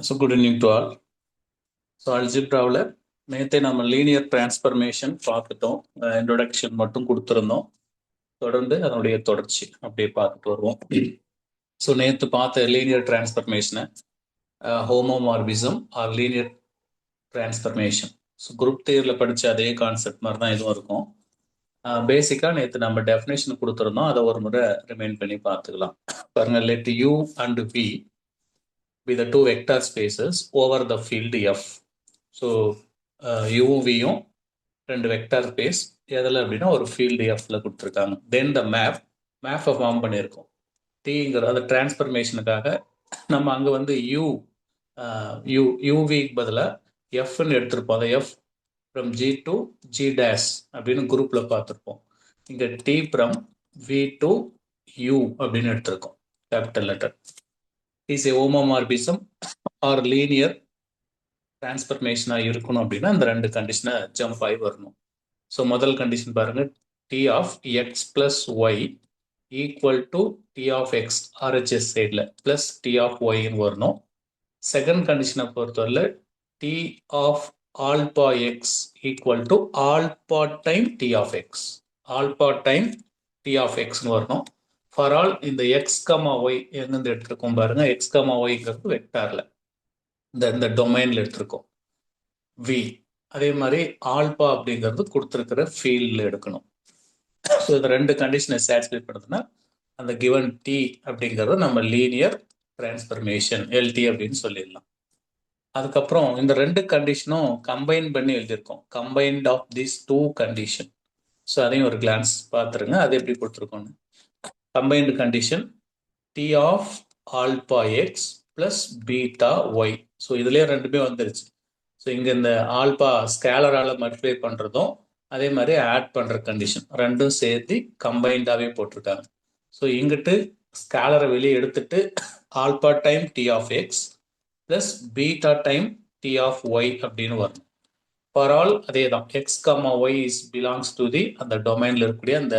So good evening to all. So அல்ஜிப்ராவில் நேற்றே நம்ம லீனியர் டிரான்ஸ்ஃபர்மேஷன் பார்த்துட்டோம். இன்ட்ரொடக்ஷன் மட்டும் கொடுத்துருந்தோம். தொடர்ந்து அதனுடைய தொடர்ச்சி அப்படியே பார்த்துட்டு வருவோம். ஸோ நேற்று பார்த்த லீனியர் டிரான்ஸ்ஃபர்மேஷனை homomorphism or linear transformation. So group தியரியில் படித்த அதே கான்செப்ட் மாதிரி தான் இதுவும் இருக்கும். பேசிக்காக நேற்று நம்ம டெஃபினேஷன் கொடுத்துருந்தோம். அதை ஒரு முறை ரிமைண்ட் பண்ணி பார்த்துக்கலாம். பாருங்க, let U and V be the two vector spaces over the field F. So யூவியும் ரெண்டு வெக்டார் ஸ்பேஸ் எதில் அப்படின்னா ஒரு ஃபீல்டு எஃப்ல கொடுத்துருக்காங்க. தென் த மேப்பை ஃபார்ம் பண்ணியிருக்கோம். டிங்கிற அந்த டிரான்ஸ்ஃபர்மேஷனுக்காக நம்ம அங்கே வந்து யூவிக்கு பதிலாக எஃப்னு எடுத்திருப்போம். அந்த F from G to G dash அப்படின்னு குரூப்பில் பார்த்துருப்போம். இங்கே T from V to U அப்படின்னு எடுத்திருக்கோம் capital letter. Is a homomorphism or linear டிரான்ஸ்ஃபர்மேஷனாக இருக்கணும் அப்படின்னா அந்த ரெண்டு கண்டிஷனை ஜம்ப் ஆகி வரணும். ஸோ முதல் கண்டிஷன் பாருங்க, T of X plus Y equal to T of X RHS சைடில் பிளஸ் டி ஆஃப் ஒய்ன்னு வரணும். செகண்ட் கண்டிஷனை பொறுத்தவரை T of alpha X equal to alpha time T of X, alpha time T of எக்ஸ்னு வரணும். For all இந்த X comma Y எங்கேருந்து எடுத்துருக்கோம் பாருங்க, எக்ஸ் கமா ஒய்ங்கிறது வெக்டார்ல இந்த டொமைன்ல எடுத்திருக்கோம் வி. அதே மாதிரி ஆல்பா அப்படிங்கிறது கொடுத்துருக்கிற ஃபீல்டில் எடுக்கணும். ஸோ இந்த ரெண்டு கண்டிஷனை சாட்டிஸ்ஃபை பண்ணுறதுன்னா அந்த கிவன் டி அப்படிங்கிறது நம்ம லீனியர் டிரான்ஸ்ஃபர்மேஷன் எல்டி அப்படின்னு சொல்லிடலாம். அதுக்கப்புறம் இந்த ரெண்டு கண்டிஷனும் கம்பைன் பண்ணி எழுதியிருக்கோம், combined of this two condition. So அதையும் ஒரு கிளான்ஸ் பார்த்துருங்க, அது எப்படி கொடுத்துருக்கோன்னு. Combined condition T of alpha X plus beta Y. So இதுலேயே ரெண்டுமே வந்துருச்சு. ஸோ இங்கே இந்த ஆல்பா ஸ்கேலரால் மல்டிப்ளை பண்ணுறதும் அதே மாதிரி ஆட் பண்ணுற கண்டிஷன் ரெண்டும் சேர்த்து கம்பைண்டாகவே போட்டிருக்காங்க. ஸோ இங்கிட்டு ஸ்கேலரை வெளியே எடுத்துட்டு alpha time T of X plus beta time T of Y அப்படின்னு வரணும். ஃபார் ஆல் அதே தான், X comma Y is belongs to the அந்த டொமைனில் இருக்கக்கூடிய அந்த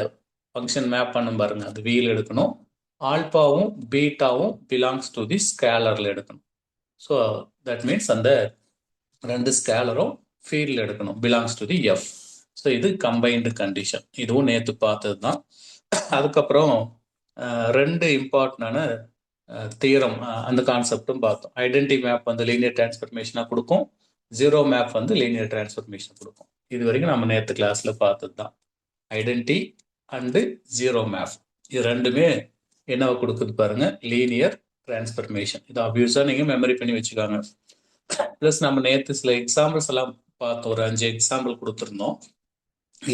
ஃபங்க்ஷன் மேப் பண்ணும் பாருங்க, அது வீல் எடுக்கணும். ஆல்பாவும் பீட்டாவும் பிலாங்ஸ் டு தி ஸ்கேலரில் எடுக்கணும். ஸோ தட் மீன்ஸ் அந்த ரெண்டு ஸ்கேலரும் ஃபீல்டில் எடுக்கணும், belongs to the F. So இது கம்பைன்டு கண்டிஷன். இதுவும் நேற்று பார்த்தது தான். அதுக்கப்புறம் ரெண்டு இம்பார்ட்டண்டான தியரம் அந்த கான்செப்டும் பார்த்தோம். ஐடென்டி மேப் வந்து லீனியர் டிரான்ஸ்ஃபர்மேஷனாக கொடுக்கும், ஜீரோ மேப் வந்து லீனியர் டிரான்ஸ்ஃபர்மேஷன் கொடுக்கும். இது வரைக்கும் நம்ம நேற்று கிளாஸில் பார்த்தது தான். ஐடென்டி அண்டு ஜீரோ மேப் இது ரெண்டுமே என்னவா கொடுக்குது பாருங்க, லீனியர் டிரான்ஸ்ஃபர்மேஷன். இது ஆப்வியஸாக நீங்கள் மெமரி பண்ணி வச்சுக்காங்க. ப்ளஸ் நம்ம நேற்று சில எக்ஸாம்பிள்ஸ் எல்லாம் பார்த்தோம், ஒரு 5 எக்ஸாம்பிள் கொடுத்துருந்தோம்.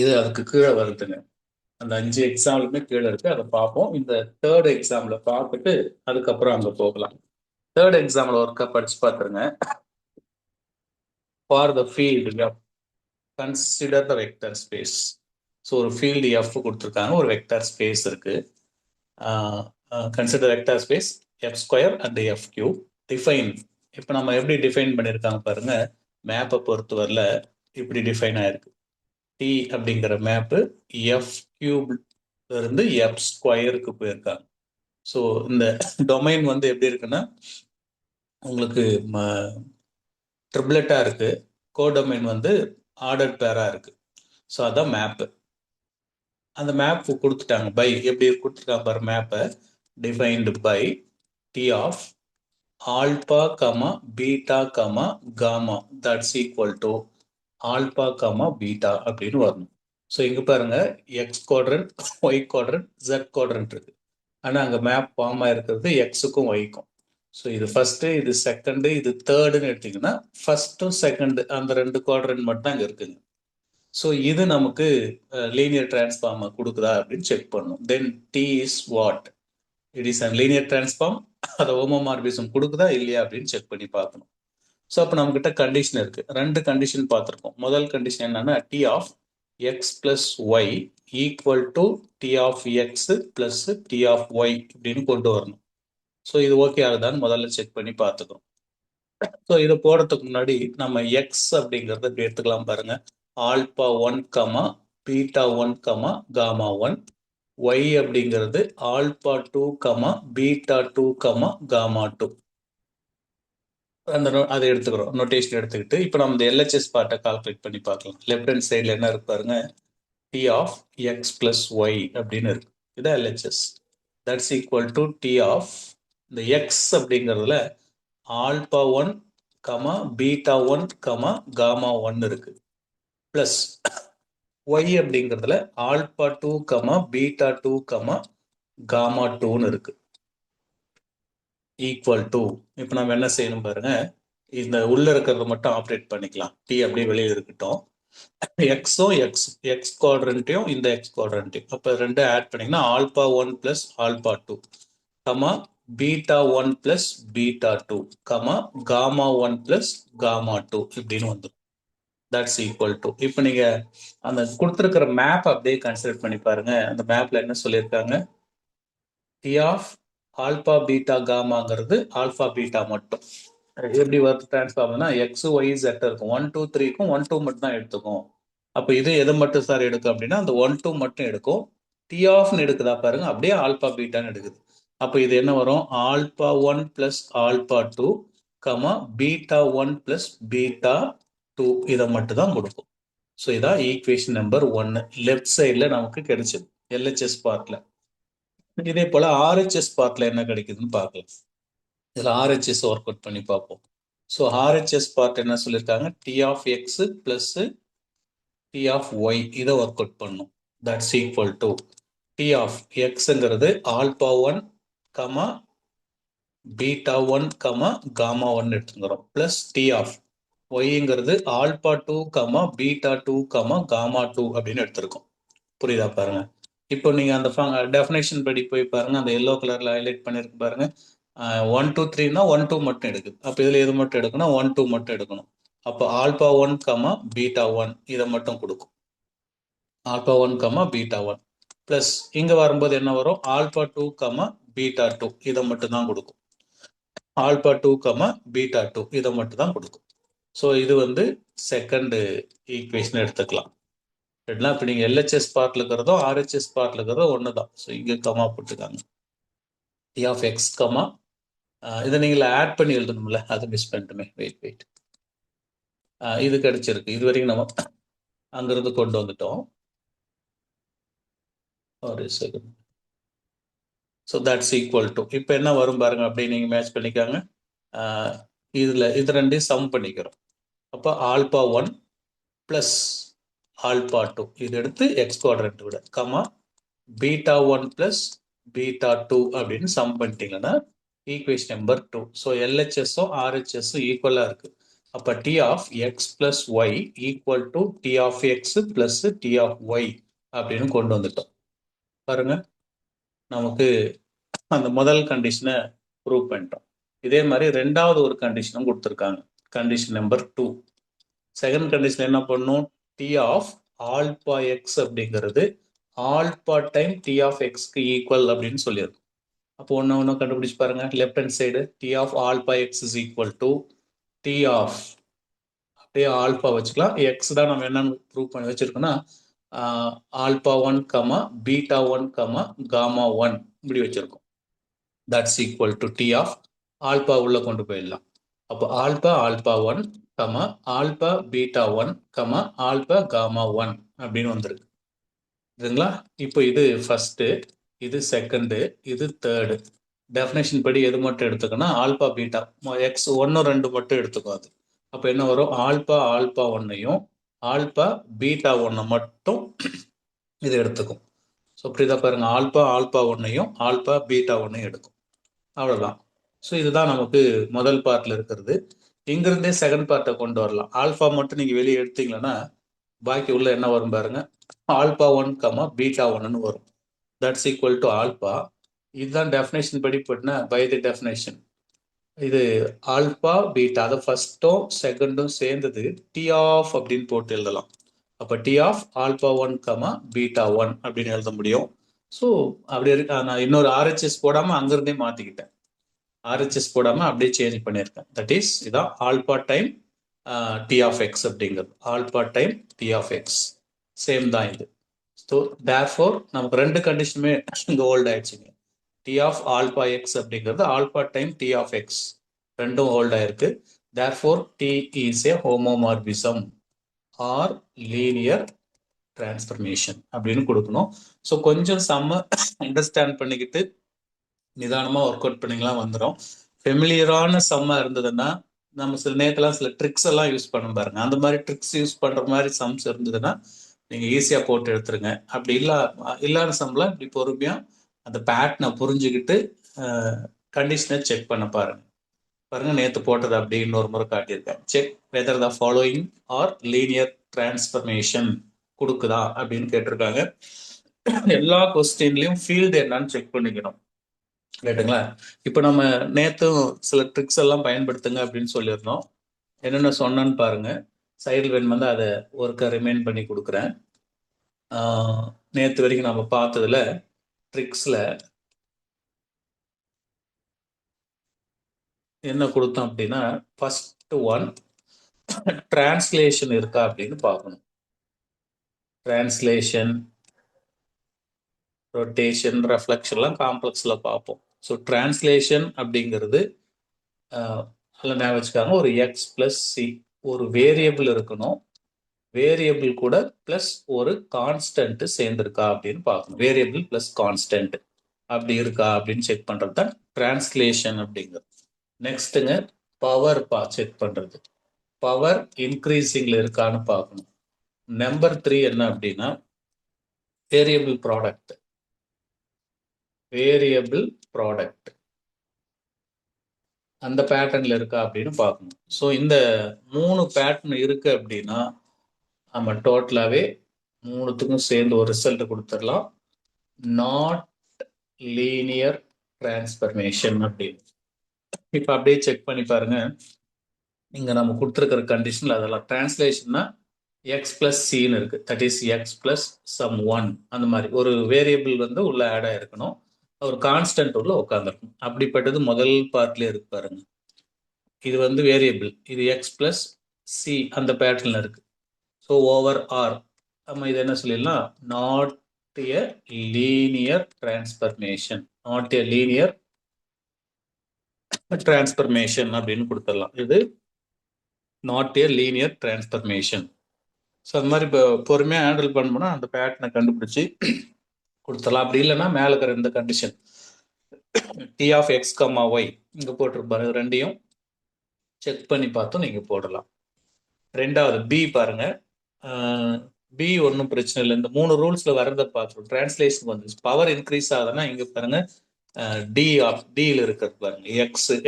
இது அதுக்கு கீழே வருதுங்க, அந்த 5 எக்ஸாம்பிளுமே கீழே இருக்கு, அதை பார்ப்போம். இந்த தேர்ட் எக்ஸாம்பிளை பார்த்துட்டு அதுக்கப்புறம் அங்கே போகலாம். தேர்ட் எக்ஸாம்பிள் ஒர்க்காக படிச்சு பார்த்துருங்க. For the field F consider the vector space. So ஒரு ஃபீல்டு எஃப் கொடுத்துருக்காங்க, ஒரு வெக்டர் ஸ்பேஸ் இருக்கு. Consider vector space F square and F cube. Define இப்போ நம்ம எப்படி டிஃபைன் பண்ணியிருக்காங்க பாருங்க, மேப்பை பொறுத்தவரையில் இப்படி டிஃபைன் ஆயிருக்கு. டி அப்படிங்கிற மேப்பு எஃப் கியூப்ல இருந்து எஃப் ஸ்கொயருக்கு போயிருக்காங்க. ஸோ இந்த டொமைன் வந்து எப்படி இருக்குன்னா உங்களுக்கு ட்ரிப்ளெட்டாக இருக்கு, கோடொமைன் வந்து ஆர்டர் பேராக இருக்கு. ஸோ அதான் மேப்பு. அந்த மேப் கொடுத்துட்டாங்க பை, எப்படி கொடுத்துருக்காங்க பாரு மேப்பை, defined by T of alpha comma beta comma gamma that's equal to alpha comma beta அப்படின்னு வரணும். ஸோ இங்கே பாருங்க, X quadrant, Y quadrant, Z quadrant இருக்கு. ஆனால் அங்கே மேப் ஃபார்ம் ஆயிருக்கிறது எக்ஸுக்கும் ஒய்க்கும். ஸோ இது ஃபர்ஸ்ட், இது செகண்டு, இது தேர்டுன்னு எடுத்தீங்கன்னா ஃபர்ஸ்ட்டும் செகண்டு அந்த ரெண்டு குவாட்ரண்ட் மட்டும் தான் அங்கே இருக்குங்க. ஸோ இது நமக்கு லீனியர் டிரான்ஸ்ஃபார்மை கொடுக்குதா அப்படின்னு செக் பண்ணணும். Then T is what, it is and linear transform, அதை ஹோமோமார்பிசம் கொடுக்குதா இல்லையா அப்படின்னு செக் பண்ணி பார்க்கணும். ஸோ அப்போ நம்மகிட்ட கண்டிஷன் இருக்கு, ரெண்டு கண்டிஷன் பார்த்துருக்கோம். முதல் கண்டிஷன் என்னன்னா T of X plus Y equal to T of X plus T of Y இப்படின்னு கொண்டு வரணும். ஸோ இது ஓகே ஆகுதான்னு முதல்ல செக் பண்ணி பார்த்துக்கிறோம். ஸோ இதை போடுறதுக்கு முன்னாடி நம்ம எக்ஸ் அப்படிங்கிறத இப்படி எடுத்துக்கலாம் பாருங்க, alpha 1 comma beta 1 comma gamma 1. Y அப்படிங்கிறது alpha 2 comma beta 2 comma gamma 2. அந்த அதை எடுத்துக்கிறோம், நோட்டேஷன் எடுத்துக்கிட்டு இப்போ நம்ம இந்த எல்ஹெச்எஸ் பார்ட்டை கால்குலேட் பண்ணி பார்க்கலாம். லெஃப்ட் ஹேண்ட் சைடில் என்ன இருக்கு பாருங்க, T of X plus Y அப்படின்னு இருக்கு. இதான் LHS. That's equal to T of இந்த எக்ஸ் அப்படிங்கிறதுல alpha one comma beta one comma gamma one இருக்கு, பிளஸ் ஒய் அப்படிங்கிறதுல alpha two comma beta two comma gamma டூன்னு இருக்கு, ஈக்குவல் டு. இப்போ நம்ம என்ன செய்யணும் பாருங்க, இந்த உள்ள இருக்கிறத மட்டும் ஆப்ரேட் பண்ணிக்கலாம். டி அப்படியே வெளியில் இருக்கட்டும். எக்ஸும் எக்ஸ் குவாட்ரண்ட்டையும் இந்த எக்ஸ் குவாட்ரண்ட்டையும் அப்போ ரெண்டும் ஆட் பண்ணிங்கன்னா alpha one plus alpha two comma beta one plus beta two comma gamma one plus gamma two இப்படின்னு வந்துடும். That's equal to. இப்போ நீங்க அந்த கொடுத்துருக்கிற மேப் அப்படியே கன்சிடர் பண்ணி பாருங்க. அந்த மேப்ல என்ன சொல்லியிருக்காங்க, டி ஆஃப் ஆல்பா பீட்டா காமாங்கிறது ஆல்பா பீட்டா மட்டும். எப்படி வருது டிரான்ஸ்ஃபார்ம்னா எக்ஸ் ஒய் ஜெட் இருக்கும், 1 2 3க்கும் 1 2 மட்டும் தான் எடுத்துக்கும். அப்போ இது எது மட்டும் சார் எடுக்கும் அப்படின்னா அந்த 1 2 மட்டும் எடுக்கும். டி ஆஃப்னு எடுக்குதா பாருங்க, அப்படியே ஆல்பா பீட்டான்னு எடுக்குது. அப்போ இது என்ன வரும், alpha one plus alpha two comma beta one plus beta two இதை மட்டும் தான் கொடுக்கும். ஸோ இதான் ஈக்குவேஷன் நம்பர் 1 லெஃப்ட் சைடில் நமக்கு கிடைச்சது எல்ஹெச்எஸ் பார்ட்ல. இதே போல ஆர்ஹெச்எஸ் பார்ட்ல என்ன கிடைக்குதுன்னு பார்க்கலாம். இதில் ஆர்ஹெச்எஸ் ஒர்க் அவுட் பண்ணி பார்ப்போம். ஸோ ஆர்ஹெச்எஸ் பார்ட் என்ன சொல்லியிருக்காங்க, T of X plus T of Y இதை ஒர்க் அவுட் பண்ணும். That's equal to T of எக்ஸுங்கிறது alpha one comma beta one comma gamma one எடுத்துக்கிறோம், பிளஸ் டி ஆஃப் ஒய்ங்கிறது alpha two comma beta two comma gamma two அப்படின்னு எடுத்திருக்கோம். புரியுதா பாருங்க. இப்போ நீங்க அந்த டெஃபினேஷன் படி போய் பாருங்க, அந்த எல்லோ கலர்ல ஹைலைட் பண்ணிருக்கு பாருங்க, 1 2 3னா 1 2 மட்டும் எடுக்குது. அப்போ இதுல எது மட்டும் எடுக்கணும், 1 2 மட்டும் எடுக்கணும். அப்போ alpha one comma beta one இதை மட்டும் கொடுக்கும், alpha one comma beta one. Plus இங்க வரும்போது என்ன வரும், alpha two comma beta two இதை மட்டும் தான் கொடுக்கும், alpha two comma beta two இதை மட்டும் தான் கொடுக்கும். ஸோ இது வந்து செகண்ட் ஈக்குவேஷன் எடுத்துக்கலாம். இப்போ நீங்கள் எல்ஹெச்எஸ் பார்ட்ல இருக்கிறதோ ஆர்ஹெச்எஸ் பார்ட்ல இருக்கிறதோ ஒன்று தான். ஸோ இங்கே கமா போட்டுக்காங்க, டி ஆஃப் எக்ஸ் கமா இதை நீங்கள் ஆட் பண்ணி எழுதணும்ல, அதை மிஸ் பண்ணிட்டுமே, வெயிட் இது கிடைச்சிருக்கு. இது வரைக்கும் நம்ம அங்கிருந்து கொண்டு வந்துட்டோம். ஒரு second. So that's equal to இப்போ என்ன வரும் பாருங்க, அப்படியே நீங்கள் மேட்ச் பண்ணிக்காங்க. இதில் இது ரெண்டையும் சம் பண்ணிக்கிறோம். அப்போ alpha one plus alpha two இது எடுத்து எக்ஸ் குவாட்ரண்ட் விட comma beta one plus beta two அப்படின்னு சம் பண்ணிட்டீங்கன்னா ஈக்குவேஷன் நம்பர் 2. ஸோ எல்ஹெச்எஸும் ஆர்ஹெச்எஸும் ஈக்குவலாக இருக்கு. அப்போ T of X plus Y equal to T of X plus T of Y அப்படின்னு கொண்டு வந்துட்டோம். பாருங்க, நமக்கு அந்த முதல் கண்டிஷனை ப்ரூவ் பண்ணிட்டோம். இதே மாதிரி ரெண்டாவது ஒரு கண்டிஷனும் கொடுத்துருக்காங்க, கண்டிஷன் நம்பர் 2. செகண்ட் கண்டிஷன் என்ன பண்ணும், டி ஆஃப் ஆல்பா எக்ஸ் அப்படிங்கிறது ஆல்பா டைம் டி ஆஃப் எக்ஸ்க்கு ஈக்குவல் அப்படின்னு சொல்லியிருக்கும். அப்போ ஒன்று கண்டுபிடிச்சு பாருங்க, left hand side T of alpha X is equal to T of அப்படியே ஆல்பா வச்சுக்கலாம், எக்ஸ் தான் நம்ம என்னன்னு ப்ரூவ் பண்ணி வச்சிருக்கோம்னா alpha one comma beta one comma gamma one இப்படி வச்சிருக்கோம். That's equal to T of alpha உள்ள கொண்டு போயிடலாம். அப்போ alpha alpha one comma alpha beta one comma alpha gamma one அப்படின்னு வந்திருக்கு. சரிங்களா? இப்போ இது ஃபர்ஸ்ட், இது செகண்டு, இது தேர்டு. டெஃபினேஷன் படி எது மட்டும் எடுத்துக்கணும், ஆல்பா பீட்டா எக்ஸ் 1 2 மட்டும் எடுத்துக்கும். அது அப்போ என்ன வரும், ஆல்பா ஆல்பா ஒன்னையும் ஆல்பா பீட்டா ஒன்னை மட்டும் இது எடுத்துக்கும். ஸோ புரியுதா பாருங்க, ஆல்பா ஆல்பா ஒன்னையும் ஆல்பா பீட்டா ஒன்னையும் எடுக்கும். அவ்வளோதான். ஸோ இதுதான் நமக்கு முதல் பார்ட்ல இருக்கிறது. இங்கிருந்தே செகண்ட் பார்ட்டை கொண்டு வரலாம். ஆல்பா மட்டும் நீங்கள் வெளியே எடுத்தீங்கன்னா பாக்கி உள்ள என்ன வரும் பாருங்க, ஆல்பா ஒன் கமா பீட்டா ஒன்னு வரும். That's equal to alpha. இதுதான் டெஃபினேஷன் படி போட்டுனா பை தி டெஃபினேஷன் இது ஆல்பா பீட்டா, அதை ஃபர்ஸ்ட்டும் செகண்டும் சேர்ந்தது டி ஆஃப் அப்படின்னு போட்டு எழுதலாம். அப்போ T of alpha one comma beta one அப்படின்னு எழுத முடியும். ஸோ அப்படி இருக்கு. நான் இன்னொரு ஆர்ஹெச்எஸ் போடாமல் அங்கிருந்தே மாற்றிக்கிட்டேன், ஆர்ஹெச்எஸ் போடாமல் அப்படியே சேஞ்ச் பண்ணியிருக்கேன். தட் இஸ் இதான் alpha time T of X அப்படிங்கிறது, alpha time T of X same தான் இது. ஸோ தேர்ஃபோர் நமக்கு ரெண்டு கண்டிஷனுமே இங்கே ஓல்ட் ஆயிடுச்சுங்க. டி ஆஃப் ஆல்பா எக்ஸ் அப்படிங்கிறது alpha time T of X ரெண்டும் ஹோல்ட் ஆயிருக்கு. therefore T is a homomorphism or linear transformation அப்படின்னு கொடுக்கணும். ஸோ கொஞ்சம் செம்ம அண்டர்ஸ்டாண்ட் பண்ணிக்கிட்டு நிதானமாக ஒர்க் அவுட் பண்ணிக்கலாம் வந்துடும். ஃபெமிலியரான சம்மா இருந்ததுன்னா நம்ம சில நேரத்தில் சில ட்ரிக்ஸ் எல்லாம் யூஸ் பண்ண பாருங்க. அந்த மாதிரி ட்ரிக்ஸ் யூஸ் பண்ணுற மாதிரி சம்ஸ் இருந்ததுன்னா நீங்கள் ஈஸியாக போட்டு எடுத்துருங்க. அப்படி இல்லாத சம்லாம் இப்படி பொறுமையாக அந்த பேட்டர்னை புரிஞ்சுக்கிட்டு கண்டிஷனை செக் பண்ண பாருங்க. நேற்று போட்டது அப்படி இன்னொரு முறை காட்டியிருக்கேன். Check whether the following are linear transformation கொடுக்குதா அப்படின்னு கேட்டிருக்காங்க. எல்லா கொஸ்டின்லையும் ஃபீல்டு என்னன்னு செக் பண்ணிக்கணும். ரைட்டுங்களா? இப்போ நம்ம நேற்றும் சில ட்ரிக்ஸ் எல்லாம் பயன்படுத்துங்க அப்படின்னு சொல்லியிருந்தோம். என்னென்ன சொன்னேன்னு பாருங்க. சைடில் வேணும் வந்து அதை ஒருக்க ரிமைண்ட் பண்ணி கொடுக்குறேன். நேற்று வரைக்கும் நம்ம பார்த்ததுல ட்ரிக்ஸில் என்ன கொடுத்தோம் அப்படின்னா, ஃபர்ஸ்ட் ஒன் டிரான்ஸ்லேஷன் இருக்கா அப்படின்னு பார்க்கணும். டிரான்ஸ்லேஷன், ரொட்டேஷன், ரெஃப்ளெக்ஷன்லாம் காம்ப்ளெக்ஸில் பார்ப்போம். ஸோ டிரான்ஸ்லேஷன் அப்படிங்கிறது ஞாபகம் வச்சுக்காங்க, ஒரு எக்ஸ் பிளஸ் சி ஒரு வேரியபிள் இருக்கணும். வேரியபிள் கூட பிளஸ் ஒரு கான்ஸ்டன்ட் சேர்ந்துருக்கா அப்படின்னு பார்க்கணும். வேரியபிள் பிளஸ் கான்ஸ்டன்ட் அப்படி இருக்கா அப்படின்னு செக் பண்றது தான் டிரான்ஸ்லேஷன் அப்படிங்கிறது. நெக்ஸ்ட்டுங்க பவர் செக் பண்றது. பவர் இன்க்ரீசிங்ல இருக்கான்னு பார்க்கணும். நம்பர் 3 என்ன அப்படின்னா வேரியபிள் ப்ராடக்ட். வேரியபிள் ப்ராடக்ட் அந்த பேட்டர்ன்ல இருக்கா அப்படின்னு பார்க்கணும். ஸோ இந்த 3 பேட்டர்ன் இருக்கு அப்படின்னா நம்ம டோட்டலாகவே 3த்துக்கும் சேர்ந்து ஒரு ரிசல்ட் கொடுத்துடலாம். நாட் லீனியர் டிரான்ஸ்ஃபர்மேஷன் அப்படின்னு. இப்போ அப்படியே செக் பண்ணி பாருங்க. இங்க நம்ம கொடுத்துருக்கிற கண்டிஷன்ல அதெல்லாம் டிரான்ஸ்லேஷன்னா எக்ஸ் பிளஸ் சின்னு இருக்கு. That is X plus some 1 அந்த மாதிரி ஒரு வேரியபிள் வந்து உள்ள ஆட் ஆயிருக்கணும். ஒரு கான்ஸ்டன்ட் உள்ள உட்காந்துருக்கும். அப்படிப்பட்டது முதல் பார்ட்லேயே இருக்கு பாருங்க. இது வந்து வேரியபிள், இது எக்ஸ் பிளஸ் சி அந்த பேட்டர்ல இருக்கு. ஸோ ஓவர் ஆர் நம்ம இது என்ன சொல்லிடலாம், not a linear transformation. Not a linear transformation அப்படின்னு கொடுத்துடலாம். இது not a linear transformation. So அந்த மாதிரி இப்போ பொறுமையாக ஹேண்டில் பண்ணோம்னா அந்த பேட்டர்னை கண்டுபிடிச்சி கொடுத்துடலாம். அப்படி இல்லைன்னா மேலே இருக்கிற இந்த condition T of X comma Y இங்கே போட்டிருப்பாரு. ரெண்டையும் செக் பண்ணி பார்த்தும் நீங்கள் போடலாம். ரெண்டாவது பி பாருங்க. பி ஒன்றும் பிரச்சனை இல்லை. இந்த 3 ரூல்ஸில் வரதை பார்த்துருவோம். டிரான்ஸ்லேஷன் வந்து பவர் இன்க்ரீஸ் ஆகுதுன்னா இங்கே பாருங்க டி ஆஃப் டியில் இருக்கிறது பாருங்க.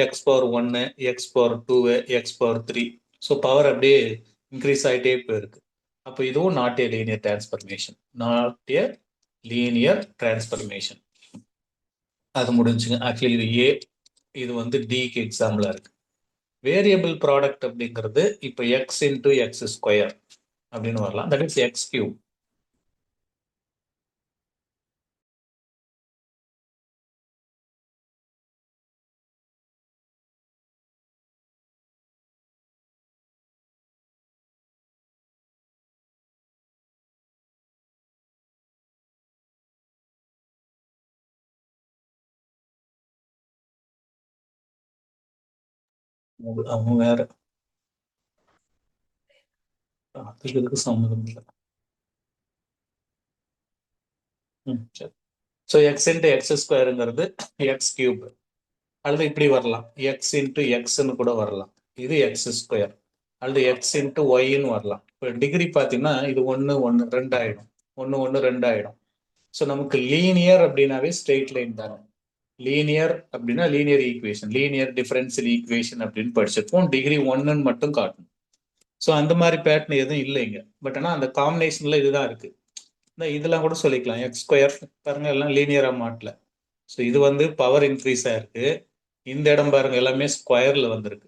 X power 1, X power 2, X power 3. So power அப்படியே இன்க்ரீஸ் ஆகிட்டே போயிருக்கு. அப்போ இதுவும் not a linear transformation. Not a linear transformation. அது முடிஞ்சுங்க. ஆக்சுவலி இது ஏ, இது வந்து டிக்கு எக்ஸாம்பிளா இருக்கு. வேரியபிள் ப்ராடக்ட் அப்படிங்கிறது இப்போ எக்ஸ் இன்டூ எக்ஸ் ஸ்கொயர் அப்படின்னு வரலாம். That is X cube. அவங்க வேற அதுக்கு இதுக்கு சம்மந்தம் இல்லை. சரி. ஸோ எக்ஸ் இன்ட்டு எக்ஸ் ஸ்கொயருங்கிறது எக்ஸ் கியூப். அல்லது இப்படி வரலாம், எக்ஸ் இன்ட்டு எக்ஸ்ன்னு கூட வரலாம். இது எக்ஸ் ஸ்கொயர். அல்லது எக்ஸ் இன்ட்டு ஒய்ன்னு வரலாம். இப்போ டிகிரி பார்த்தீங்கன்னா இது 1 1 2 ஆயிடும். 1 1 2 ஆயிடும். ஸோ நமக்கு லீனியர் அப்படின்னாவே ஸ்ட்ரெயிட் லைன் தானே. லீனியர் அப்படின்னா linear equation, linear differential equation அப்படின்னு படிச்சிருப்போம். டிகிரி 1ன்னு மட்டும் காட்டணும். ஸோ அந்த மாதிரி பேட்டர்ன் எதுவும் இல்லைங்க. பட் ஆனால் அந்த காம்பினேஷன்ல இதுதான் இருக்கு. இதெல்லாம் கூட சொல்லிக்கலாம். எக்ஸ் ஸ்கொயர் பாருங்க எல்லாம் லீனியரா மாட்டல. ஸோ இது வந்து பவர் இன்க்ரீஸ் ஆயிருக்கு. இந்த இடம் பாருங்க எல்லாமே ஸ்கொயர்ல வந்திருக்கு.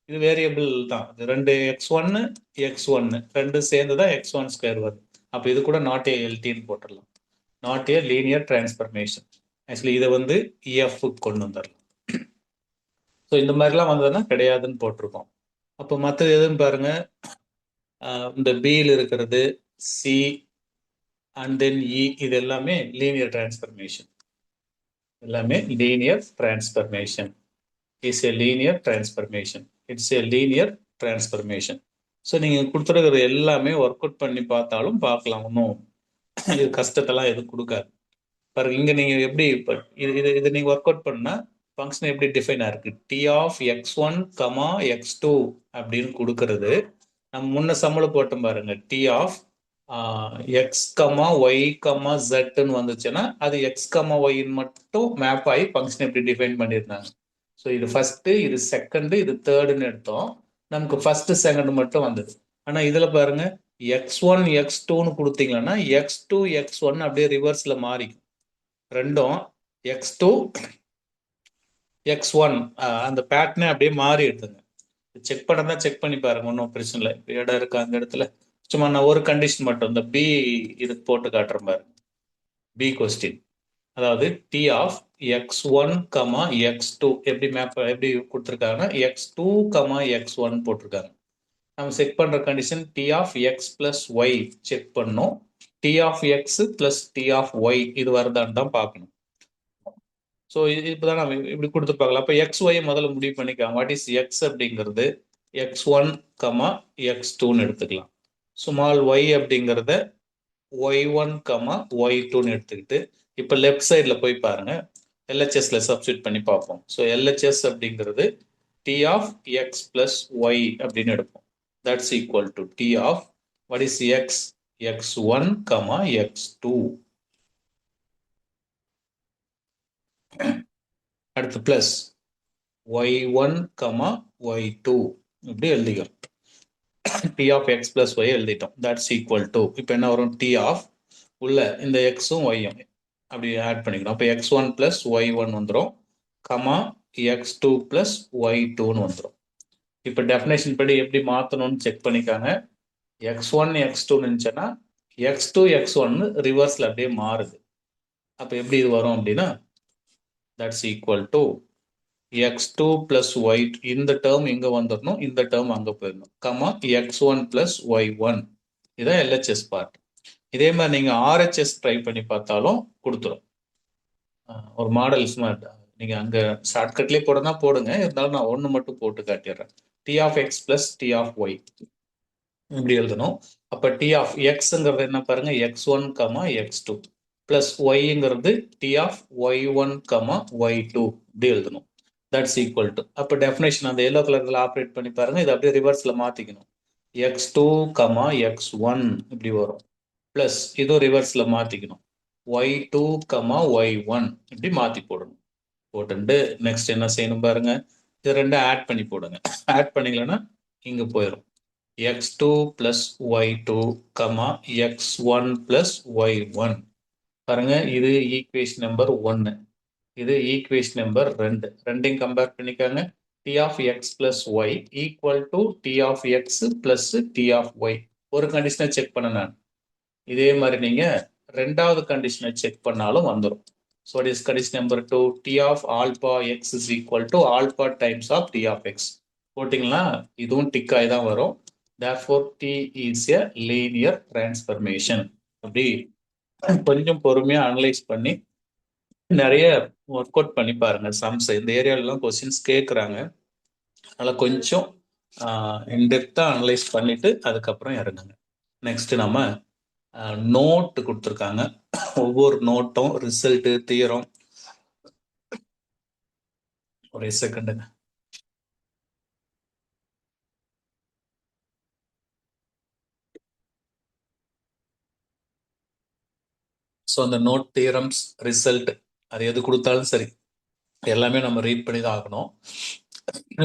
இது வேரியபிள் தான். இது 2 x1 x1 ரெண்டு சேர்ந்து தான் x1 ஸ்கொயர் வருது. அப்போ இது கூட நாட் ஏ எல்டின்னு போட்டுடலாம். Not a linear transformation. Actually இதை வந்து EF கொண்டு வந்துடலாம். ஸோ இந்த மாதிரிலாம் வந்ததுன்னா கிடையாதுன்னு போட்டிருக்கோம். அப்போ மற்றது எதுன்னு பாருங்க, இந்த பியில் இருக்கிறது சி அண்ட் தென் இ, இது எல்லாமே லீனியர் டிரான்ஸ்ஃபர்மேஷன். எல்லாமே linear transformation. Is a linear transformation. It's a linear transformation. So நீங்கள் கொடுத்துருக்கிற எல்லாமே ஒர்க் அவுட் பண்ணி பார்த்தாலும் பார்க்கலாம். ஒன்றும் இது கஷ்டத்தெல்லாம் எதுவும் கொடுக்காது. பாருங்க இங்கே நீங்கள் எப்படி இப்போ இது நீங்கள் ஒர்க் அவுட் பண்ணால் ஃபங்க்ஷன் எப்படி டிஃபைன் ஆயிருக்கு. டி ஆஃப் x1, x2 அப்படின்னு கொடுக்கறது நம்ம முன்ன சம்மளை போட்டோம் பாருங்க. T of X comma Y comma ஜெட்னு வந்துச்சுன்னா அது எக்ஸ் கமா ஒய்ன்னு மட்டும் மேப் ஆகி ஃபங்க்ஷன் எப்படி டிஃபைன் பண்ணியிருந்தாங்க. ஸோ இது ஃபர்ஸ்ட், இது செகண்ட், இது தேர்டுன்னு எடுத்தோம். நமக்கு ஃபர்ஸ்ட் செகண்ட் மட்டும் வந்தது. ஆனால் இதில் பாருங்க x1 x2ன்னு கொடுத்தீங்கன்னா x2 x1 அப்படியே ரிவர்ஸில் மாறிக்கும். ரெண்டும் x2 x1 அந்த பேட்டர்னே அப்படியே மாறி எடுத்துங்க. செக் பண்ணதான் செக் பண்ணி பாருங்க, ஒன்றும் பிரச்சனை இல்லை. இடம் இருக்கு அந்த இடத்துல. சும்மா நான் ஒரு கண்டிஷன் மட்டும் இந்த பி இது போட்டு காட்டுறேன் பாருங்க. பி கொஸ்டின், அதாவது டி ஆஃப் x1, x2 எப்படி மேப் எப்படி கொடுத்துருக்காங்கன்னா x2, x1 போட்டிருக்காங்க. நம்ம செக் பண்ற condition T of X plus Y check பண்ணோம். T of X plus T of Y இது வருதான்னு தான் பார்க்கணும். ஸோ இப்போதான் நம்ம இப்படி கொடுத்துருப்பாங்களா. அப்போ எக்ஸ் ஒய் முதல்ல முடிவு பண்ணிக்கலாம். வாட் இஸ் எக்ஸ் அப்படிங்கிறது x1, x2ன்னு எடுத்துக்கலாம். ஸ்மால் ஒய் அப்படிங்கிறத y1, y2ன்னு எடுத்துக்கிட்டு இப்போ லெஃப்ட் சைடில் போய் பாருங்க, எல்ஹெச்எஸ்ல சப்ஸ்டியூட் பண்ணி பார்ப்போம். ஸோ எல்ஹெச்எஸ் அப்படிங்கிறது T of X plus Y அப்படின்னு எடுப்போம். That's equal to T of what is X, x1, x2. அடுத்து பிளஸ் y1, y2 இப்படி எழுதிக்கிறோம். T of X plus Y எழுதிட்டோம். தட்ஸ் ஈக்குவல் டு இப்போ என்ன வரும், டி ஆஃப் உள்ள இந்த எக்ஸும் ஒய்யும் அப்படி ஆட் பண்ணிக்கணும். அப்போ x1 பிளஸ் y1 வந்துடும், கமா x2 பிளஸ் y2ன்னு வந்துடும். இப்போ டெஃபினேஷன் படி எப்படி மாற்றணும்னு செக் பண்ணிக்காங்க. x1 x2ன்னு இருந்துச்சுன்னா x2 x1 ரிவர்ஸில் அப்படியே மாறுது. அப்போ எப்படி இது வரும் அப்படின்னா that's equal to x2 plus y, இந்த டேர்ம் இங்கே வந்துடணும், இந்த டேர்ம் அங்கே போயிடணும், கமா x1 பிளஸ் y1. இதான் எல்ஹெச்எஸ் பார்ட். இதே மாதிரி நீங்கள் ஆர்ஹெச்எஸ் ட்ரை பண்ணி பார்த்தாலும் கொடுத்துரும். ஒரு மாடல் ஸ்மார்ட் நீங்கள் அங்கே ஷார்ட்கட்லேயே போடனா போடுங்க, இருந்தாலும் நான் ஒன்று மட்டும் போட்டு காட்டிடுறேன். T of X plus T of Y இப்படி எழுதணும். அப்போ டி ஆஃப் எக்ஸுங்கிறது என்ன பாருங்க, x1, x2 plus ஒய்ங்கிறது D of y1, y2 இப்படி எழுதணும். தட்ஸ் ஈக்குவல் டு அப்போ டெஃபினேஷன் அந்த எல்லோ கலரில் ஆப்ரேட் பண்ணி பாருங்க. இது அப்படியே ரிவர்ஸில் மாற்றிக்கணும். x2, x1 இப்படி வரும். பிளஸ் இதுவும் ரிவர்ஸில் மாற்றிக்கணும். y2, y1 இப்படி மாற்றி போடணும். போட்டு நெக்ஸ்ட் என்ன செய்யணும் பாருங்க, இது ரெண்டும் ஆட் பண்ணி போடுங்க. ஆட் பண்ணிக்கலன்னா இங்கே போயிடும். x2 plus y2, x1 plus y1. பாருங்க இது ஈக்குவேஷன் நம்பர் 1, இது ஈக்குவேஷன் நம்பர் 2. ரெண்டையும் கம்பேர் பண்ணிக்காங்க. T of X plus Y equal to T of X plus T of Y. ஒரு கண்டிஷனை செக் பண்ண நான், இதே மாதிரி நீங்க ரெண்டாவது கண்டிஷனை செக் பண்ணாலும் வந்துடும். So it is condition number 2, T of alpha X is equal to alpha times of T of X போட்டிங்கன்னா இதுவும் டிக்காய் தான் வரும். therefore t is a linear transformation. அப்படி கொஞ்சம் பொறுமையா அனலைஸ் பண்ணி நிறைய ஒர்க் அவுட் பண்ணி பாருங்க. சம்ஸ் இந்த ஏரியாலலாம் கொஸ்டின்ஸ் கேட்குறாங்க, அதனால் கொஞ்சம் இன்டெப்த்தாக அனலைஸ் பண்ணிட்டு அதுக்கப்புறம் இறங்குங்க. நெக்ஸ்ட் நம்ம நோட் கொடுத்துருக்காங்க. ஒவ்வொரு நோட்டும் ரிசல்ட்டு தீரம். ஒரே செகண்டுங்க. ஸோ அந்த நோட், தியரம்ஸ், ரிசல்ட் அது எது கொடுத்தாலும் சரி எல்லாமே நம்ம ரீட் பண்ணி தான் ஆகணும்.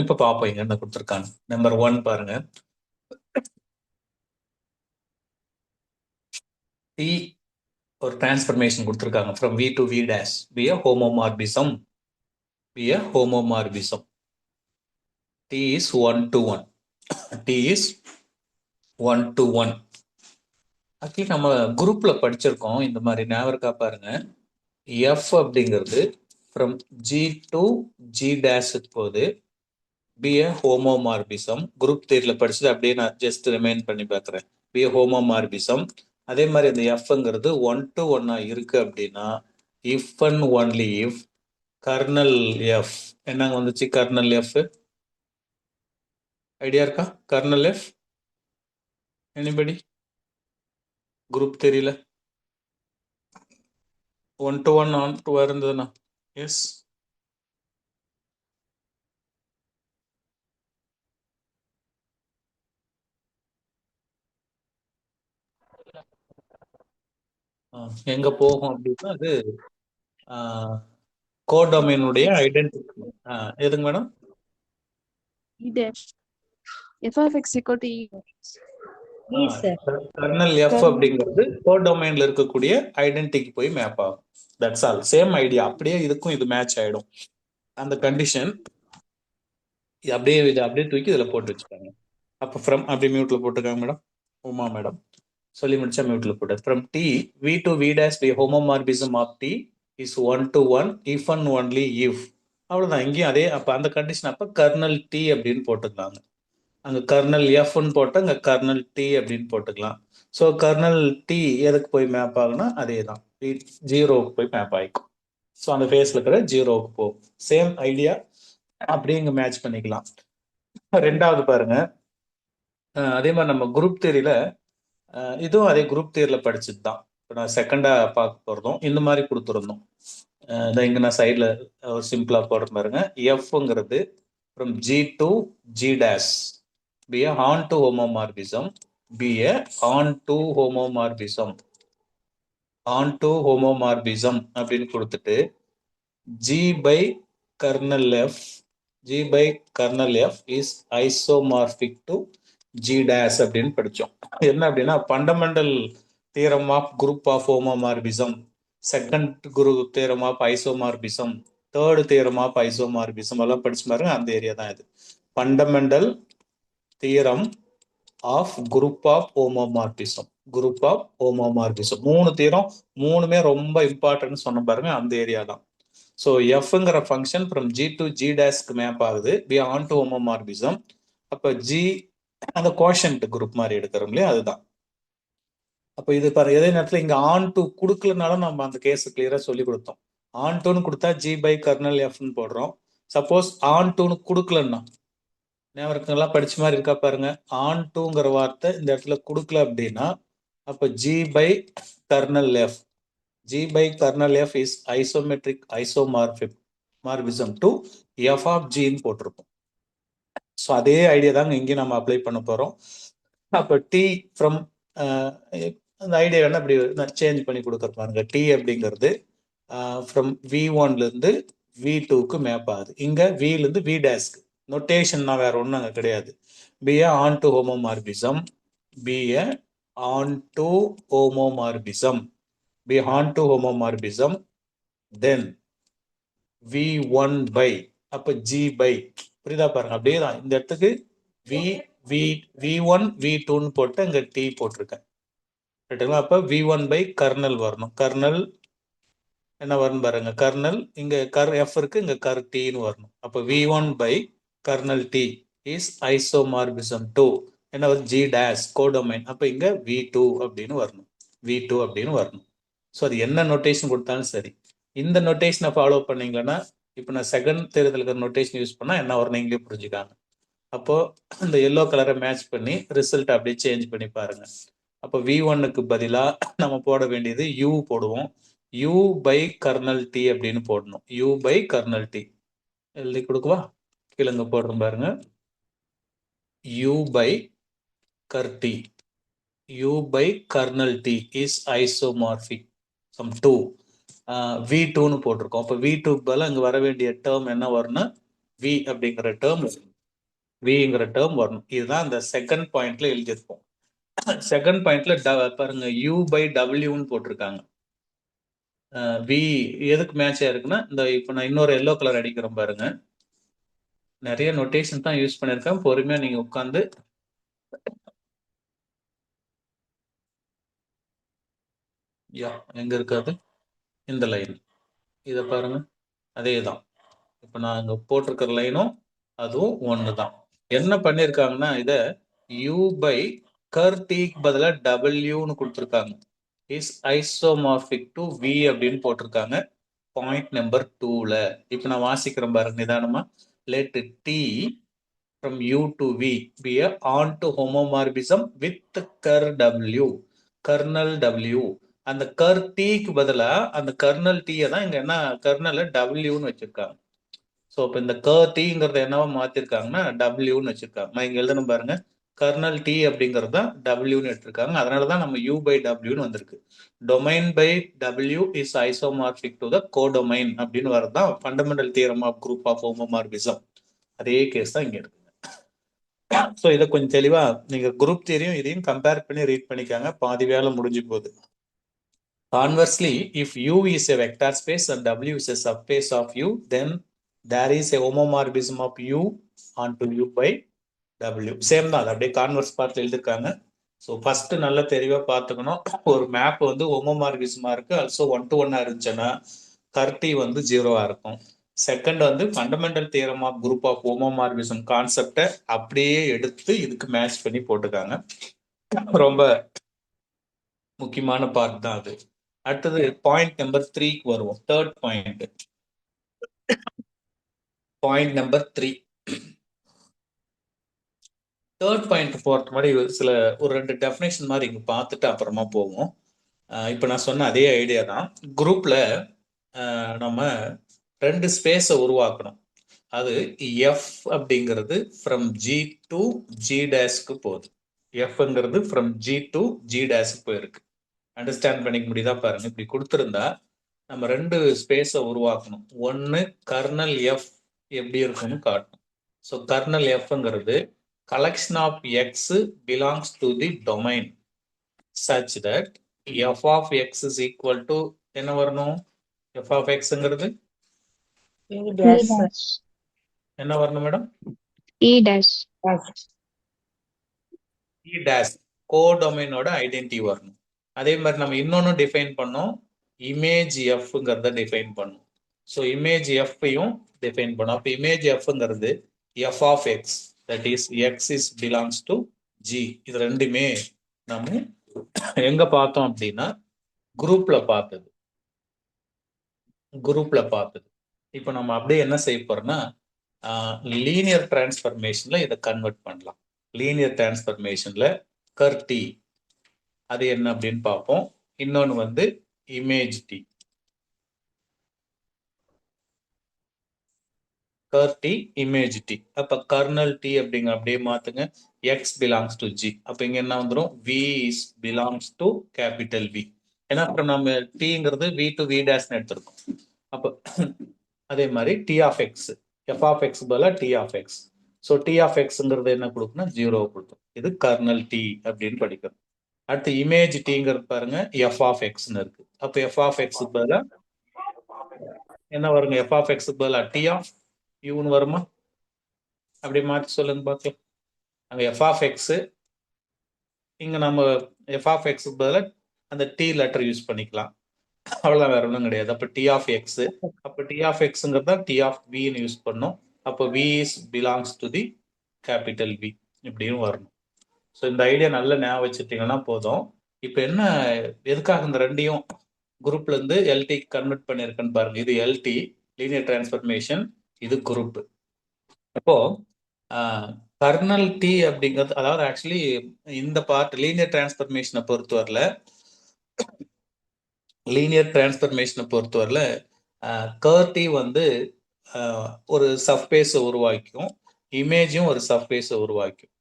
இப்போ பார்ப்போம் இங்க என்ன கொடுத்துருக்காங்க. நம்பர் 1 பாருங்க, T ஒரு டிரான்ஸ்ஃபர்மேஷன் கொடுத்துருக்காங்க from V to V dash be a homomorphism. T is 1 to 1. T is 1 to 1. Actually நம்ம குரூப்ல படிச்சிருக்கோம் இந்த மாதிரி, ஞாபகம் இருக்கா பாருங்க. F அப்படிங்கிறது from G to G dash போது be a homomorphism. குரூப் தியரியில படிச்சது அப்படியே நான் ஜஸ்ட் ரிமைண்ட் பண்ணி பார்க்குறேன். be a homomorphism. அதே மாதிரி இந்த எஃப்ங்கிறது 1 to 1 இருக்கு அப்படின்னா if and only if kernel F என்னங்க வந்துச்சு? கர்னல் எஃப் ஐடியா இருக்கா? Kernel F anybody? குரூப் தெரியல. 1 to 1 on to இருந்ததுன்னா எஸ். எங்க போகும் அப்படின்னா அது கோடொமைனுடைய ஐடென்டிட்டி. எதுங்க madam? E dash. F of x equal to E. Yes, sir. Kernel F அப்படிங்கிறது கோடொமைன்ல இருக்கக்கூடிய ஐடென்டிட்டிக்கு போய் மேப் ஆகும். That's all. Same idea. அப்படியே இதுக்கும் இது மேட்ச் ஆயிடும். அந்த கண்டிஷன் அப்படியே இது அப்படியே தூக்கி இதுல போட்டு வச்சுக்காங்க. அப்போ ஃப்ரம் அப்படி மியூட்ல போட்டுருக்காங்க மேடம். உமா மேடம் சொல்லி முடிச்சா மியூட்ல போட்டு from T V to V dash be homomorphism of T is 1 to 1 if and only if. அவ்வளவுதான். இங்கேயும் அதே. அப்ப அந்த கண்டிஷன் அப்ப கர்னல் டி அப்படின்னு போட்டுக்கலாங்க. அங்க கர்னல் எஃப்னு போட்டு அங்க கர்னல் டி அப்படின்னு போட்டுக்கலாம். ஸோ கர்னல் டி எதுக்கு போய் மேப் ஆகுனா அதே தான், ஜீரோவுக்கு போய் மேப் ஆகிக்கும். ஸோ அந்த ஃபேஸ்ல இருக்கிற ஜீரோவுக்கு போகும். Same idea. அப்படியே இங்க மேட்ச் பண்ணிக்கலாம். ரெண்டாவது பாருங்க, அதே மாதிரி நம்ம குரூப் தியரியில இதுவும் அதே குரூப் தியரியில படிச்சது தான். இப்போ நான் செகண்டா பார்க்க போறதும் இந்த மாதிரி கொடுத்துருந்தோம். இங்க நான் சைட்ல சிம்பிளா போடுற பாருங்க. எஃப்ங்கிறது from G to G dash be a on to homomorphism, be a on to homomorphism, on to homomorphism அப்படின்னு கொடுத்துட்டு g by kernel f, g by kernel f is isomorphic to g dash அப்படின்னு படிச்சோம். என்ன அப்படின்னா fundamental theorem of group of homomorphism, second group theorem of isomorphism, third theorem of isomorphism எல்லாம் படிச்சு பாருங்க. அந்த ஏரியா தான் இது. Fundamental theorem of group of homomorphism, group of homomorphism. 3 theorem, 3மே ரொம்ப இம்பார்ட்டன்ட் சொன்ன பாருங்க. அந்த ஏரியா தான். ஸோ எஃப்ங்கிற function from G to G டேஷ்க்கு மேப் ஆகுது பி ஆன் டு ஹோமோமார்பிசம். அப்போ ஜி அந்த கோஷன்ட் குரூப் மாதிரி எடுக்கிறோம் இல்லையா, அதுதான். அப்போ இது பாரு, எதே நேரத்தில் இங்கே ஆன் டு கொடுக்கலனாலும் நம்ம அந்த கேஸ் கிளியராக சொல்லி கொடுத்தோம். ஆன் டூன்னு கொடுத்தா ஜி பை கர்னல் எஃப்னு போடுறோம். சப்போஸ் ஆன் டூன்னு கொடுக்கலன்னா, நேவருக்கெல்லாம் படிச்ச மாதிரி இருக்கா பாருங்க. ஆன் டூங்கிற வார்த்தை இந்த இடத்துல கொடுக்கல அப்படின்னா அப்போ G by kernel F, G by kernel F is isometric isomorphism to F of ஜின்னு போட்டிருப்போம். ஸோ அதே ஐடியா தாங்க இங்கேயும் நம்ம அப்ளை பண்ண போறோம். அப்போ டி ஃப்ரம் அந்த ஐடியா வேணா அப்படி சேஞ்ச் பண்ணி கொடுக்குற பாருங்க. டி அப்படிங்கிறது ஃப்ரம் வி ஒன்லேருந்து வி டூக்கு மேப் ஆகுது. இங்கே விலேருந்து வி டேஸ்க்கு. நொட்டேஷன்னா வேற ஒன்றும் அங்கே கிடையாது. Be a onto homomorphism, be a onto homomorphism, be onto homomorphism, then V one by, அப்போ ஜி பை. புரியுதா பாருங்க. அப்படியே தான் இந்த இடத்துக்கு V V V one V டூன்னு போட்டு இங்கே டி போட்டிருக்கேன். ரைட்டுங்களா? அப்போ வி ஒன் பை கர்னல் வரணும். கர்னல் என்ன வரணும் பாருங்க. கர்னல் இங்க கர் எஃப் இருக்கு, இங்க கர் டின்னு வரணும். அப்போ V one by kernel T is isomorphism to என்ன வரும்? G dash codomain. அப்போ இங்க வி டூ அப்படின்னு வரணும், வி டூ அப்படின்னு வரணும். ஸோ அது என்ன நோட்டேஷன் கொடுத்தாலும் சரி, இந்த நோட்டேஷனை ஃபாலோ பண்ணீங்கன்னா, இப்போ நான் செகண்ட் தேர்தலுக்கு நோட்டேஷன் யூஸ் பண்ணா என்ன வரும் நீங்களே புரிஞ்சுக்காங்க. அப்போ இந்த எல்லோ கலரை மேட்ச் பண்ணி ரிசல்ட் அப்படியே சேஞ்ச் பண்ணி பாருங்க. அப்போ வி ஒன்னுக்கு பதிலாக நம்ம போட வேண்டியது யூ போடுவோம். யூ பை கர்னல் டி அப்படின்னு போடணும். யூ பை கர்னல் டி எழுதி கொடுக்குவா, கீழங்க போடுறோம் பாருங்க. U by ker T, U by kernel T is isomorphic some to V டூன்னு போட்டிருக்கோம். அப்போ வி டூக்கு பதிலாக இங்கே வர வேண்டிய டேர்ம் என்ன வரும்னா வி அப்படிங்கிற டேர்ம், விங்கிற டேர்ம் வரணும். இதுதான் இந்த செகண்ட் பாயிண்ட்ல எழுதியிருப்போம். செகண்ட் பாயிண்ட்ல பாருங்க யூ பை டபிள்யூன்னு போட்டிருக்காங்க. வி எதுக்கு மேட்ச் ஆயிருக்குன்னா, இந்த இப்போ நான் இன்னொரு எல்லோ கலர் அடிக்கிறோம் பாருங்க. நிறைய நோட்டேஷன் தான் யூஸ் பண்ணியிருக்கேன். பொறுமையா நீங்க உட்காந்து எங்க இருக்காது இந்த லைன், இதை பாருங்க. அதே தான் இப்போ நான் இங்க போட்டிருக்கிற லைனும் அதுவும் ஒன்று தான். என்ன பண்ணியிருக்காங்கன்னா, இதை யூ பை கர் டிக்கு பதிலாக டபிள்யூன்னு கொடுத்துருக்காங்க. இஸ் ஐசோமார்பிக் டு வி அப்படின்னு போட்டிருக்காங்க. பாயிண்ட் நம்பர் 2ல இப்போ நான் வாசிக்கிறேன் பாருங்க நிதானமா. let T from U to V be a onto homomorphism with ker W, kernel W. அந்த கர் Tக்கு பதிலா அந்த கர்னல் T தான் இங்க என்ன கர்னல் Wன்னு வச்சிருக்காங்க. ஸோ இப்போ இந்த கர் Tங்கிறத என்னவா மாத்திருக்காங்கன்னா Wன்னு வச்சிருக்காங்க. நான் இங்க எழுதணும் பாருங்க, கர்னல் T அப்படிங்கிறது தான் Wன்னு எடுத்திருக்காங்க. அதனால தான் நம்ம U by Wன்னு வந்திருக்கு. Domain by W is isomorphic to the codomain அப்படின்னு வரதான் fundamental theorem of group of homomorphism. அதே கேஸ் தான் இங்க இருக்கு. ஸோ இதை கொஞ்சம் தெளிவா நீங்க குரூப் தியரியும் இதையும் கம்பேர் பண்ணி ரீட் பண்ணிக்காங்க, பாதி வேலை முடிஞ்சு போகுது. Conversely, if U is a vector space and W is a subspace of U, then there is a homomorphism of U onto U by W. Same தான், அது அப்படியே கான்வர்ஸ் பார்த்து எழுதிருக்காங்க. ஸோ ஃபர்ஸ்ட் நல்லா தெளிவாக பார்த்துக்கணும். ஒரு மேப் வந்து ஹோமோமார்பிசமா இருக்கு, ஆல்சோ 1-to-1 இருந்துச்சுன்னா கர்டி வந்து 0வா இருக்கும். செகண்ட் வந்து fundamental theorem of group of homomorphism கான்செப்டை அப்படியே எடுத்து இதுக்கு மேட்ச் பண்ணி போட்டுக்காங்க. ரொம்ப முக்கியமான பார்ட் தான் அது. அடுத்தது பாயிண்ட் நம்பர் 3க்கு வருவோம். Third point, point number 3. Third point போறது மாதிரி சில ஒரு 2 டெஃபினேஷன் மாதிரி இங்க பார்த்துட்டு அப்புறமா போவோம். இப்போ நான் சொன்ன அதே ஐடியா தான். குரூப்ல நம்ம 2 ஸ்பேஸை உருவாக்கணும். அது எஃப் அப்படிங்கிறது ஃப்ரம் ஜி டு ஜி டேஷ்க்கு போகுது. எஃப்ங்கிறது ஃப்ரம் ஜி டு ஜி டேஷ்க்கு போயிருக்கு. அண்டர்ஸ்டாண்ட் பண்ணிக்க முடியுதா பாருங்க. இப்படி கொடுத்துருந்தா நம்ம 2 ஸ்பேஸை உருவாக்கணும். ஒன்று கர்னல் எஃப் எப்படி இருக்குன்னு காட்டணும். ஸோ கர்னல் எஃப்ங்கிறது collection of x belongs to the domain such that f of x is equal to என்ன வரணும்? f of xங்கிறது E dash. என்ன வரணும் madam? E dash. E dash கோடொமைனோட ஐடென்டிட்டி வரணும். அதே மாதிரி நம்ம இன்னொன்னு டிஃபைன் பண்ணோம், இமேஜ் எஃப்ங்கிறத டிஃபைன் பண்ணோம். ஸோ இமேஜ் எஃப்ஐயும் டிஃபைன் பண்ணோம். அப்போ இமேஜ் எஃப்ங்கிறது F of X, that is X is belongs to G. இது ரெண்டுமே நம்ம எங்க பார்த்தோம் அப்படின்னா குரூப்ல பார்த்தது. இப்போ நம்ம அப்படியே என்ன செய்ய போறோம்னா லீனியர் டிரான்ஸ்ஃபர்மேஷன்ல இதை கன்வெர்ட் பண்ணலாம். லீனியர் டிரான்ஸ்ஃபர்மேஷன்ல கர்டி அது என்ன அப்படின்னு பார்ப்போம். இன்னொன்று வந்து இமேஜ் டி, கர்டி இமேஜ் டி. அப்ப கர்னல் டி அப்படிங்க அப்படியே மாத்துங்க, எக்ஸ் பிலாங்ஸ் டு ஜி. அப்ப இங்க என்ன வந்துடும்? V is belongs to capital V. ஏன்னா அப்புறம் நம்ம டிங்கிறது வி டு வி டேஷ்னு எடுத்திருக்கோம். அப்போ அதே மாதிரி T of X, F of X பதிலாக T of X. So T of எக்ஸ்ங்கிறது என்ன கொடுக்குன்னா 0 கொடுக்கும். இது கர்னல் டி அப்படின்னு படிக்கிறோம். அடுத்து இமேஜ் டிங்கிறது பாருங்க எஃப் ஆஃப் எக்ஸ்ன்னு இருக்கு. அப்போ எஃப் ஆஃப் எக்ஸ் பதிலாக என்ன வருங்க? எஃப் ஆஃப் எக்ஸ் பதிலாக டி ஆஃப் யூன்னு வருமா? அப்படி மாற்றி சொல்லுங்க பார்க்கலாம். அங்கே எஃப் ஆஃப் எக்ஸ், இங்கே நம்ம எஃப் ஆஃப் எக்ஸுக்கு பதிலாக அந்த டி லெட்டர் யூஸ் பண்ணிக்கலாம். அவ்வளோதான், வேற ஒன்றும் கிடையாது. அப்போ டி ஆஃப் எக்ஸ், அப்போ டி ஆஃப் எக்ஸுங்கிறதா டி ஆஃப் வின்னு யூஸ் பண்ணோம். அப்போ V is belongs to the capital V இப்படியும் வரணும். ஸோ இந்த ஐடியா நல்ல ஞாபகம் வச்சுட்டீங்கன்னா போதும். இப்போ என்ன, எதுக்காக இந்த ரெண்டையும் குரூப்ல இருந்து எல்டி கன்வெர்ட் பண்ணியிருக்கேன்னு பாருங்க. இது எல்டி லீனியர் டிரான்ஸ்ஃபர்மேஷன், இது குரூப். அப்போ கர்னல் டி அப்படிங்கிறது, அதாவது ஆக்சுவலி இந்த பார்ட் லீனியர் டிரான்ஸ்ஃபர்மேஷனை பொறுத்தவரையில் கர்டி வந்து ஒரு சப்ஸ்பேஸை உருவாக்கும், இமேஜும் ஒரு சப்ஸ்பேஸை உருவாக்கும்.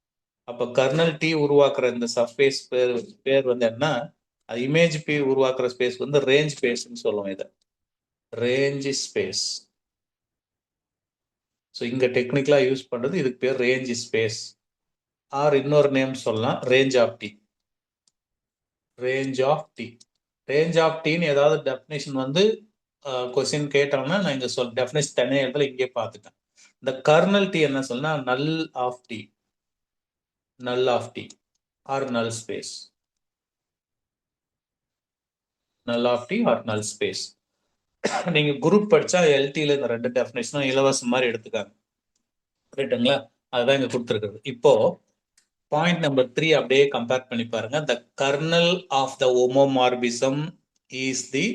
அப்போ கர்னல் டி உருவாக்குற இந்த சப்ஸ்பேஸ் பேர் வந்து என்ன? அது இமேஜ் பி உருவாக்குற ஸ்பேஸ் வந்து ரேஞ்ச் ஸ்பேஸ்ன்னு சொல்லுவோம். இதை ரேஞ்ச் ஸ்பேஸ். ஸோ இங்க டெக்னிக்கலா யூஸ் பண்றது இதுக்கு பேர் ரேஞ்ச் ஸ்பேஸ், ஆர் இன்னொரு நேம் சொல்லலாம் range of T. Range of T, range of டின்னு ஏதாவது டெஃபினேஷன் வந்து கொஸ்டின் கேட்டாங்கன்னா நான் இங்க டெஃபினேஷன் தனியாக இடத்துல இங்கே பார்த்துட்டேன். இந்த கர்னல் டி என்ன சொல்லனா null of T, null of T or null space, null of T or null space. நீங்க குரூப் படிச்சா எல்டில இந்த 2 டெஃபினேஷனும் இலவசம் மாதிரி எடுத்துக்காங்க, ரைட்டுங்களா? அதுதான் இங்க கொடுத்துருக்குறது. இப்போ பாயிண்ட் நம்பர் 3 அப்படியே கம்பேர் பண்ணி பாருங்க. The kernel of the homomorphism is the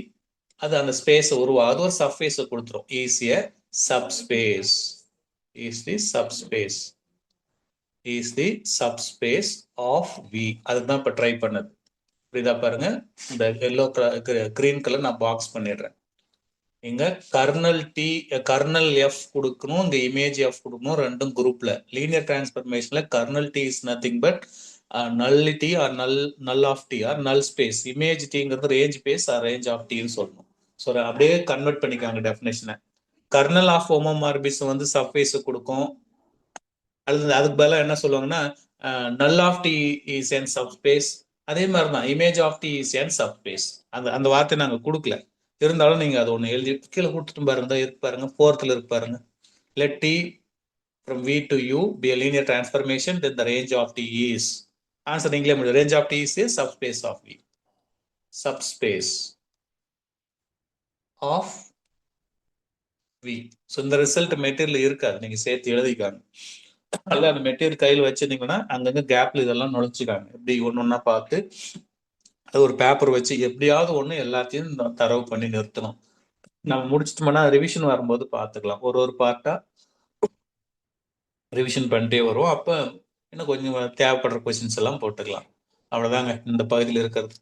அது அந்த ஸ்பேஸ் உருவாகுது, ஒரு சப்ஸ்பேஸ் கொடுத்துரும். ஈஸிய subspace is the subspace is the subspace of V. அதுதான் இப்ப ட்ரை பண்ணது. புரியுதா பாருங்க, இந்த எல்லோ கிரீன் கலர் நான் பாக்ஸ் பண்ணிடுறேன். இங்க கர்னல் டி கர்னல் எஃப் கொடுக்கணும், இங்க இமேஜ் எஃப் கொடுக்கணும், ரெண்டும் குரூப்ல. லீனியர் டிரான்ஸ்ஃபர்மேஷன்ல kernel T is nothing but nullity or null of t or null space. Image tங்கிறது range space or range of tன்னு சொல்லணும். ஸோ அப்படியே கன்வெர்ட் பண்ணிக்காங்க டெஃபினேஷனை. கர்னல் ஆஃப் ஹோமோமார்பிசம் வந்து சப்ஸ்பேஸ் கொடுக்கும். அதுக்கு பதிலாக என்ன சொல்லுவாங்கன்னா null of t is n subspace. அதே மாதிரி தான் image of T is n subspace. அந்த வார்த்தை நாங்க கொடுக்கல, இருந்தாலும் நீங்க அது ஒண்ணு எழுதி கீழே கொடுத்துட்டு பாருங்க. இருக்கு பாருங்க, 4th இருக்கு பாருங்க. let t from v to u be a linear transformation, then the range of t is. Answer நீங்களே முடியும். range of t is a subspace of v. subspace of v. So இந்த ரிசல்ட் மெட்டீரியல் இருக்காது, நீங்க சேர்த்து எழுதிக்காங்க. அல்ல அந்த material கையில் வச்சிருந்தீங்கன்னா அங்கங்க கேப்ல இதெல்லாம் நுழைச்சிக்காங்க. எப்படி ஒன்னொன்னா பார்த்து அது ஒரு பேப்பர் வச்சு எப்படியாவது ஒண்ணு எல்லாத்தையும் தரவு பண்ணி நிறுத்தணும். நம்ம முடிச்சிட்டோம்னா ரிவிஷன் வரும்போது பார்த்துக்கலாம். ஒரு பார்ட்டா ரிவிஷன் பண்ணிட்டே வரும். அப்ப இன்னும் கொஞ்சம் தேவைப்படுற கொஸ்டின்ஸ் எல்லாம் போட்டுக்கலாம். அவ்வளவுதாங்க இந்த பகுதியில் இருக்கிறது.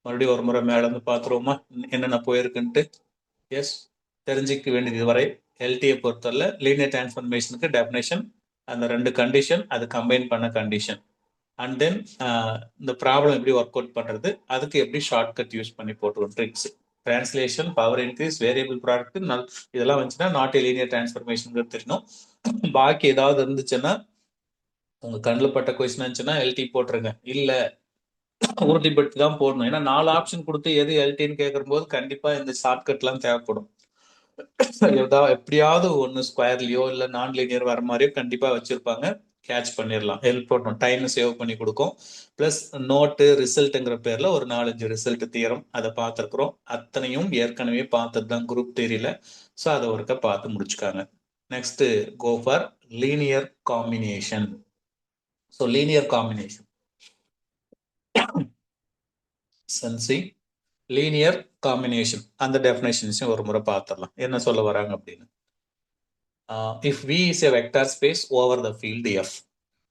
மறுபடியும் ஒரு முறை மேல இருந்து பார்த்துருவோமா என்னென்ன போயிருக்குன்ட்டு. எஸ், தெரிஞ்சிக்க வேண்டியது இதுவரை எல்டியை பொறுத்தவரை லீனியர் டிரான்ஸ்ஃபர்மேஷனுக்கு டெஃபினேஷன், அந்த 2 கண்டிஷன், அது கம்பைன் பண்ண கண்டிஷன், அண்ட் தென் இந்த ப்ராப்ளம் எப்படி ஒர்க் அவுட் பண்றது, அதுக்கு எப்படி ஷார்ட்கட் யூஸ் பண்ணி போட்டுருவோம் tricks. Translation, power increase, variable product, இதெல்லாம் வந்துச்சுன்னா நாட் லீனியர் டிரான்ஸ்ஃபர்மேஷன் தெரியணும். பாக்கி ஏதாவது இருந்துச்சுன்னா உங்க கண்ணில் பட்ட கொஸ்டின் இருந்துச்சுன்னா எல்டி போட்டுருங்க, இல்ல உறுதிப்பட்டு தான் போடணும். ஏன்னா 4 ஆப்ஷன் கொடுத்து எது எல்டின்னு கேட்கும் போது கண்டிப்பா இந்த ஷார்ட்கட் எல்லாம் தேவைப்படும். எப்படியாவது ஒன்னு ஸ்கொயர்லயோ இல்ல நான் லீனியர் வர மாதிரியோ கண்டிப்பா வச்சிருப்பாங்க. கேட்ச் பண்ணிடலாம், ஹெல்ப் பண்ணணும், டைம் சேவ் பண்ணி கொடுக்கும். பிளஸ் நோட்டு ரிசல்ட்ங்கிற பேர்ல ஒரு 4-5 ரிசல்ட் தியரம் அதை பார்த்துருக்குறோம். அத்தனையும் ஏற்கனவே பார்த்தது தான் குரூப் தியரியில. ஸோ அதை ஒருக்க பார்த்து முடிச்சுக்காங்க. Next go for linear combination. So linear combination சென்சி லீனியர் காம்பினேஷன் அந்த டெஃபினேஷன்ஸையும் ஒரு முறை பார்த்துடலாம், என்ன சொல்ல வராங்க அப்படின்னு. If V is a vector space over the field F.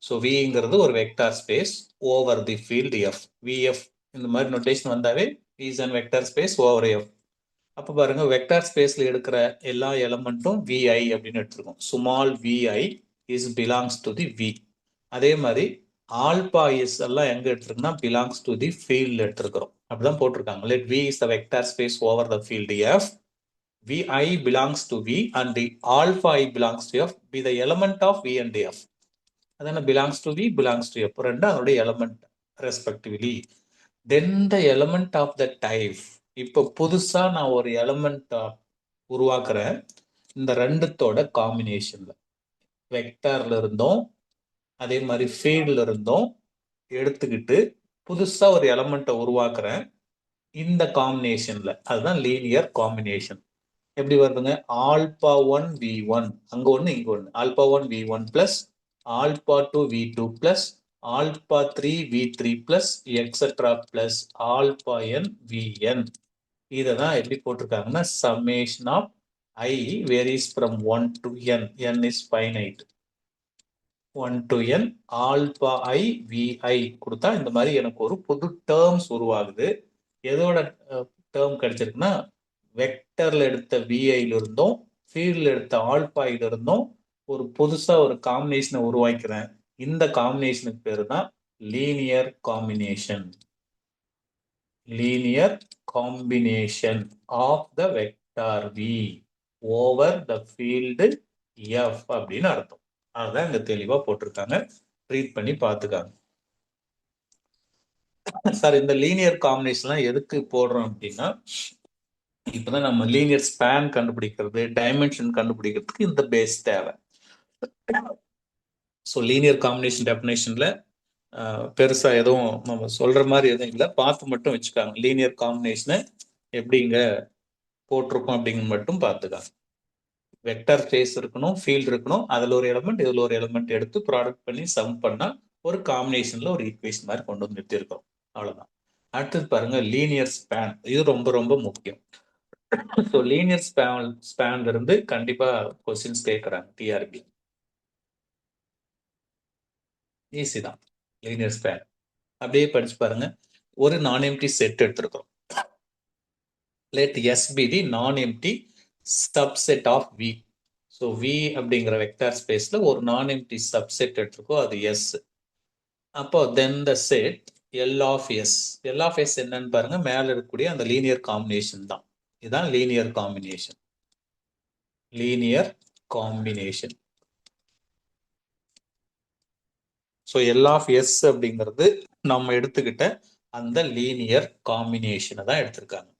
So விங்கிறது ஒரு vector space over the field F. VF இந்த மாதிரி நோட்டேஷன் வந்தாவே is an vector space over F. அப்போ பாருங்க, வெக்டார் ஸ்பேஸ்ல எடுக்கிற எல்லா எலமெண்ட்டும் விஐ அப்படின்னு எடுத்துருக்கோம். Small V I is belongs to the V. அதே மாதிரி ஆல்பா இஸ் எல்லாம் எங்க எடுத்துருக்குன்னா பிலாங்ஸ் டு தி ஃபீல்டு எடுத்திருக்கிறோம். அப்படிதான் போட்டிருக்காங்க. Let V is the vector space over the field F. vi belongs to v and the alpha I belongs to f. be the element of v and f. அதனால belongs to v belongs to f ரெண்டு அதோட element respectively. then the element of the type. இப்போ புதுசா நான் ஒரு element உருவாக்குறேன். இந்த ரெண்டுத்தோட காம்பினேஷன்ல வெக்டார்ல இருந்தோம் அதே மாதிரி ஃபீல்ட்ல இருந்தோம் எடுத்துக்கிட்டு புதுசா ஒரு எலிமெண்ட்டை உருவாக்குறேன். இந்த காம்பினேஷன்ல அதுதான் லீனியர் காம்பினேஷன். எப்படி வருதுங்க, ஆல்பா 1 v1 அங்க ஒண்ணு இங்க ஒண்ணு, alpha 1 v1 plus alpha 2 v2 plus alpha 3 v3 plus etcetera plus alpha n vn. இததான் எப்படி போட்டிருக்காங்கன்னா summation of i varies from 1 to n. n is finite. 1 to n alpha i vi கொடுத்தா இந்த மாதிரி எனக்கு ஒரு புது டேர்ம்ஸ் உருவாகுது. எதோட டேர்ம் கிடைச்சிருக்குன்னா வெக்டர்ல எடுத்த விஐல இருந்தும் ஃபீல்ட்ல எடுத்த ஆல்பாயில இருந்தும் ஒரு புதுசா ஒரு காம்பினேஷனை உருவாக்கிறேன். இந்த காம்பினேஷனுக்கு பேரு தான் linear combination. Linear combination of the vector V over the field F அப்படின்னு அர்த்தம். அதுதான் இங்க தெளிவா போட்டிருக்காங்க, ரீட் பண்ணி பார்த்துக்காங்க. சார் இந்த லீனியர் காம்பினேஷன்லாம் எதுக்கு போடுறோம் அப்படின்னா, இப்பதான் நம்ம லீனியர் ஸ்பேன் கண்டுபிடிக்கிறது, டைமென்ஷன் கண்டுபிடிக்கிறதுக்கு இந்த பேஸ் தேவை. ஸோ லீனியர் காம்பினேஷன் டெஃபினேஷன்ல பெருசா எதுவும் நம்ம சொல்ற மாதிரி எதுவும் இல்லை, பார்த்து மட்டும் வச்சுக்காங்க. லீனியர் காம்பினேஷனை எப்படி இங்க போட்டிருக்கோம் அப்படிங்கிறது மட்டும் பார்த்துக்காங்க. வெக்டர் ஸ்பேஸ் இருக்கணும், ஃபீல்டு இருக்கணும், அதுல ஒரு எலிமெண்ட் இதுல ஒரு எலிமெண்ட் எடுத்து ப்ராடக்ட் பண்ணி சம் பண்ணா ஒரு காம்பினேஷன்ல ஒரு ஈக்குவேஷன் மாதிரி கொண்டு வந்து நிறுத்திருக்கிறோம். அவ்வளவுதான். அடுத்தது பாருங்க லீனியர் ஸ்பேன். இது ரொம்ப ரொம்ப முக்கியம். ஸோ லீனியர் ஸ்பேன்ல இருந்து கண்டிப்பா கொஸ்டின்ஸ் கேட்கறாங்க டிஆர்பி. ஈஸி தான் லீனியர் ஸ்பேன். அப்படியே படிச்சு பாருங்க. ஒரு நான் எம்டி செட் எடுத்திருக்கிறோம். Let S be the non empty subset of V. So V அப்படிங்கிற வெக்டார் ஸ்பேஸ்ல ஒரு நான் எம்டி சப்செட் எடுத்திருக்கோம், அது எஸ். அப்போ then the set L of S. L of S என்னன்னு பாருங்க, மேல இருக்கக்கூடிய அந்த லீனியர் காம்பினேஷன் தான். இதுதான் linear combination. Linear combination. So L of S அப்படிங்கிறது நம்ம எடுத்துக்கிட்ட அந்த லீனியர் காம்பினேஷனை தான் எடுத்திருக்காங்க.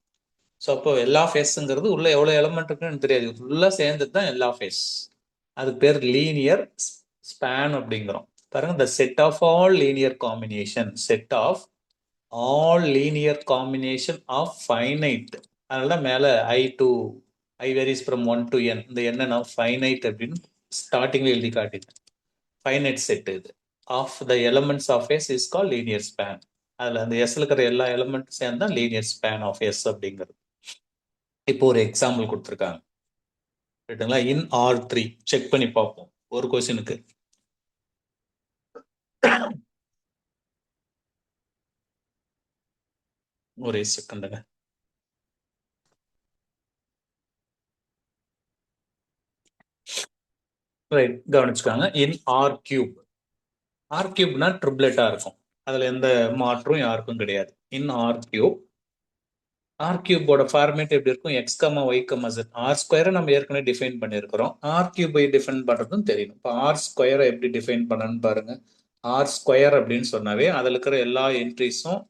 ஸோ அப்போ எல் ஆஃப் எஸ்ங்கிறது உள்ள எவ்வளோ எலமெண்ட் இருக்குன்னு தெரியாது, ஃபுல்லாக சேர்ந்தது தான் எல் ஆஃப் எஸ். அதுக்கு பேர் லீனியர் ஸ்பேன் அப்படிங்கிறோம். பாருங்க, the set of all linear combination, set of all linear combination of finite. அதனால மேல I varies from 1 to n. இந்த n நான் finite அப்படின்னு ஸ்டார்டிங்ல எழுதி காட்டிட்டேன். ஃபைனைட் செட் இது of the elements of S is call linear span. அதுல அந்த எஸ்ல இருக்கிற எல்லா எலமெண்ட்டும் சேர்ந்தா லீனியர் ஸ்பேன் ஆஃப் எஸ் அப்படிங்கிறது. இப்போ ஒரு எக்ஸாம்பிள் கொடுத்துருக்காங்க, ரைட்டுங்களா? இன் R3 செக் பண்ணி பார்ப்போம் ஒரு கொஸ்டினுக்கு. ஒரே செகண்டுங்க. ரைட், கவனிச்சுக்காங்க. In R cube. ஆர் கியூப்னா ட்ரிப்ளெட்டா இருக்கும், அதுல எந்த மாற்றும் யாருக்கும் கிடையாது. In R cube. ஆர் கியூபோட ஃபார்மேட் எப்படி இருக்கும்? X comma Y comma Z. R ஸ்கொயரை நம்ம ஏற்கனவே டிஃபைன் பண்ணியிருக்கிறோம். ஆர் கியூபை டிஃபைன் பண்றதும் தெரியணும். இப்போ ஆர் ஸ்கொயரை எப்படி டிஃபைன் பண்ணணும்னு பாருங்க. ஆர் ஸ்கொயர் அப்படின்னு சொன்னாவே அதுல இருக்கிற எல்லா என்ட்ரிஸும்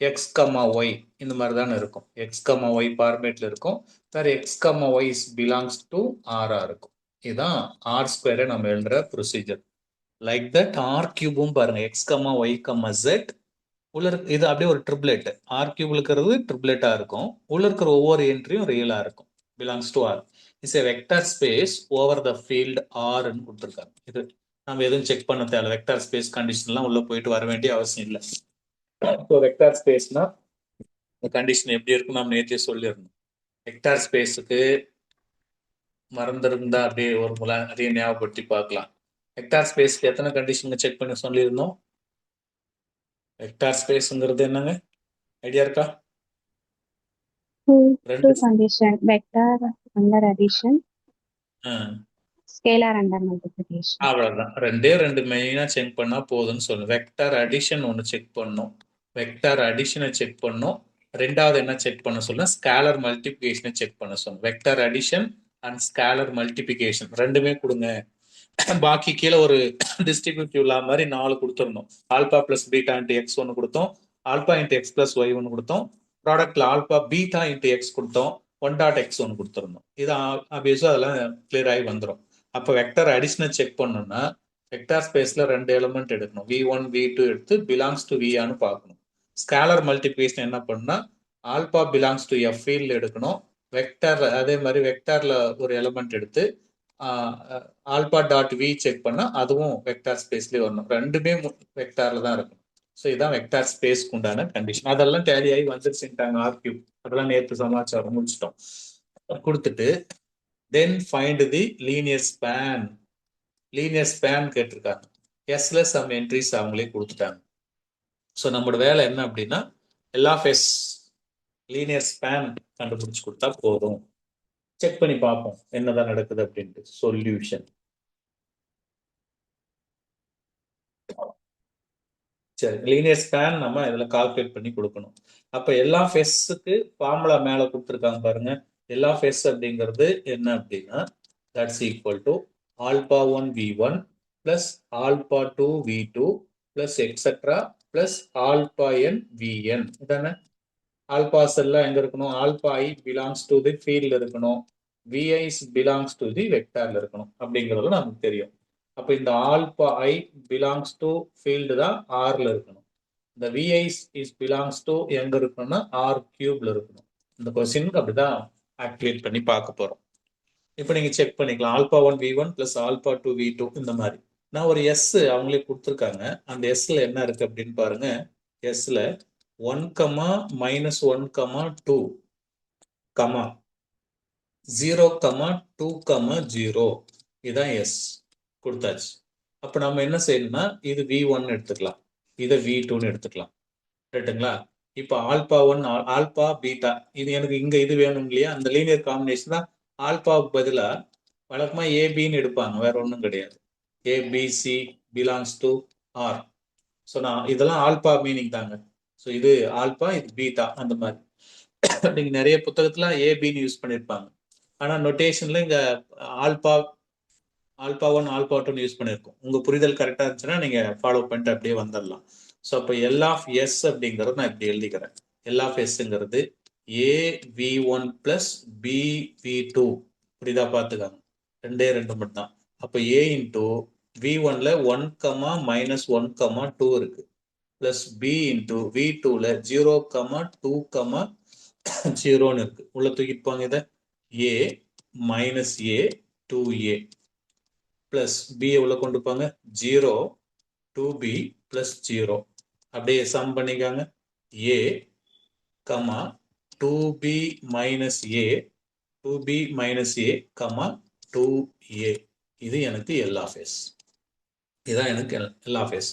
எக்ஸ் கமா ஒய் இந்த மாதிரி தானே இருக்கும். எக்ஸ் கமா ஒய் ஃபார்மேட்ல இருக்கும். வேற X comma Y belongs to ஆரா இருக்கும். இதுதான் ஆர் ஸ்கொயரை நம்ம எழுதுற ப்ரொசீஜர். லைக் தட் ஆர் கியூபும் பாருங்க, X comma Y comma Z. இது அப்படியே ஒரு ட்ரிப்ளெட். ஆர் கியூப்ல இருக்கிறது ட்ரிப்ளெட்டா இருக்கும். உள்ள இருக்கிற ஒவ்வொரு என்ட்ரியும் ரியலா இருக்கும். Belongs to R. Is a vector space over the field ஆர்ன்னு கொடுத்துருக்காங்க. இது நம்ம எதுவும் செக் பண்ண தேவை. வெக்டர் ஸ்பேஸ் கண்டிஷன்லாம் உள்ள போயிட்டு வர வேண்டிய அவசியம் இல்லை. இப்போ வெக்டர் ஸ்பேஸ்னா கண்டிஷன் எப்படி இருக்கும் நம்ம நேற்றே சொல்லிடணும். வெக்டர் ஸ்பேஸுக்கு மறந்துருந்தா அப்படியே ஒரு முறை அதையும் ஞாபகப்படுத்தி பார்க்கலாம். வெக்டர் ஸ்பேஸ்க்கு எத்தனை கண்டிஷன் செக் பண்ணி சொல்லியிருந்தோம்? வெக்டர் ஸ்பேஸ்ங்கிறது என்னங்க, ஐடியா இருக்கா? Two condition, vector under addition, scalar under multiplication. அவ்வளவுதான். ரெண்டு மெயினா செக் பண்ணா போதும்னு சொல்லுங்க. வெக்டர் அடிஷன் ஒன்று செக் பண்ணும், வெக்டர் அடிஷனை செக் பண்ணும். ரெண்டாவது என்ன செக் பண்ண சொல்ல? ஸ்கேலர் மல்டிபிகேஷனை செக் பண்ண சொல்லுங்க. Vector addition and scalar multiplication ரெண்டுமே கொடுங்க. பாக்கி கீழே ஒரு டிஸ்ட்ரிபியூட்டிவ் லா மாதிரி 4 கொடுத்துருந்தோம். Alpha plus beta into X ஒன்று கொடுத்தோம், alpha into X plus Y ஒன்று கொடுத்தோம், ப்ராடக்ட்ல ஆல்பா பீட்டா இன்ட்டு எக்ஸ் கொடுத்தோம், 1.x ஒன்று கொடுத்துருந்தோம். இது ஆப்வியஸா அதெல்லாம் கிளியர் ஆகி வந்துடும். அப்போ வெக்டர் அடிஷனை செக் பண்ணணும்னா வெக்டர் ஸ்பேஸ்ல 2 எலிமெண்ட் எடுக்கணும். V1 V2 எடுத்து பிலாங்ஸ் டு வியான்னு பார்க்கணும். ஸ்கேலர் மல்டிபிகேஷன் என்ன பண்ணா alpha belongs to F field எடுக்கணும். வெக்டர் அதே மாதிரி வெக்டர்ல ஒரு எலிமெண்ட் எடுத்து ஆல்பா டாட் வி செக் பண்ணா அதுவும் வெக்டார் ஸ்பேஸ்லேயே வரணும். ரெண்டுமே வெக்டார்ல தான் இருக்கும். ஸோ இதான் வெக்டார் ஸ்பேஸ்க்கு உண்டான கண்டிஷன். அதெல்லாம் டேலி ஆகி வந்துருச்சுட்டாங்க ஆர் கியூப். அதெல்லாம் நேற்று சமாச்சாரம் முடிச்சிட்டோம். கொடுத்துட்டு தென் ஃபைண்ட் தி லீனியர் ஸ்பேன். லீனியர் ஸ்பேன் கேட்டிருக்காங்க. எஸ்ல சம் என்ட்ரிஸ் அவங்களே கொடுத்துட்டாங்க. ஸோ நம்மளோட வேலை என்ன அப்படின்னா L of S linear span கண்டுபிடிச்சு கொடுத்தா போதும். செக் பண்ணி பார்ப்போம் என்னதான் நடக்குது அப்படின்ட்டு. சொல்யூஷன். சரி, லீனியர் ஸ்பேன் நம்ம இதுல கால்குலேட் பண்ணி கொடுக்கணும். அப்ப எல்லா ஃபெஸ்ஸுக்கு ஃபார்முலா மேல கொடுத்துருக்காங்க பாருங்க. எல்லா ஃபெஸ் அப்படிங்கிறது என்ன அப்படின்னா that's equal to alpha 1 v1 plus alpha 2 v2 plus etcetera plus alpha n vn. இதானே ஆல்பாஸ் எல்லாம் எங்க இருக்கணும்? ஆல்பா i பிலாங்ஸ் டு தி ஃபீல்ட்ல இருக்கணும், vi பிலாங்ஸ் டு தி வெக்டார்ல இருக்கணும் அப்படிங்கிறது நமக்கு தெரியும். அப்ப இந்த alpha i belongs to field தான் ஆர்ல இருக்கணும். இந்த vi இஸ் பிலாங்ஸ் டு எங்க இருக்கணும்னா ஆர் கியூப்ல இருக்கணும். இந்த கொஸ்டினுக்கு அப்படிதான் ஆக்டிவேட் பண்ணி பார்க்க போறோம். இப்போ நீங்க செக் பண்ணிக்கலாம். Alpha 1 v1 plus alpha 2 v2 இந்த மாதிரி. நான் ஒரு எஸ் அவங்களே கொடுத்துருக்காங்க. அந்த எஸ்ல என்ன இருக்கு அப்படின்னு பாருங்க. எஸ்ல 1, -1, -2, 0, 2, 0 இதுதான் எஸ் கொடுத்தாச்சு. அப்போ நம்ம என்ன செய்யணும்னா இது V1 எடுத்துக்கலாம், இதை V2ன்னு எடுத்துக்கலாம். ரைட்டுங்களா? இப்போ ஆல்பா 1 ஆல்பா பீட்டா இது எனக்கு இங்க இது வேணும் இல்லையா? அந்த லீனியர் காம்பினேஷன் தான் ஆல்பாவுக்கு பதிலாக வழக்கமா ஏபின்னு எடுப்பாங்க, வேற ஒன்றும் கிடையாது. A B C belongs to R. So நான் இதெல்லாம் ஆல்பா மீனிங் தாங்க. ஸோ இது ஆல்பா, இது பீட்டா, அந்த மாதிரி நீங்க நிறைய புத்தகத்துல ஏபின்னு யூஸ் பண்ணியிருப்பாங்க. ஆனா நொட்டேஷன்ல இங்க ஆல்பா ஆல்பா 1 ஆல்பா 2 யூஸ் பண்ணியிருக்கோம். உங்க புரிதல் கரெக்டா இருந்துச்சுன்னா நீங்க ஃபாலோ பண்ணிட்டு அப்படியே வந்துடலாம். ஸோ அப்போ எல் ஆஃப் எஸ் அப்படிங்கிறது நான் இப்படி எழுதிக்கிறேன். எல் ஆஃப் எஸ்ங்கிறது A V one plus B V two. புரியுதா? பார்த்துக்காங்க, ரெண்டே ரெண்டு மட்டும் தான். அப்போ ஏ இன்டூ வி ஒன்ல 1, -1, 2 இருக்கு, பிளஸ் பி இன்டூ வி டூல 0, 2, 0ன்னு இருக்கு. உள்ள தூக்கிட்டு போங்க இதை. ஏ மைனஸ் ஏ 2a பிளஸ் பி உள்ள கொண்டு போங்க 0, 2b பிளஸ் 0. அப்படியே சம் பண்ணிக்காங்க. a, 2b minus a, 2b minus a, 2a. இது எனக்கு எல் ஆஃப் எஸ். இதுதான் எனக்கு L of S.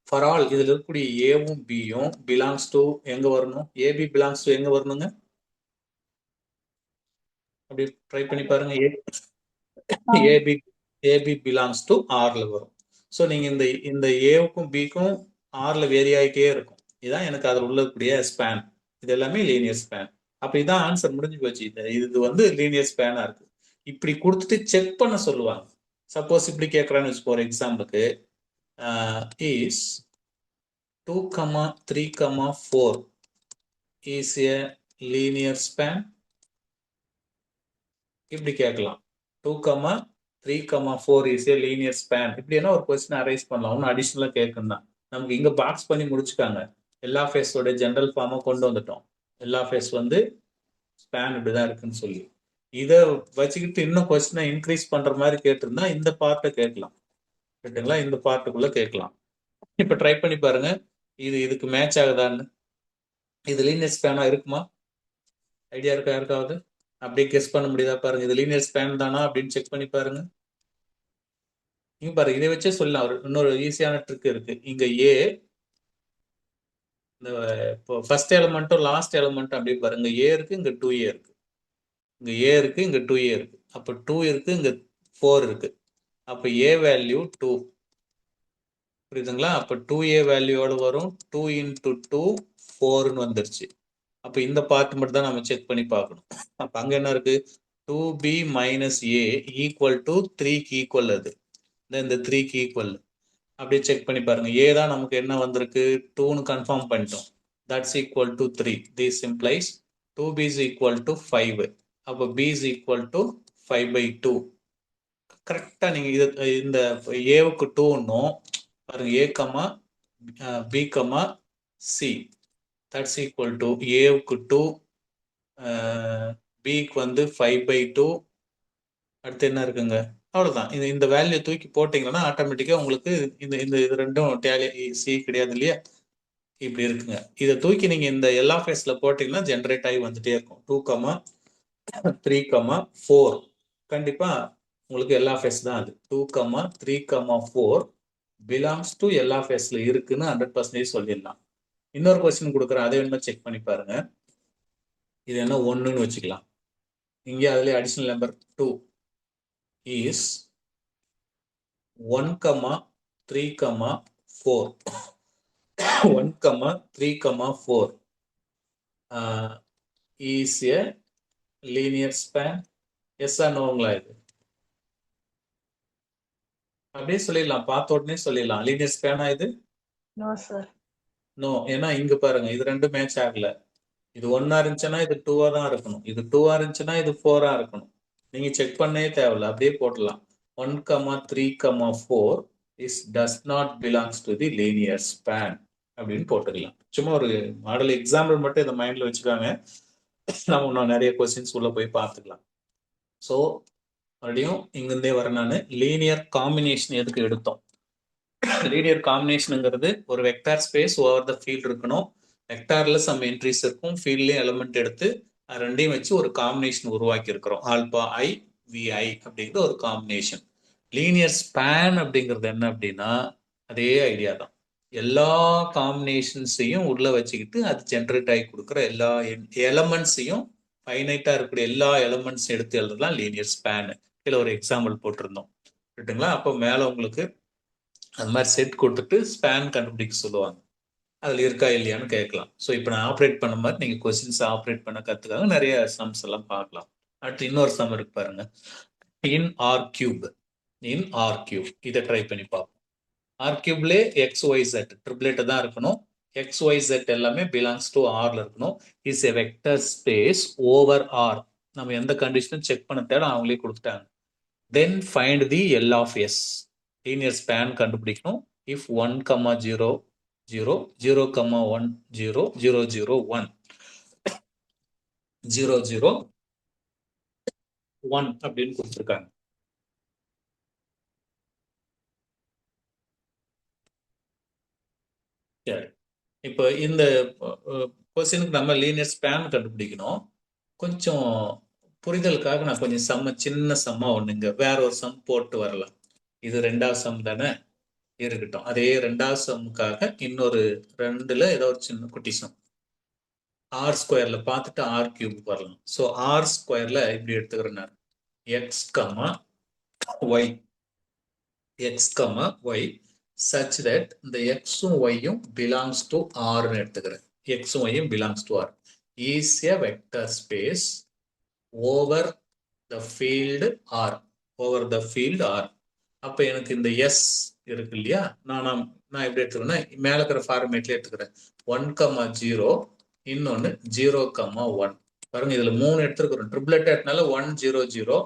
For all இதுல இருக்கக்கூடிய ஏவும் பியும் பிலாங்ஸ் டு எங்க வரணும்? ஏபி பிலாங்ஸ் டு எங்க வரணுங்க? அப்படி ட்ரை பண்ணி பாருங்க. ஏபி ஏபி பிலாங்ஸ் டு ஆர்ல வரும். ஸோ நீங்க இந்த ஏவுக்கும் பிக்கும் ஆர்ல வேரி ஆகிட்டே இருக்கும். இதுதான் எனக்கு அதில் உள்ளக்கூடிய ஸ்பேன். இது எல்லாமே லீனியர் ஸ்பேன். அப்போ இதான் ஆன்சர், முடிஞ்சு போச்சு. இது வந்து லீனியர் ஸ்பேனா இருக்கு. இப்படி கொடுத்துட்டு செக் பண்ண சொல்லுவாங்க. சப்போஸ் இப்படி கேட்கறான்னு வச்சு, ஃபார் எக்ஸாம்பிளுக்கு is 2, 3, 4 is a linear span. இப்படி கேட்கலாம். 2, 3, 4 இஸ் ஏ லீனியர் ஸ்பேன். இப்படின்னா ஒரு கொஸ்டின் அரைஸ் பண்ணலாம். ஒன்னும் அடிஷனலா கேட்கணும் தான். நமக்கு இங்க பாக்ஸ் பண்ணி முடிச்சுக்காங்க. எல் ஆஃப் எஸ் ஓட ஜெனரல் ஃபார்மை கொண்டு வந்துட்டோம். எல் ஆஃப் எஸ் வந்து ஸ்பேன் இப்படிதான் இருக்குன்னு சொல்லி, இதை வச்சுக்கிட்டு இன்னும் கொஸ்டினை இன்க்ரீஸ் பண்ற மாதிரி கேட்டிருந்தா இந்த பார்ட்டை கேட்கலாம். ரைட்டுங்களா? இந்த பார்ட்டுக்குள்ள கேட்கலாம். இப்ப ட்ரை பண்ணி பாருங்க, இதுக்கு மேட்ச் ஆகுதான்னு. இது லீனியர் ஸ்பேனா இருக்குமா? ஐடியா இருக்கா யாருக்காவது? அப்படியே கெஸ் பண்ண முடியுதா பாருங்க. இது லீனியர் ஸ்பேன் தானா அப்படின்னு செக் பண்ணி பாருங்க. இங்க பாருங்க, இதை வச்சே சொல்லலாம். இன்னொரு ஈஸியான ட்ரிக் இருக்கு. இங்க ஏ, இந்த இப்போ ஃபர்ஸ்ட் எலிமெண்ட்டும் லாஸ்ட் எலிமெண்ட்டும் அப்படியே பாருங்க. ஏ இருக்கு, இங்க 2a இருக்கு. இங்க ஏ இருக்கு, இங்க 2a இருக்கு. அப்ப 2 இருக்கு, இங்க 4 இருக்கு. அப்ப ஏ வேல்யூ 2. புரியுதுங்களா? அப்ப 2a வேல்யூவோட வரும். 2 × 2 4ன்னு வந்துருச்சு. அப்ப இந்த பார்ட் மட்டும் தான் நம்ம செக் பண்ணி பார்க்கணும். அப்ப அங்க என்ன இருக்கு? 2b minus a equal to 3க்கு ஈக்குவல். அது இந்த 3க்கு ஈக்குவல். அப்படியே செக் பண்ணி பாருங்க. ஏ தான் நமக்கு என்ன வந்திருக்கு? 2ன்னு கன்ஃபார்ம் பண்ணிட்டோம். That's equal to 3. This implies 2b is equal to 5. அப்போ b is equal to 5/2. கரெக்டா நீங்க இந்த ஏவுக்கு 2ன்னும் பாருங்க, A comma B comma C, that's equal to ஏவுக்கு 2, பிக்கு வந்து 5/2. அடுத்து என்ன இருக்குங்க? அவ்வளவுதான். இந்த வேல்யூ தூக்கி போட்டீங்கன்னா ஆட்டோமேட்டிக்கா உங்களுக்கு இது ரெண்டும் டேலி. சி கிடையாது இல்லையா? இப்படி இருக்குங்க. இதை தூக்கி நீங்க இந்த எல் ஆஃப் எஸ்ல போட்டீங்கன்னா ஜென்ரேட் ஆகி வந்துட்டே இருக்கும். 2, 3, 4 கண்டிப்பா உங்களுக்கு எல் ஆஃப் எஸ் தான். அது 2, 3, 4 பிலாங்ஸ் டு எல் ஆஃப் எஸ்ல இருக்குன்னு 100% சொல்லிடலாம். இன்னொரு கொஸ்டின் கொடுக்குறேன், அதை வேணுமா செக் பண்ணி பாருங்க. இது என்ன 1ன்னு வச்சுக்கலாம். இங்கே அதுல additional number 2 is 1, 3, 4. 1, 3, 4 is a linear span. Yes or நோங்களா? இது அப்படியே சொல்லிடலாம், பார்த்த உடனே சொல்லிடலாம். லீனியர் ஸ்பேனா இது? No sir. நோ. ஏன்னா இங்க பாருங்க, இது ரெண்டும் மேட்ச் ஆகல. இது 1ஆ இருந்துச்சுன்னா இது 2ஆ தான் இருக்கணும். இது 2ஆ இருந்துச்சுன்னா இது 4ஆ இருக்கணும். நீங்க செக் பண்ணவே தேவையில்ல, அப்படியே போட்டலாம். 1, 3, 4 is does not belongs to the linear span அப்படின்னு போட்டுக்கலாம். சும்மா ஒரு மாடல் எக்ஸாம்பிள் மட்டும் இதை மைண்ட்ல வச்சுக்காங்க. நம்ம இன்னும் நிறைய கொஸ்டின்ஸ் உள்ள போய் பார்த்துக்கலாம். ஸோ மறுபடியும் இங்கிருந்தே வர நான் லீனியர் காம்பினேஷன் எதுக்கு எடுத்தோம்? லீனியர் காம்பினேஷனுங்கிறது ஒரு vector space over the field இருக்கணும். வெக்டார்ல சம் என்ட்ரிஸ் இருக்கும், ஃபீல்ட்லயும் எலிமெண்ட் எடுத்து அது ரெண்டையும் வச்சு ஒரு காம்பினேஷன் உருவாக்கி இருக்கிறோம். ஆல்பா ஐ விஐ அப்படிங்கிற ஒரு காம்பினேஷன். லீனியர் ஸ்பேன் அப்படிங்கிறது என்ன அப்படின்னா அதே ஐடியா தான். எல்லா காம்பினேஷன்ஸையும் உள்ள வச்சுக்கிட்டு அது ஜென்ரேட் ஆகி கொடுக்குற எல்லா எலமெண்ட்ஸையும் ஃபைனைட்டா இருக்கிற எல்லா எலமெண்ட்ஸ் எடுத்து எழுதலாம் லீனியர் ஸ்பேன். இதில் ஒரு எக்ஸாம்பிள் போட்டிருந்தோம் ரைட்டுங்களா. அப்போ மேலே உங்களுக்கு அது மாதிரி செட் கொடுத்துட்டு ஸ்பேன் கண்டுபிடிக்க சொல்லுவாங்க. அதில் இருக்கா இல்லையான்னு கேட்கலாம். ஸோ இப்போ நான் ஆப்ரேட் பண்ண மாதிரி நீங்கள் கொஸ்டின்ஸ் ஆப்ரேட் பண்ண கற்றுக்காக நிறைய சம்ஸ் எல்லாம் பார்க்கலாம். அடுத்து இன்னொரு சம் இருக்கு பாருங்க. In R cube, in R cube இதை ட்ரை பண்ணி பார்ப்போம். ஆர் கியூப்லே எக்ஸ் ஒய் செட் ட்ரிப்ளேட்டை தான் இருக்கணும். எக்ஸ் ஒய் செட் எல்லாமே பிலாங்ஸ் டு ஆர்ல இருக்கணும். Is a vector space over R. நம்ம எந்த கண்டிஷனும் செக் பண்ண தேட அவங்களே கொடுத்துட்டாங்க. Then find the L of S. Linear span கண்டுபிடிக்கணும். இஃப் 1, 0, 0, 0, 1, 0, 0, 0, 1, 0, 0, 1 அப்படின்னு கொடுத்துருக்காங்க. சரி, இப்போ இந்த கொஸ்டினுக்கு நம்ம லீனியர் ஸ்பேன் கண்டுபிடிக்கணும். கொஞ்சம் புரிதலுக்காக நான் கொஞ்சம் சின்ன சம்மா ஒண்ணுங்க வேற ஒரு சம் போட்டு வரலாம். இது 2வது சம் தானே இருக்கட்டும். அதே 2வது சம்முக்காக இன்னொரு 2ல ஏதோ ஒரு சின்ன குட்டி சம். ஆர் ஸ்கொயர்ல பார்த்துட்டு ஆர் கியூப் வரலாம். ஸோ ஆர் ஸ்கொயர்ல இப்படி எடுத்துக்கிறேன் நான். X comma Y, X comma Y such that இந்த எக்ஸும் ஒய்யும் பிலாங்ஸ் டு ஆர்னு எடுத்துக்கிறேன். எக்ஸும் ஒய்யும் belongs to R is a vector space over the field R, over the field R. அப்ப எனக்கு இந்த எஸ் இருக்கு இல்லையா, நான் எப்படி எடுத்துக்கிறேன்னா மேல இருக்கிற ஃபார்மேட்ல எடுத்துக்கிறேன். 1, 0, இன்னொன்னு 0, 1. பாருங்க இதுல 3 எடுத்துருக்கிறோம். ட்ரிப்ளெட் எடுத்தனால 1, 0, 0,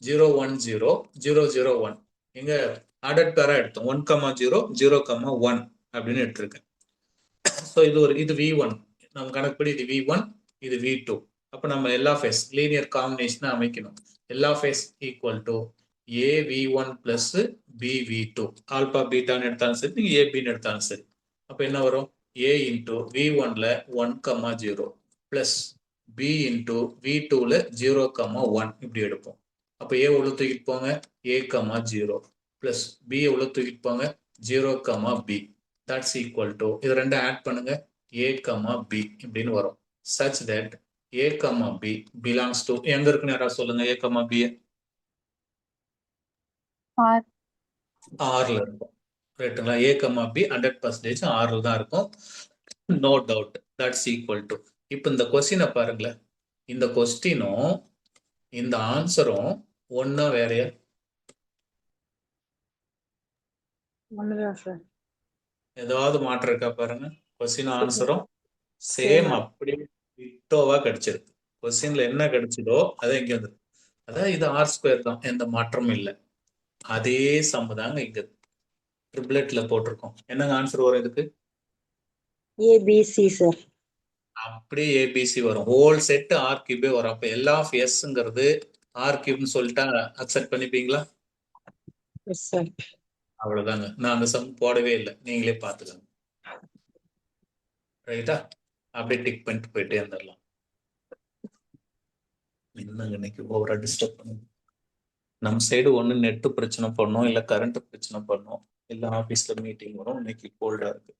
0, 1, 0, 0, 0, 1. இங்க ஆர்டர் பேரா எடுத்தோம். 1, 0, 0, 1 அப்படின்னு எடுத்திருக்கேன். ஸோ இது V1. நம்ம கணக்குப்படி இது V1, இது V2. அப்ப நம்ம எல் ஆஃப் எஸ் லீனியர் காம்பினேஷனை அமைக்கணும். L of S equal to A V1 plus B V2. Alpha பீட்டான்னு எடுத்தாலும் சரி, நீங்க ஏபின்னு எடுத்தாலும் சரி. அப்ப என்ன வரும்? ஏ இன்டூ V1ல 1, 0 பிளஸ் பி இன்டூ V2ல 0, 1 இப்படி எடுப்போம். அப்ப ஏ உள்ள தூக்கிட்டு போங்க, ஏ, 0 பிளஸ் பி உள்ள தூக்கிட்டு போங்க, 0, பி. தட்ஸ் ஈக்குவல் டு இது ரெண்டும் ஆட் பண்ணுங்க, ஏ, பி இப்படின்னு வரும். Such that A, B belongs to எங்க இருக்குன்னு யாராவது சொல்லுங்க. ஏ, பி ஆர் ஆர்ல இருக்கும் ரைட்டுங்களா. ஏ, பி 100% ஆர்ல தான் இருக்கும். No doubt. That's equal to இப்போ இந்த கொஸ்டினை பாருங்களேன். இந்த கொஸ்டினும் இந்த ஆன்சரும் ஒன்னா வேறையா? ஒண்ணுதான் சார். ஏதாவது மாற்றம் இருக்கா பாருங்க. கொஸ்டின் ஆன்சரும் சேம் அப்படியே டிட்டோவா கிடைச்சிருக்கு. கொஸ்டின்ல என்ன கிடைச்சதோ அதான் இங்க வந்து, அதான் இது ஆர் ஸ்கொயர் தான், எந்த மாற்றமும் இல்லை. அதே சம் தாங்க இங்க ட்ரிப்ளெட்ல போட்டிருக்கோம். என்னங்க ஆன்சர் வரும் இதுக்கு? ABC sir. அப்படியே ஏபிசி வரும். ஹோல் செட் ஆர் கியூபே வரும். அப்ப எல் ஆஃப் எஸ்ங்கிறது ஆர் கியூப்னு சொல்லிட்டா அக்செப்ட் பண்ணிப்பீங்களா? Yes sir. அவ்வளவுதாங்க. நான் அந்த சம் போடவே இல்லை, நீங்களே பார்த்துக்கோங்க. ரைட்டா? அப்படியே டிக் பண்ணிட்டு போயிட்டே இருந்துடலாம். என்னங்க இன்னைக்கு ஓவரா டிஸ்டர்ப் பண்ணுங்க. நம்ம சைடு ஒண்ணு நெட் பிரச்சனை பண்ணோம், இல்ல கரண்ட் பிரச்சனை பண்ணோம், இல்ல ஆபீஸ்ல மீட்டிங் வரும். இன்னைக்கு கோல்டா இருக்கு.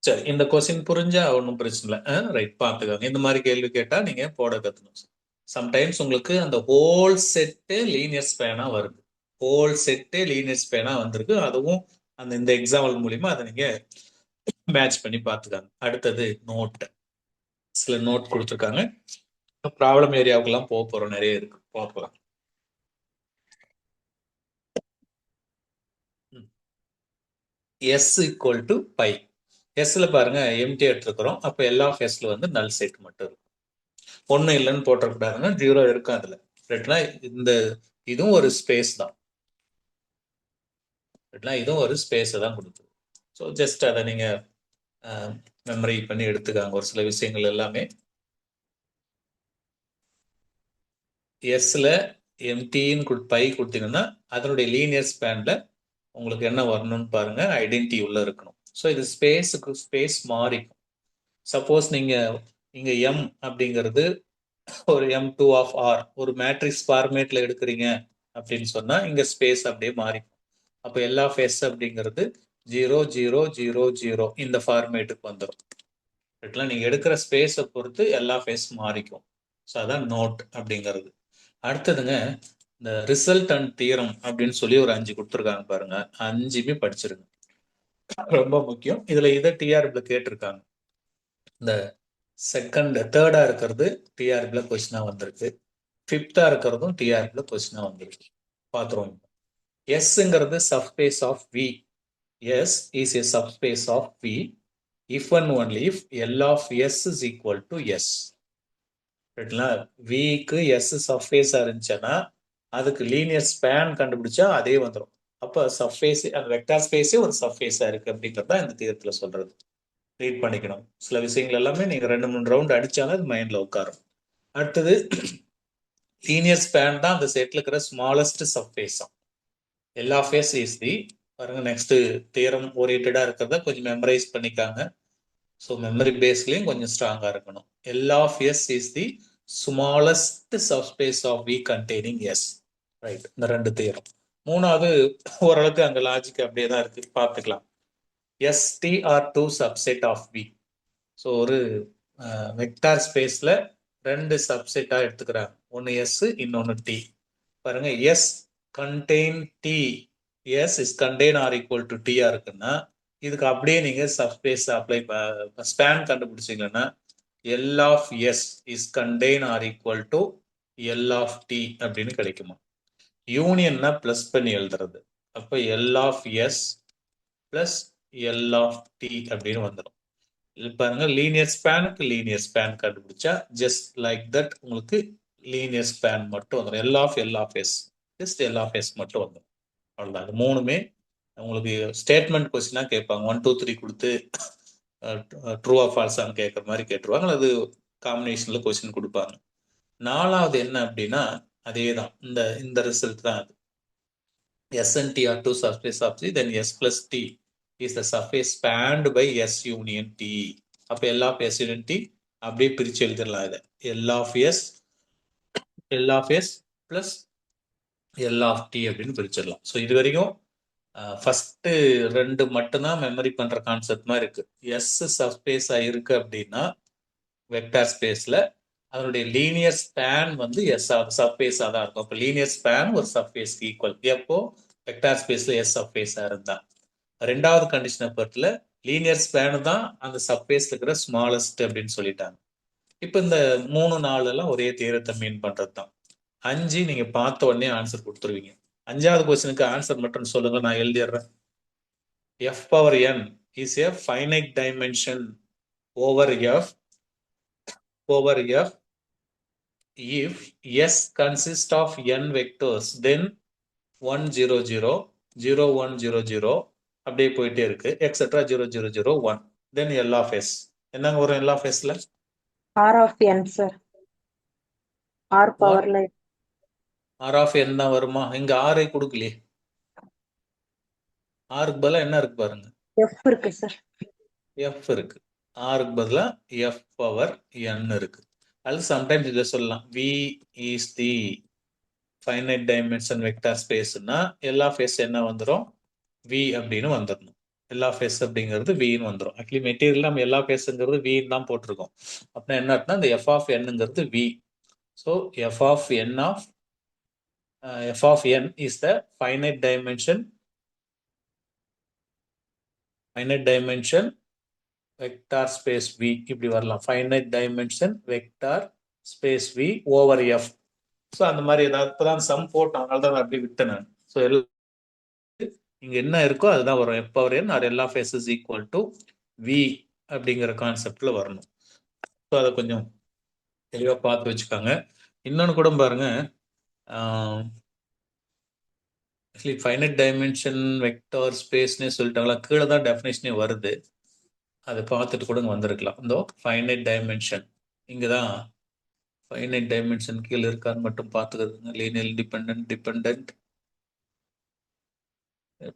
சரி, இந்த கொஸ்டின் புரிஞ்சா ஒன்றும் பிரச்சனை இல்லை. ரைட், பார்த்துக்கோங்க. இந்த மாதிரி கேள்வி கேட்டா நீங்க போட கத்துக்கணும். சம்டைம்ஸ் உங்களுக்கு அந்த ஹோல் செட்டு லீனியர் ஸ்பேனா வருது. ஹோல் செட்டு லீனியர் ஸ்பேனா வந்திருக்கு. அதுவும் அந்த இந்த எக்ஸாம்பிள் மூலியமா அதை நீங்க மேட்ச் பண்ணி பார்த்துக்காங்க. அடுத்தது நோட். சில நோட் கொடுத்துருக்காங்க. ப்ராப்ளம் ஏரியாவுக்கெல்லாம் போக போறோம், நிறைய இருக்கு பார்க்கலாம். S equal to phi. எஸ்ல பாருங்க எம்டி எடுத்துருக்கிறோம். அப்ப எல் ஆஃப் எஸ்ல வந்து நல் செட் மட்டும் இருக்கும். ஒன்னும் இல்லைன்னு போட்டக்கூடாதுங்க, 0 இருக்கும் அதுல. ரைட்னா இந்த இதுவும் ஒரு ஸ்பேஸ் தான். ரைட்னா இதுவும் ஒரு ஸ்பேஸை தான் கொடுத்துரும். ஸோ ஜஸ்ட் அதை நீங்க மெமரி பண்ணி எடுத்துக்காங்க. ஒரு சில விஷயங்கள் எல்லாமே எஸ்ல எம்டின்னு பை கொடுத்தீங்கன்னா அதனுடைய லீனியர் ஸ்பேன்ல உங்களுக்கு என்ன வரணும்னு பாருங்க, ஐடென்டிட்டி உள்ள இருக்கணும். ஸோ இது ஸ்பேஸுக்கு ஸ்பேஸ் மாறிக்கும். சப்போஸ் நீங்க இங்க M அப்படிங்கிறது ஒரு M2 ஆஃப் R ஒரு மேட்ரிக்ஸ் ஃபார்மேட்ல எடுக்கிறீங்க அப்படின்னு சொன்னா இங்க ஸ்பேஸ் அப்படியே மாறிக்கும். அப்போ L ஆஃப் S அப்படிங்கிறது 0 0 0 0 இந்த ஃபார்மேட்டுக்கு வந்துடும். ரைட்ல நீங்க எடுக்கிற ஸ்பேஸை பொறுத்து L ஆஃப் S மாறிக்கும். ஸோ அதான் நோட் அப்படிங்கிறது. அடுத்ததுங்க இந்த ரிசல்ட் அண்ட் தியரம் அப்படின்னு சொல்லி ஒரு 5 கொடுத்துருக்காங்க பாருங்க. 5மே படிச்சிருங்க, ரொம்ப முக்கியம். இதுல இதை டிஆர்பில கேட்டிருக்காங்க. இந்த தேர்டா இருக்கிறது டிஆர்பில கொஸ்டினா வந்திருக்கு, ஃபிஃப்தா இருக்கிறதும் டிஆர்பில கொஸ்டினா வந்திருக்கு. பாத்துருவோம். எஸ்ங்கிறது subspace of V. S is a subspace of V if and only if L of S is equal to S. ரைட்ங்களா? விக்கு எஸ் சப்ஸ்பேஸா இருந்துச்சுன்னா அதுக்கு லீனியர் ஸ்பேன் கண்டுபிடிச்சா அதே வந்துடும். அப்போ சப்ஸ்பேஸ் அந்த வெக்டார் ஸ்பேஸே ஒரு சப்ஸ்பேஸா இருக்கு அப்படிங்கிறது தான் இந்த தியரத்துல சொல்றது. ரீட் பண்ணிக்கணும். சில விஷயங்கள் எல்லாமே நீங்க 2-3 ரவுண்ட் அடிச்சாலும் அது மைண்ட்ல உட்காரும். அடுத்தது லீனியர் ஸ்பேன் தான் அந்த செட்ல இருக்கிற smallest subspace. L of S is the பாருங்க, நெக்ஸ்ட் தியரம் ஓரியன்டா இருக்கிறத கொஞ்சம் மெமரைஸ் பண்ணிக்காங்க. ஸோ மெமரி பேஸ்லயும் கொஞ்சம் ஸ்ட்ராங்கா இருக்கணும். L of S is the smallest subspace of V containing S. Right, இந்த 2 தியரம். மூணாவது ஓரளவுக்கு அங்க லாஜிக் அப்படியே தான் இருக்கு, பார்த்துக்கலாம். STR2 subset of V. So ஒரு வெக்டார் ஸ்பேஸ்ல 2 சப்செட்டா எடுத்துக்கிறாங்க. ஒன்னு S, இன்னொன்னு T. பாருங்க, S contain T, S is contain or equal to T இருக்குன்னா இதுக்கு அப்படியே நீங்க சப்ஸ்பேஸ் அப்ளை ஸ்பேன் கண்டுபிடிச்சீங்கன்னா L of S is contain or equal to L of T அப்படின்னு கிடைக்குமா. யூனியன்னா பிளஸ் பண்ணி எழுதுறது. அப்ப L of S plus L of T அப்படின்னு வந்துடும். பாருங்க, லீனியர் ஸ்பேனுக்கு லீனியர் ஸ்பேன் கண்டுபிடிச்சா ஜஸ்ட் லைக் தட் உங்களுக்கு லீனியர் ஸ்பேன் மட்டும் வந்துடும். L of S just L of S மட்டும் வந்துடும். அவ்வளவுதான். அது மூணுமே உங்களுக்கு ஸ்டேட்மெண்ட் கொஸ்டினா கேட்பாங்க. 1 2 3 கொடுத்து ட்ரூவா ஃபால்ஸான்னு கேட்குற மாதிரி கேட்டுருவாங்க. அது காம்பினேஷன்ல கொஸ்டின் கொடுப்பாங்க. நாலாவது என்ன அப்படின்னா அதே தான், இந்த ரிசல்ட் தான் அது. SNTR2 surface of G, then S plus T is the surface spanned by S union T. அப்ப L of S union T அப்படியே பிரிச்சு எழுதிடலாம். இதை L of S plus L of T அப்படின்னு பிரிச்சிடலாம். ஸோ இது வரைக்கும் ஃபர்ஸ்ட் 2 மட்டும்தான் மெமரி பண்ற கான்செப்ட் மாதிரி இருக்கு. எஸ் சப்ஸ்பேஸா இருக்கு அப்படின்னா வெக்டார் ஸ்பேஸ்ல அதனுடைய லீனியர் ஸ்பேன் வந்து எஸ் சப்ஸ்பேஸா தான் இருக்கும். அப்போ லீனியர் ஸ்பேன் ஒரு சப்ஸ்பேஸ்க்கு ஈக்குவல். எப்போ வெக்டார் ஸ்பேஸ்ல எஸ் சப்ஸ்பேஸா இருந்தா. ரெண்டாவது கண்டிஷனை பொறுத்துல லீனியர் ஸ்பேன் தான் அந்த சப்ஸ்பேஸ்ல இருக்கிற ஸ்மாலஸ்ட் அப்படின்னு சொல்லிட்டாங்க. இப்போ இந்த 3 4 எல்லாம் ஒரே தியரத்தை மீன் பண்றது தான். 5 நீங்க பார்த்த உடனே ஆன்சர் கொடுத்துருவீங்க. 5வது கொஸ்டினுக்கு ஆன்சர் மட்டும் சொல்லுங்க, நான் எழுதிடுறேன். F power n is a finite dimension over F if S consists of n vectors, then 1 0 0 0 1 0 0 அப்படியே போயிட்டே இருக்கு, etcetera 0 0 0 1, then L of S. என்னங்க வரும் L of Sல? R of n sir. R பவர்ல R of n தான் வருமா? இங்க R ஐ கொடுக்கலையே. ஆருக்கு பதிலா என்ன இருக்கு பாருங்க, F இருக்கு சார். F இருக்கு. ஆருக்கு பதிலா F பவர் n இருக்கு. அல்லது சம்டைம்ஸ் இதை சொல்லலாம், V is the finite dimension vector spaceனா L of S என்ன வந்துடும், V அப்படின்னு வந்துடணும். L of S அப்படிங்கிறது Vன்னு வந்துடும். ஆக்சுவலி மெட்டீரியல் நம்ம L of Sங்கிறது Vன்னு தான் போட்டிருக்கோம். அப்படின்னா என்ன அர்த்தம், இந்த F of Nங்கிறது V. So F of N is the finite dimension vector space V. இப்படி வரலாம், finite dimension vector space V over F. So அந்த மாதிரி ஏதாவது இப்போதான் சம் போட்டோம், அதனால தான் அப்படி விட்டேன் நான். ஸோ இங்க என்ன இருக்கோ அதுதான் வரும். F power n or L of S is equal to V அப்படிங்கிற கான்செப்ட்ல வரணும். ஸோ அதை கொஞ்சம் தெளிவாக பார்த்து வச்சுக்காங்க. இன்னொன்று கூட பாருங்க, ஆக்சுவலி ஃபைனட் டைமென்ஷன் வெக்டார் ஸ்பேஸ்னே சொல்லிட்டாங்களா, கீழே தான் டெஃபினேஷனே வருது, அதை பார்த்துட்டு கூட வந்திருக்கலாம். இந்த ஃபைனட் டைமென்ஷன் இங்கே தான் ஃபைனட் டைமென்ஷன் கீழே இருக்கான்னு மட்டும் பார்த்துக்கிறதுங்க. லீனியர் டிபெண்ட்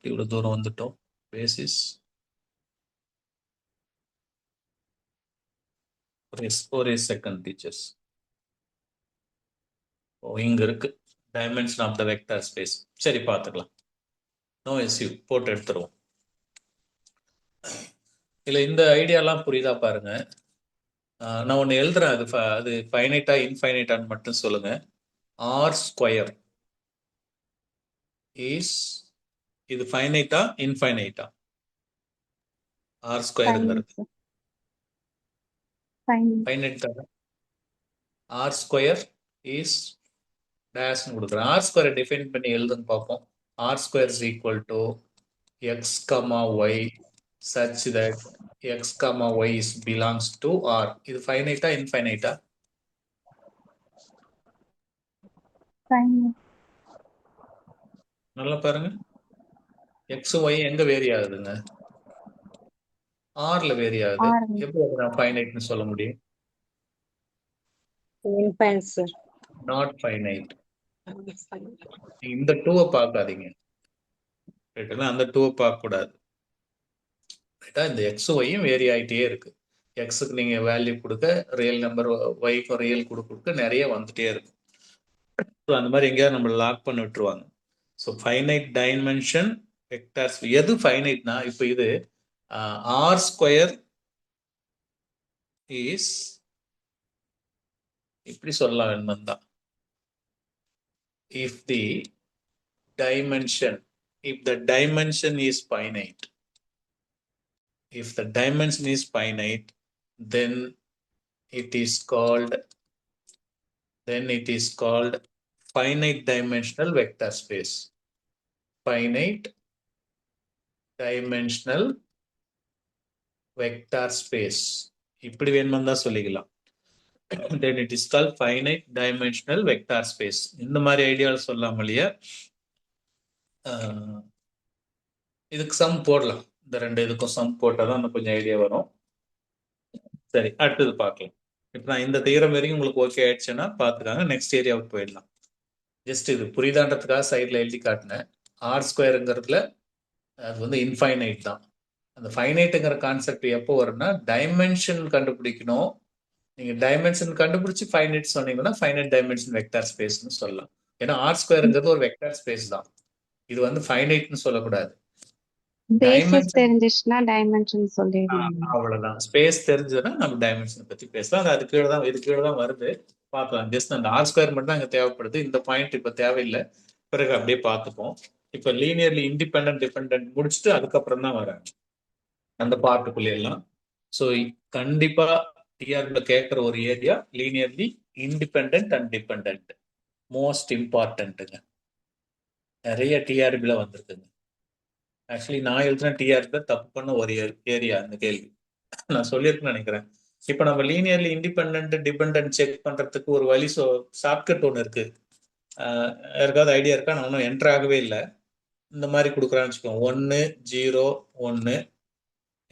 இவ்வளவு தூரம் வந்துட்டோம். பேசிஸ் ஒரே செகண்ட் டீச்சர்ஸ். இங்க இருக்கு dimension of the vector space. சரி பார்த்துக்கலாம். நோ எஸ்யூ போட்டு எடுத்துருவோம். இல்லை இந்த ஐடியாலாம் புரியுதா பாருங்க. நான் ஒன்று எழுதுறேன். அது ஃபைனைட்டா இன்ஃபைனைட்டான்னு மட்டும் சொல்லுங்க. ஆர் ஸ்கொயர் இஸ் இது ஃபைனைட்டா இன்ஃபைனைட்டா? ஆர் ஸ்கொயருங்கிறது ஃபைனைட் தானே. ஆர் ஸ்கொயர் இஸ் டேஷ்னு கொடுக்குறேன். ஆர் ஸ்கொயரை டிஃபைன் பண்ணி எழுதுன்னு பார்ப்போம். R square is equal to X comma Y such that x comma y is belongs to R. இது ஃபைனைட்டா இன்ஃபைனைட்டா? நல்லா பாருங்க. x y எங்க வேரி ஆகுதுங்க? R ல வேரி ஆகுது. எப்படி அதை நான் ஃபைனைட்னு சொல்ல முடியும்? Infinite sir. Not finite. இந்த 2-ஐ பார்க்காதீங்க. ரைட்டுங்களா? அந்த 2-ஐ பார்க்க கூடாது. ரைட்டா? இந்த எக்ஸ் ஒய்யும் வேரி ஆகிட்டே இருக்கு. எக்ஸுக்கு நீங்க வேல்யூ கொடுக்க ரியல் நம்பர், ஒய்க்கும் ரியல் கொடுக்க நிறைய வந்துட்டே இருக்கு. ஸோ அந்த மாதிரி எங்கேயாவது நம்ம லாக் பண்ணி விட்டுருவாங்க. ஸோ ஃபைனைட் டைமென்ஷன் வெக்டார்ஸ் எது ஃபைனைட்னா, இப்போ இது ஆர் ஸ்கொயர் இஸ் இப்படி சொல்லலாம் வேணும்னா, if the dimension if the dimension is finite, if the dimension is finite, then it is called finite dimensional vector space. Finite dimensional vector space. இப்படி வேணும்னு தான் சொல்லிக்கலாம். Then it is called finite dimensional vector space. இந்த மாதிரி ஐடியாவில் சொல்லாம இல்லையா, இதுக்கு சம் போடலாம். இந்த ரெண்டு இதுக்கும் சம் போட்டால் தான் கொஞ்சம் ஐடியா வரும். சரி, அடுத்தது பார்க்கலாம். இப்போ நான் இந்த தியரம் வரைக்கும் உங்களுக்கு ஓகே ஆயிடுச்சுன்னா பார்த்துக்காங்க. நெக்ஸ்ட் ஏரியாவுக்கு போயிடலாம். ஜஸ்ட் இது புரிதான்றதுக்காக சைடில் எழுதி காட்டினேன். ஆர் ஸ்கொயருங்கிறதுல அது வந்து இன்ஃபைனைட் தான். அந்த ஃபைனைட்டுங்கிற கான்செப்ட் எப்போ வரும்னா, டைமென்ஷன் கண்டுபிடிக்கணும். நீங்கள் டைமென்ஷன் கண்டுபிடிச்சி ஃபைனைட் சொன்னீங்கன்னா ஃபைனைட் டைமென்ஷன் வெக்டார் ஸ்பேஸ்னு சொல்லலாம். ஏன்னா ஆர் ஸ்கொயருங்கிறது ஒரு வெக்டார் ஸ்பேஸ் தான். இது வந்து ஃபைனைட்னு சொல்லக்கூடாது. தெரிஞ்சிச்சுன்னா டைமென்ஷன் சொல்லிடுவோம். அவ்வளவுதான். ஸ்பேஸ் தெரிஞ்சதுன்னா நம்ம டைமென்ஷன் பத்தி பேசலாம். அது இது கீழே தான் வருது, பார்க்கலாம். ஜஸ்ட் அந்த ஆர் ஸ்கொயர் மட்டும் தான் அங்க தேவைப்படுது. இந்த பாயிண்ட் இப்ப தேவையில்லை, பிறகு அப்படியே பார்த்துப்போம். இப்ப லீனியர்லி இண்டிபெண்டன்ட் டிபெண்டன்ட் முடிச்சுட்டு அதுக்கப்புறம் தான் வராங்க அந்த பார்ட்டுக்குள்ள எல்லாம். ஸோ கண்டிப்பா டிஆர்பில கேட்கிற ஒரு area linearly independent and dependent, most இம்பார்ட்டன்ட்டுங்க. நிறைய டிஆர்பில வந்திருக்குங்க. ஆக்சுவலி நான் எழுதுன டிஆர்பில தப்பு பண்ண ஒரு ஏரியா அந்த கேள்வி நான் சொல்லியிருக்கேன்னு நினைக்கிறேன். இப்போ நம்ம லீனியர்லி இண்டிபெண்டன்ட் டிபெண்டன்ட் செக் பண்றதுக்கு ஒரு வழி ஷார்ட்கட் ஒன்று இருக்கு. யாருக்காவது ஐடியா இருக்கா? நான் ஒன்றும் என்டர் ஆகவே இல்லை. இந்த மாதிரி கொடுக்குறான்னு வச்சுக்கோங்க. 1 0 1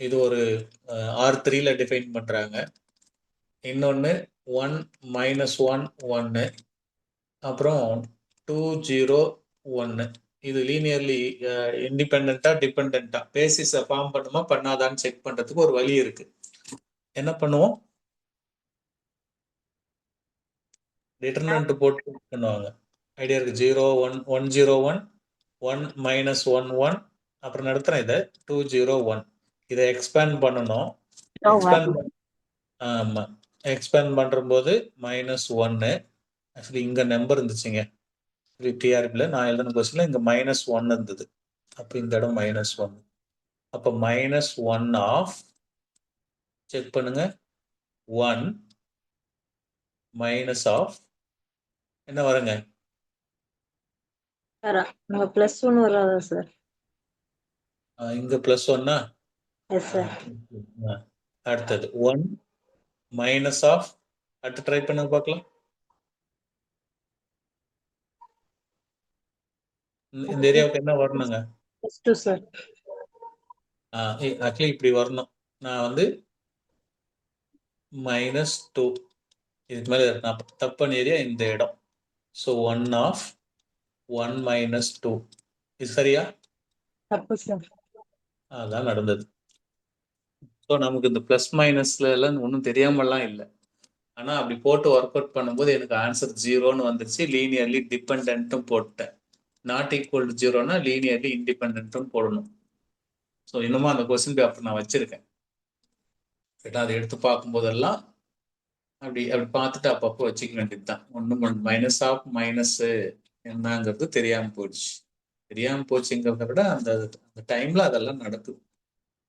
இது ஒரு R3ல டிஃபைன் பண்றாங்க. இன்னொன்று 1 -1 1, அப்புறம் 2 0 1. இது லீனியர்லி இண்டிபெண்டா டிபெண்டா பேசிஸை ஃபார்ம் பண்ணுமா பண்ணாதான்னு செக் பண்றதுக்கு ஒரு வழி இருக்கு. என்ன பண்ணுவோம்? டிட்டர்மினன்ட் போட்டு பண்ணுவாங்க. ஐடியா இருக்கு. 0 1 1 0 1 1 -1 1, அப்புறம் நடத்துறேன் இதை 2 0 1. இதை எக்ஸ்பேண்ட் பண்ணணும். ஆமா, எக்ஸ்பேண்ட் பண்ற போது -1. ஆக்சுவலி இங்க நம்பர் இருந்துச்சுங்க டிஆர்பில. நான் எழுதின கொஸ்டின்ல இங்க -1 இருந்தது. அப்ப இந்த இடம் -1. அப்ப -1 ஆஃப் செக் பண்ணுங்க 1 மைனஸ் ஆஃப் என்ன வருங்க? +1 வராதா சார்? இங்க +1. Yes sir. அடுத்தது 1 மைனஸ் ஆஃப், அடுத்து ட்ரை பண்ணுங்க பார்க்கலாம். இந்த ஏரியாவுக்கு என்ன வரணுங்க? +2 சார். ஆக்சுவலி இப்படி வரணும். நான் வந்து -2 இதுக்கு மேல நான் தப்பு பண்ண ஏரியா இந்த இடம். ஸோ 1 ஆஃப் 1 -2 இது சரியா? தப்பு சார். அதான் நடந்தது. ஸோ நமக்கு இந்த ப்ளஸ் மைனஸ்ல எல்லாம் ஒன்றும் தெரியாமலாம் இல்லை. ஆனா அப்படி போட்டு ஒர்க் அவுட் பண்ணும்போது எனக்கு ஆன்சர் 0ன்னு வந்துருச்சு. லீனியர்லி டிபெண்ட்டும் போட்டேன். நாட் ஈக்குவல் டு 0னா லீனியர்லி இண்டிபெண்ட்டும் போடணும். ஸோ இன்னமும் அந்த கொஸ்டின் பேப்பர் நான் வச்சிருக்கேன். அதை எடுத்து பார்க்கும்போதெல்லாம் அப்படி அப்படி பார்த்துட்டு அப்பப்போ வச்சுக்க வேண்டியது தான். ஒன்றும் மைனஸ் ஆஃப் மைனஸ் என்னங்கிறது தெரியாம போயிடுச்சு. தெரியாம போச்சுங்கிறத விட அந்த அந்த டைம்ல அதெல்லாம் நடக்குது.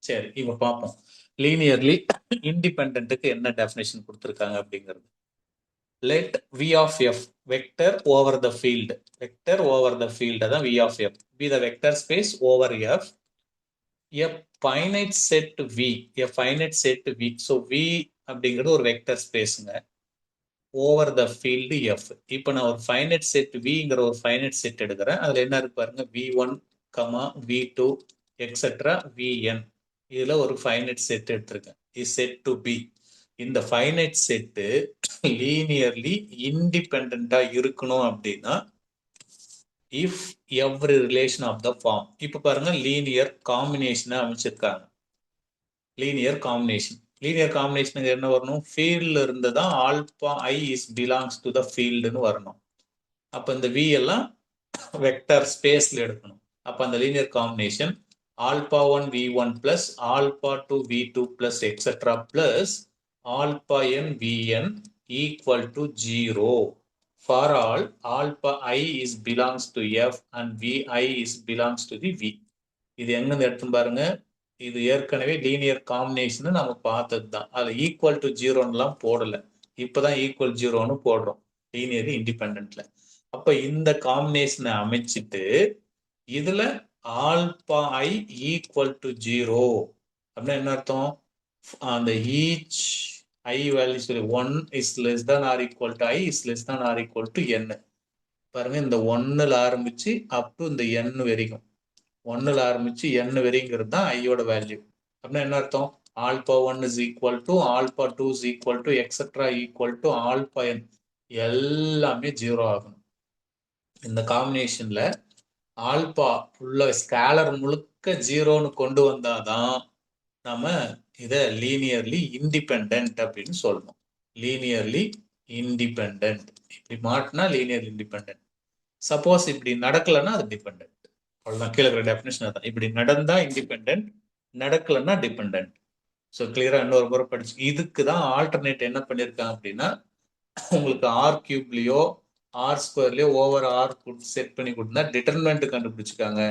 சரி, இப்ப பார்ப்போம். லீனியர்லி இண்டிபெண்ட்டுக்கு என்ன டெஃபினேஷன் கொடுத்துருக்காங்க அப்படிங்கிறது. Let V of F vector over the field, vector over the field தான் V of F be the vector space over F a finite set v, a finite set v. So v அப்படிங்கிறது ஒரு vector ஸ்பேஸ்ங்க over the field F. இப்போ நான் ஒரு finite set விங்கிற ஒரு finite set எடுக்கிறேன். அதுல என்ன இருக்கு பாருங்க, v1, v2 எக்ஸெட்ரா vn. இதுல ஒரு ஃபைனைட் செட் எடுத்திருக்கேன். Is said to be. இந்த ஃபைனைட் செட்டு லீனியர்லி இண்டிபெண்டா இருக்கணும் அப்படின்னா if every relation of the form. இப்போ பாருங்க லீனியர் காம்பினேஷனை அமைச்சிருக்காங்க. லீனியர் காம்பினேஷன், லீனியர் காம்பினேஷனுக்கு என்ன வரணும், ஃபீல்ட்ல இருந்து தான் alpha I is belongs to the ஃபீல்டுன்னு வரணும். அப்போ இந்த வி எல்லாம் வெக்டர் ஸ்பேஸ்ல எடுக்கணும். அப்போ அந்த linear combination alpha 1 v1 plus alpha 2 v2 plus etcetera plus alpha n vn equal to 0 for all alpha I is belongs to F and vi is belongs to the V. இது எங்க எடுத்து பாருங்க, இது ஏற்கனவே லீனியர் காம்பினேஷன் நம்ம பார்த்தது தான். அதுல ஈக்குவல் டு 0ன்னுலாம் போடல, இப்பதான் ஈக்குவல் 0ன்னு போடுறோம் லீனியர் இண்டிபெண்டன்ட்ல. அப்ப இந்த காம்பினேஷனை அமைச்சிட்டு இதுல ஆல்பா ஐ ஈக்குவல் டு 0 அப்படின்னா என்ன அர்த்தம், அந்த ஈச் ஐ வேல்யூ சொல்லி 1 is less than or equal to I is less than or equal to n. பாருங்க, இந்த 1ல ஆரம்பிச்சு அப் டு இந்த n வரைக்கும், 1ல ஆரம்பிச்சு n வரைங்கிறது தான் ஐயோட வேல்யூ. அப்படின்னா என்ன அர்த்தம், alpha 1 is equal to alpha 2 is equal to etcetera equal to alpha n எல்லாமே 0 ஆகணும். இந்த காம்பினேஷன்ல ஆல்பா உள்ள ஸ்கேலர் முழுக்க 0ன்னு கொண்டு வந்தாதான் நாம இத லீனியர்லி இண்டிபெண்டன்ட் அப்படின்னு சொல்லணும். லீனியர்லி இண்டிபெண்டன்ட் இப்படி மாட்டினா லீனியர் இண்டிபெண்டன்ட். சப்போஸ் இப்படி நடக்கலன்னா அது டிபெண்டன்ட். அவ்வளவுதான், கீழே இருக்கிற டெஃபினேஷன் தான். இப்படி நடந்தா இண்டிபெண்டன்ட், நடக்கலன்னா டிபெண்டன்ட். ஸோ கிளியரா இன்னொரு முறை படிச்சு, இதுக்கு தான் ஆல்டர்னேட் என்ன பண்ணியிருக்காங்க அப்படின்னா, உங்களுக்கு ஆர் கியூப்லயோ ஆர் ஸ்கொயர்லயோ ஓவர் ஆர் செட் பண்ணி கொடுத்தா டிட்டர்மினன்ட் கண்டுபிடிச்சிருக்காங்க.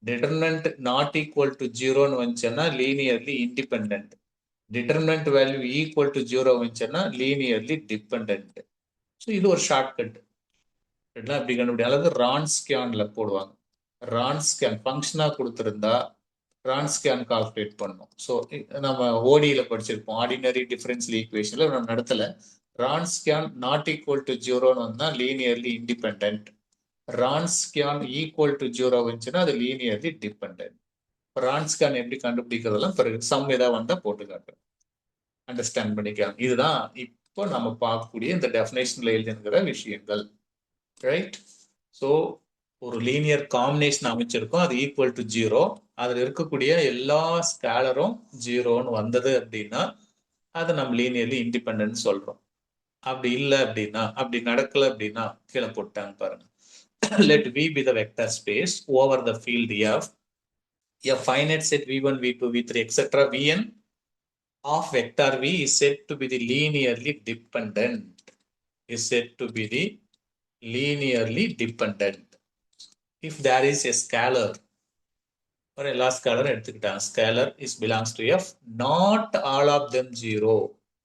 டிட்டர்மினன்ட் நாட் ஈக்குவல் டு 0ன்னு வந்துச்சுன்னா linearly independent, determinant value equal to 0 வந்துச்சுன்னா லீனியர்லி டிபெண்டன்ட். ஸோ இது ஒரு ஷார்ட்கட். அப்படி கண்டுபிடி, அதாவது ரான்ஸ்கியான்ல போடுவாங்க. ரான்ஸ்கியான் ஃபங்க்ஷனா கொடுத்திருந்தா ரான்ஸ்கியான் கால்குலேட் பண்ணும். ஸோ நம்ம ஓடியில படிச்சிருப்போம், ஆர்டினரி டிஃபரன்ஷியல் ஈக்குவேஷன்ல நம்ம நடத்தல. ரான்ஸ்கியான் நாட் ஈக்குவல் டு 0ன்னு வந்தா லீனியர்லி இண்டிபெண்டன்ட், ரான்ஸ்கியான் ஈக்குவல் டு 0 வந்துச்சுன்னா அது லீனியர்லி டிபெண்டன்ட். ரான்ஸ்கியான் எப்படி கண்டுபிடிக்கிறதெல்லாம் பிறகு சம் ஏதாவது வந்தா போட்டு காட்டுறேன், அண்டர்ஸ்டாண்ட் பண்ணிக்கலாம். இதுதான் இப்போ நம்ம பார்க்கக்கூடிய இந்த டெஃபினேஷன்ல எழுதுங்கிற விஷயங்கள். ரைட்? ஸோ ஒரு லீனியர் காம்பினேஷன் அமைச்சிருக்கோம், அது ஈக்குவல் டு 0, அதுல இருக்கக்கூடிய எல்லா ஸ்கேலரும் 0ன்னு வந்தது அப்படின்னா அதை நம்ம லீனியர்லி இண்டிபெண்டன்ட் சொல்றோம். அப்படி இல்லை அப்படின்னா, அப்படி நடக்கல அப்படின்னா கீழே போட்டாங்க பாருங்க. Let V be the vector space over the field F. A finite set v1, v2, v3, etc. Vn of vector V is said to be the linearly dependent. Is said to be the linearly dependent. If there is a scalar, or a last scalar எடுத்துக்கிட்டாங்க, scalar is belongs to F, not all of them 0.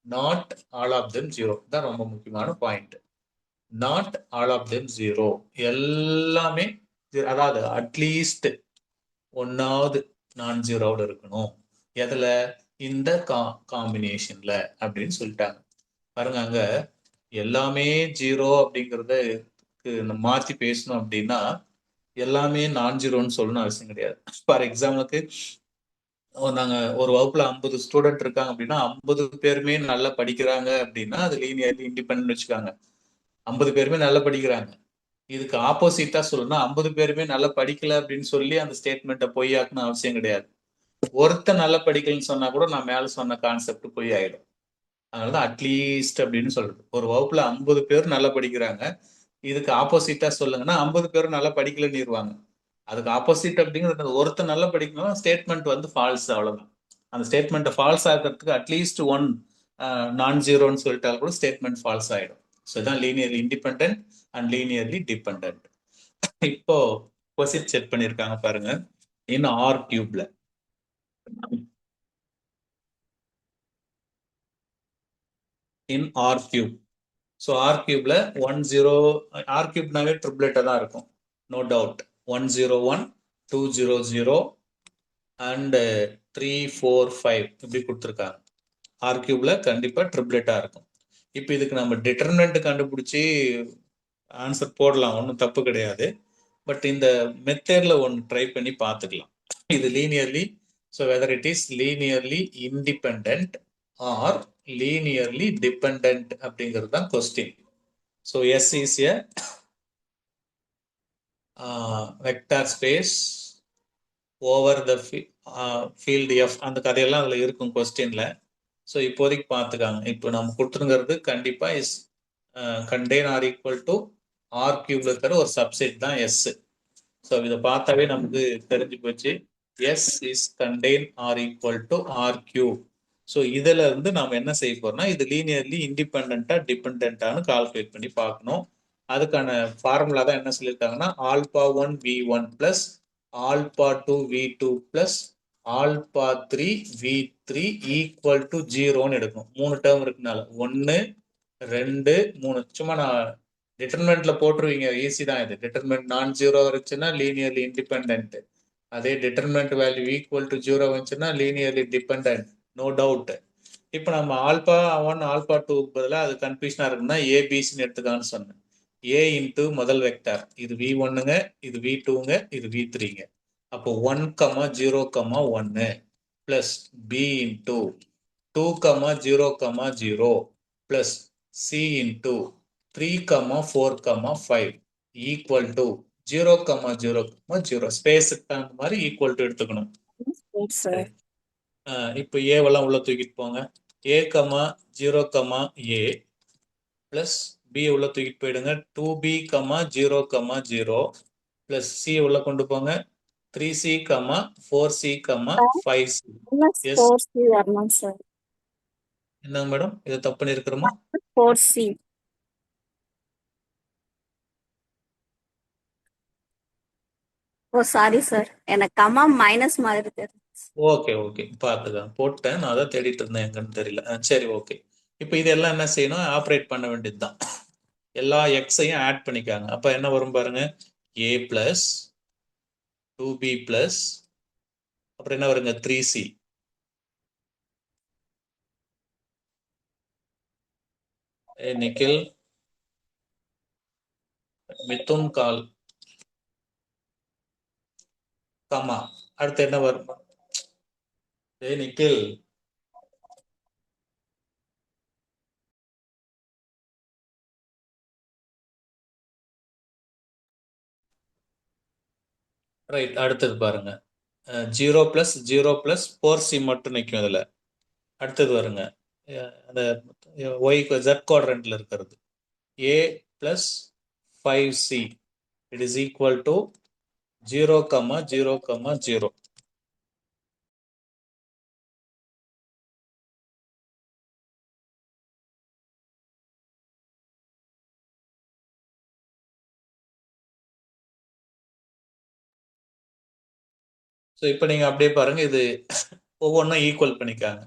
Not all of them 0. தான் ரொம்ப முக்கியமான point. Not all of them 0, எல்லாமே, அதாவது at least ஒன்னாவது நான் ஜீரோவோட இருக்கணும். எதுல, இந்த காம்பினேஷன்ல அப்படின்னு சொல்லிட்டாங்க. பாருங்க, அங்க எல்லாமே 0 அப்படிங்கறத மாத்தி பேசணும் அப்படின்னா எல்லாமே நான் ஜீரோன்னு சொல்லணும் அவசியம் கிடையாது. ஃபார் எக்ஸாம்பிளுக்கு நாங்க ஒரு வகுப்புல 50 ஸ்டூடெண்ட் இருக்காங்க அப்படின்னா 50 பேருமே நல்லா படிக்கிறாங்க அப்படின்னா அது லீனியர்லி இண்டிபெண்டன்ட் வச்சுக்காங்க. 50 பேருமே நல்லா படிக்கிறாங்க, இதுக்கு ஆப்போசிட்டா சொல்லணும்னா 50 பேருமே நல்லா படிக்கல அப்படின்னு சொல்லி அந்த ஸ்டேட்மெண்ட்டை பொய்யாக்கணும் அவசியம் கிடையாது. ஒருத்தன் நல்லா படிக்கலன்னு சொன்னா கூட நான் மேல சொன்ன கான்செப்ட் பொய் ஆயிடும். அதனாலதான் அட்லீஸ்ட் அப்படின்னு சொல்றது. ஒரு வகுப்புல 50 பேர் நல்லா படிக்கிறாங்க, இதுக்கு ஆப்போசிட்டா சொல்லுங்கன்னா 50 பேரும் நல்லா படிக்கலன்னுருவாங்க. அதுக்கு ஆப்போசிட் அப்படிங்கிறது ஒருத்தர் நல்லா படிக்கணும், ஸ்டேட்மெண்ட் வந்து ஃபால்ஸ், அவ்வளவுதான். அந்த ஸ்டேட்மெண்ட்டை ஃபால்ஸ் ஆகிறதுக்கு அட்லீஸ்ட் ஒன் நான் ஜீரோன்னு சொல்லிட்டாலும் கூட ஸ்டேட்மெண்ட் ஃபால்ஸ் ஆயிடும். ஸோ இதான் linearly independent and linearly dependent. இப்போ கொஸ்டின் செட் பண்ணிருக்காங்க பாருங்க. இன் ஆர் கியூப்ல in R cube. So R கியூப்ல 10 ஆர் கியூப்னாவே ட்ரிப்ளெட்டா தான் இருக்கும், நோ டவுட். 101 200 அண்ட் 345 இப்படி கொடுத்துருக்காங்க. ஆர் கியூப்ல கண்டிப்பா ட்ரிப்ளெட்டா இருக்கும். இப்போ இதுக்கு நம்ம டிட்டர்மினன்ட் கண்டுபிடிச்சி ஆன்சர் போடலாம், ஒன்றும் தப்பு கிடையாது. பட் இந்த மெத்தட்ல ஒன்று ட்ரை பண்ணி பார்த்துக்கலாம். இது linearly, so whether it is linearly independent or linearly dependent அப்படிங்கிறது தான் question. So S is a vector space over the field F. அந்த கதையெல்லாம் அதில் இருக்கும் கொஸ்டின்ல. ஸோ இப்போதைக்கு பார்த்துக்காங்க. இப்போ நம்ம கொடுத்துருங்கிறது கண்டிப்பா is contain R equal to R கியூப்ல இருக்கிற ஒரு சப்செட் தான் எஸ். ஸோ இதை பார்த்தாவே நமக்கு தெரிஞ்சு போச்சு, S is contain R equal to R cube. So இதுல இருந்து நம்ம என்ன செய்ய போறோம்னா, இது லீனியர்லி இண்டிபெண்டா டிபெண்டான்னு கால்குலேட் பண்ணி பார்க்கணும். அதுக்கான ஃபார்முலா தான் என்ன சொல்லியிருக்காங்கன்னா, alpha 1 v1 plus alpha 2 v2 plus alpha 3 v3 equal to 0ன்னு எடுக்கணும். 3 டேர்ம் இருக்குனால 1 2 3. சும்மா நான் டிட்டர்மெண்ட்ல போட்டுருவீங்க, ஈஸி தான் இது. டிட்டர்மெண்ட் நான் ஜீரோ இருந்துச்சுன்னா லீனியர்லி இண்டிபெண்ட், அதே டிட்டர்மெண்ட் வேல்யூ ஈக்குவல் டு 0 வந்துச்சுன்னா லீனியர்லி டிபெண்ட், நோ டவுட். இப்போ நம்ம ஆல்பா 1 ஆல்பா 2 பதிலாக அது கன்ஃபியூஷனா இருக்குன்னா ஏபிசின்னு எடுத்துக்கான்னு சொன்னேன். ஏ இன்ட்டு முதல் வெக்டார், இது v1ங்க, இது v2ங்க, இது v3ங்க. அப்போ 1, 0, 1 plus B into 2, 0, 0 plus C into 3, 4, 5 equal to 0, 0, 0. ஸ்பேஸுக்கு தகுந்த மாதிரி ஈக்குவல் டு எடுத்துக்கணும். sir. இப்போ ஏவெல்லாம் உள்ள தூக்கிட்டு போங்க. ஏ 0, ஏ பிளஸ் பி உள்ள தூக்கிட்டு போயிடுங்க. 2b, 0, 0 பிளஸ் சி உள்ள கொண்டு போங்க. 3c, 4c, 5c. Minus S 4C வரணும் sir. என்னங்க மேடம், இதை தப்பு பண்ணிருக்கிறோமா? 4C. ஓ சாரி சார், எனக்கு கமா மைனஸ் மாதிரி தெரியும். ஓகே ஓகே, பார்த்துக்கலாம். போட்டேன், நான் அதான் தேடிட்டு இருந்தேன், எங்கன்னு தெரியல. சரி ஓகே. இப்போ இதெல்லாம் என்ன செய்யணும், ஆப்ரேட் பண்ண வேண்டியது தான். எல்லா எக்ஸையும் ஆட் பண்ணிக்காங்க. அப்போ என்ன வரும் பாருங்க, ஏ பிளஸ் 2b பிளஸ் அப்புறம் என்ன வருங்க 3c. நிக்கில், மிதுன் கால், கமா. அடுத்து என்ன வரும், நிக்கில், ரைட். அடுத்தது பாருங்க, 0 பிளஸ் 0 பிளஸ் 4c மட்டும் நிற்கும் இதுல. அடுத்தது வருங்க, அந்த ஒய் ஜெட் குவாட்ரண்ட்ல இருக்கிறது, a plus 5c it is equal to 0, 0, 0. So இப்போ நீங்க அப்படியே பாருங்க, இது ஒவ்வொன்றும் ஈக்குவல் பண்ணிக்காங்க.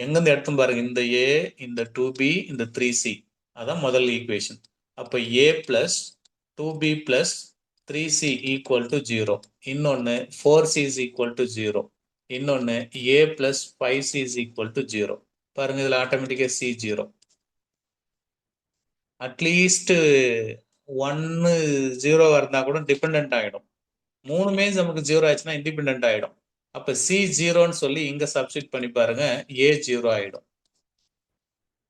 எங்கேருந்து எடுத்து பாருங்க, இந்த ஏ, இந்த 2b, இந்த 3c, அதான் முதல் ஈக்குவேஷன். அப்போ A plus 2b plus 3c equal to 0. இன்னொன்று 4c இஸ் ஈக்குவல் டு 0. இன்னொன்று A plus 5c is equal to 0. பாருங்க, இதில் ஆட்டோமேட்டிக்காக c 0. அட்லீஸ்ட் 1 0 இருந்தால் கூட டிபெண்ட் ஆகிடும். 3மே நமக்கு 0 ஆச்சுன்னா இண்டிபெண்ட் ஆகிடும். அப்போ c 0ன்னு சொல்லி இங்கே சப்ஸ்டிட் பண்ணி பாருங்க, a 0 ஆகிடும்.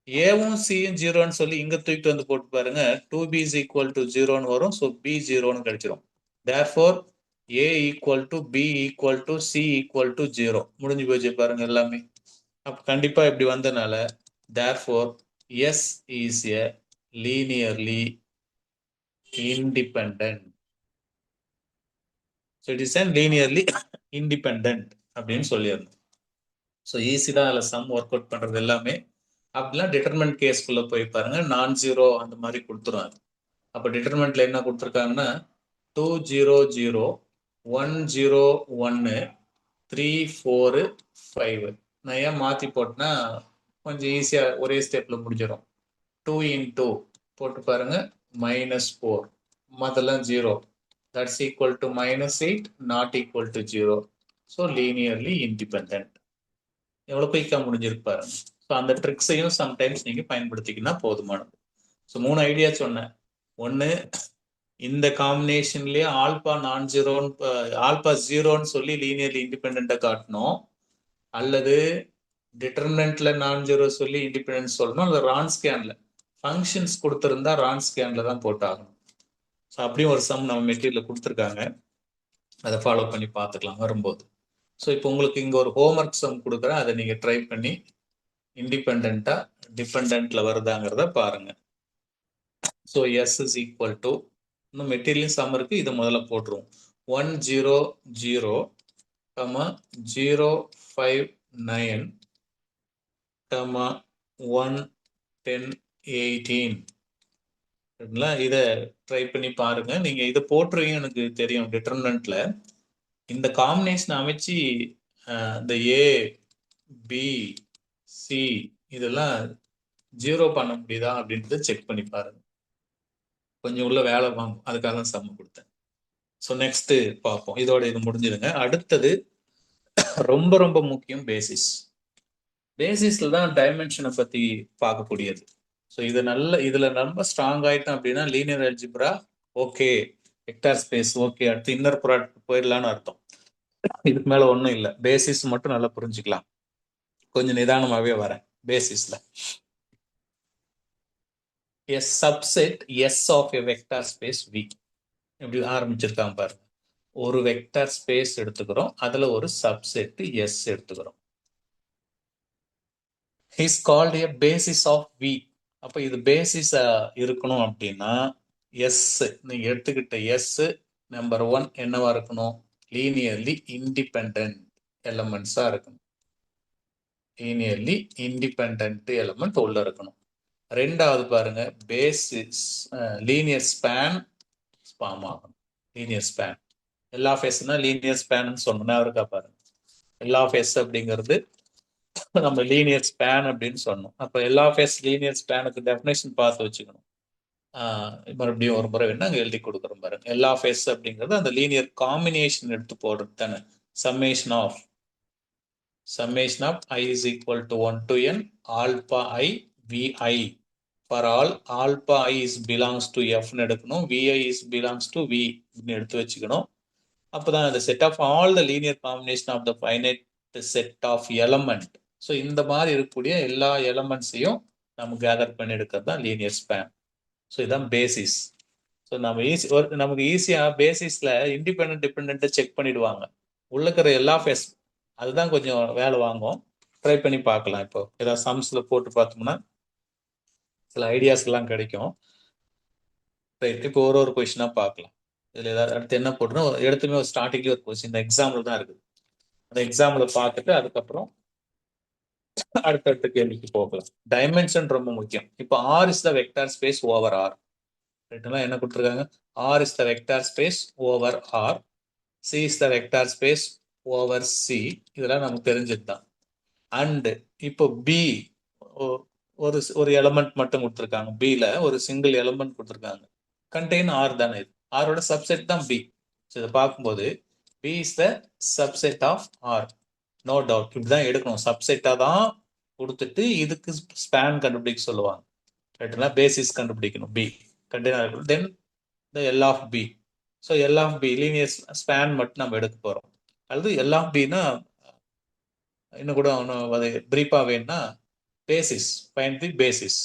ஏவும் சியும் ஜீரோன்னு சொல்லி இங்க தூக்கிட்டு வந்து போட்டு பாருங்க 2b is equal to 0ன்னு வரும். ஸோ b 0ன்னு கிடைச்சிரும். therefore a equal to b equal to c equal to 0 முடிஞ்சு போச்சு பாருங்க எல்லாமே. அப்ப கண்டிப்பா இப்படி வந்தனால therefore s is a linearly independent. So it is a linearly independent அப்படின்னு சொல்லிடணும். ஸோ ஈஸி தான் அதில் சம் ஒர்க் அவுட் பண்றது எல்லாமே. அப்படிலாம் டிட்டர்மெண்ட் கேஸ்க்குள்ள போய் பாருங்க நான் ஜீரோ அந்த மாதிரி கொடுத்துரும் அது. அப்போ டிட்டர்மெண்ட்ல என்ன கொடுத்துருக்காங்கன்னா 2 0 0 1 0 1 3 4 5. நான் ஏன் மாத்தி போட்டேன்னா கொஞ்சம் ஈஸியா ஒரே ஸ்டெப்ல முடிஞ்சிடும். 2 into போட்டு பாருங்க -4 மதெல்லாம் 0. That's equal to -8 not equal to 0. So linearly independent. எவ்வளவு குயிக்கா முடிஞ்சிருக்கு பாருங்க. ஸோ அந்த ட்ரிக்ஸையும் சம்டைம்ஸ் நீங்க பயன்படுத்திக்கினா போதுமானது. ஸோ 3 ஐடியா சொன்னேன். ஒன்னு இந்த காம்பினேஷன்லயே ஆல்பா நான் ஜீரோன்னு ஆல்பா ஜீரோன்னு சொல்லி லீனியர்லி இண்டிபெண்டா காட்டணும், அல்லது டிட்டர்மினன்ட்ல நான் ஜீரோ சொல்லி இண்டிபெண்டன்ஸ் சொல்லணும், அல்லது ரான் ஸ்கேன்ல ஃபங்க்ஷன்ஸ் கொடுத்துருந்தா ரான் ஸ்கேன்ல தான் போட்டாகணும். ஸோ அப்படியும் ஒரு சம் நம்ம மெட்டீரியல் கொடுத்துருக்காங்க, அதை ஃபாலோ பண்ணி பார்த்துக்கலாம் வரும்போது. ஸோ இப்போ உங்களுக்கு இங்க ஒரு ஹோம்ஒர்க் சம் கொடுக்குறேன், அதை நீங்க ட்ரை பண்ணி இண்டிபெண்டா டிபெண்டன்ட்ல வருதாங்கிறத பாருங்க. So S is equal to இன்னும் மெட்டீரியல் சம் இருக்கு, இதை முதல்ல போட்டுருவோம். 1 0 0 0 5 9 1 10 18. இதை ட்ரை பண்ணி பாருங்க. நீங்க இதை போட்டுருவீங்க எனக்கு தெரியும். டிட்டர்மினன்ட்ல இந்த காம்பினேஷன் அமைச்சு இந்த ஏ பி சி இதெல்லாம் ஜீரோ பண்ண முடியுதா அப்படின்றத செக் பண்ணி பாருங்க. கொஞ்சம் உள்ள வேலை வாங்கும், அதுக்காக தான் சம்ம கொடுத்தேன். ஸோ நெக்ஸ்ட் பார்ப்போம். இதோட இது முடிஞ்சிருங்க. அடுத்தது ரொம்ப ரொம்ப முக்கியம் பேசிஸ். பேசிஸ்ல தான் டைமென்ஷனை பத்தி பார்க்கக்கூடியது. ஸோ இது இதுல ரொம்ப ஸ்ட்ராங் ஆயிட்டோம் அப்படின்னா linear algebra okay, vector space okay, அடுத்து இன்னர் ப்ராடக்ட் போயிடலான்னு அர்த்தம். இதுக்கு மேல ஒன்றும் இல்லை, பேசிஸ் மட்டும் நல்லா புரிஞ்சுக்கலாம். கொஞ்சம் நிதானமாகவே வரேன். பேசிஸ்ல a subset S of a vector space V. இப்படி ஆரம்பிச்சிருக்காங்க பாருங்க. ஒரு வெக்டார் ஸ்பேஸ் எடுத்துக்கிறோம், அதுல ஒரு சப்செட் S எடுத்துக்கிறோம். is called a basis of V. அப்ப இது பேசிஸ் இருக்கணும் அப்படின்னா S நீங்க எடுத்துக்கிட்ட S நம்பர் 1 என்னவா இருக்கணும்? லீனியர்லி இண்டிபெண்டன்ட் எலமெண்ட்ஸா இருக்கணும். லீனியர்லி இண்டிபெண்டன்ட் எலமெண்ட் உள்ள இருக்கணும். ரெண்டாவது பாருங்க, பேசிஸ் லீனியர் ஸ்பேன் ஃபார்ம் ஆகணும். லீனியர் ஸ்பேன் எல் ஆஃப் எஸ்னா லீனியர் ஸ்பேன் சொன்னா இருக்கா பாருங்க. எல் ஆஃப் எஸ் அப்படிங்கிறது நம்ம லீனியர் ஸ்பேன் அப்படின்னு சொன்னோம். அப்ப எல் ஆஃப் எஸ் லீனியர் ஸ்பேனுக்கு டெஃபினேஷன் பார்த்து வச்சுக்கணும். மறுபடியும் ஒரு முறை வேணா அங்க எழுதி கொடுக்குறோம் பாருங்க. எல் ஆஃப் எஸ் அப்படிங்கிறது அந்த லீனியர் காம்பினேஷன் எடுத்து போடுறது தானே. Summation of I is equal to 1 to n alpha I vi for all alpha I is belongs to f னு எடுக்கணும், vi is belongs to v னு எடுத்து வச்சுக்கணும். அப்பதான் the set of all the linear combination of the finite set of element. So இந்த மாதிரி இருக்கக்கூடிய எல்லா எலமெண்ட்ஸையும் நம்ம கேதர் பண்ணி எடுக்கிறது தான் லீனியர் ஸ்பேன். ஸோ இதுதான் பேசிஸ். ஸோ நமக்கு ஈஸியா பேசிஸ்ல இண்டிபெண்டன்ட் டிபெண்டன்ட் செக் பண்ணிடுவாங்க. உள்ள இருக்கிற எல் ஆஃப் எஸ் அதுதான் கொஞ்சம் வேலை வாங்கும். ட்ரை பண்ணி பார்க்கலாம். இப்போ ஏதாவது சம்ஸ்ல போட்டு பார்த்தோம்னா சில ஐடியாஸ் எல்லாம் கிடைக்கும். ரைட், இப்போ ஒரு கொஸ்டினா பார்க்கலாம். இதுல ஏதாவது அடுத்து என்ன போட்டுனா எடுத்துமே ஒரு ஸ்டார்டிங்ல ஒரு கொஸ்டின் இந்த எக்ஸாம்பிள் தான் இருக்குது. அந்த எக்ஸாம்பிளை பார்த்துட்டு அதுக்கப்புறம் அடுத்தடுத்த கேள்விக்கு போகலாம். டைமென்ஷன் ரொம்ப முக்கியம். இப்போ R is the vector space over R. ரைட்டுங்களா? என்ன கொடுத்துருக்காங்க? R is the vector space over R. C is the vector space over C. இதெல்லாம் நமக்கு தெரிஞ்சது தான். அண்ட் இப்போ B ஒரு எலமெண்ட் மட்டும் கொடுத்துருக்காங்க. B ல ஒரு சிங்கிள் எலமெண்ட் கொடுத்துருக்காங்க. கண்டெயின் R தானே, இது ஆரோட சப்செட் தான் B. இதை பார்க்கும்போது B is the subset of R. No doubt இப்படிதான் எடுக்கணும். சப்செட்டா தான் கொடுத்துட்டு இதுக்கு ஸ்பேன் கண்டுபிடிக்க சொல்லுவாங்க. ரைட்டுங்களா? பேசிஸ் கண்டுபிடிக்கணும். B container, then the L of B. So L of B linear span மட்டும் நம்ம எடுக்க போறோம். அல்லது எல் ஆஃப் Bனா இன்னும் கூட பிரீஃபா வேணும்னா பேசிஸ், ஃபைண்ட் தி பேசிஸ்.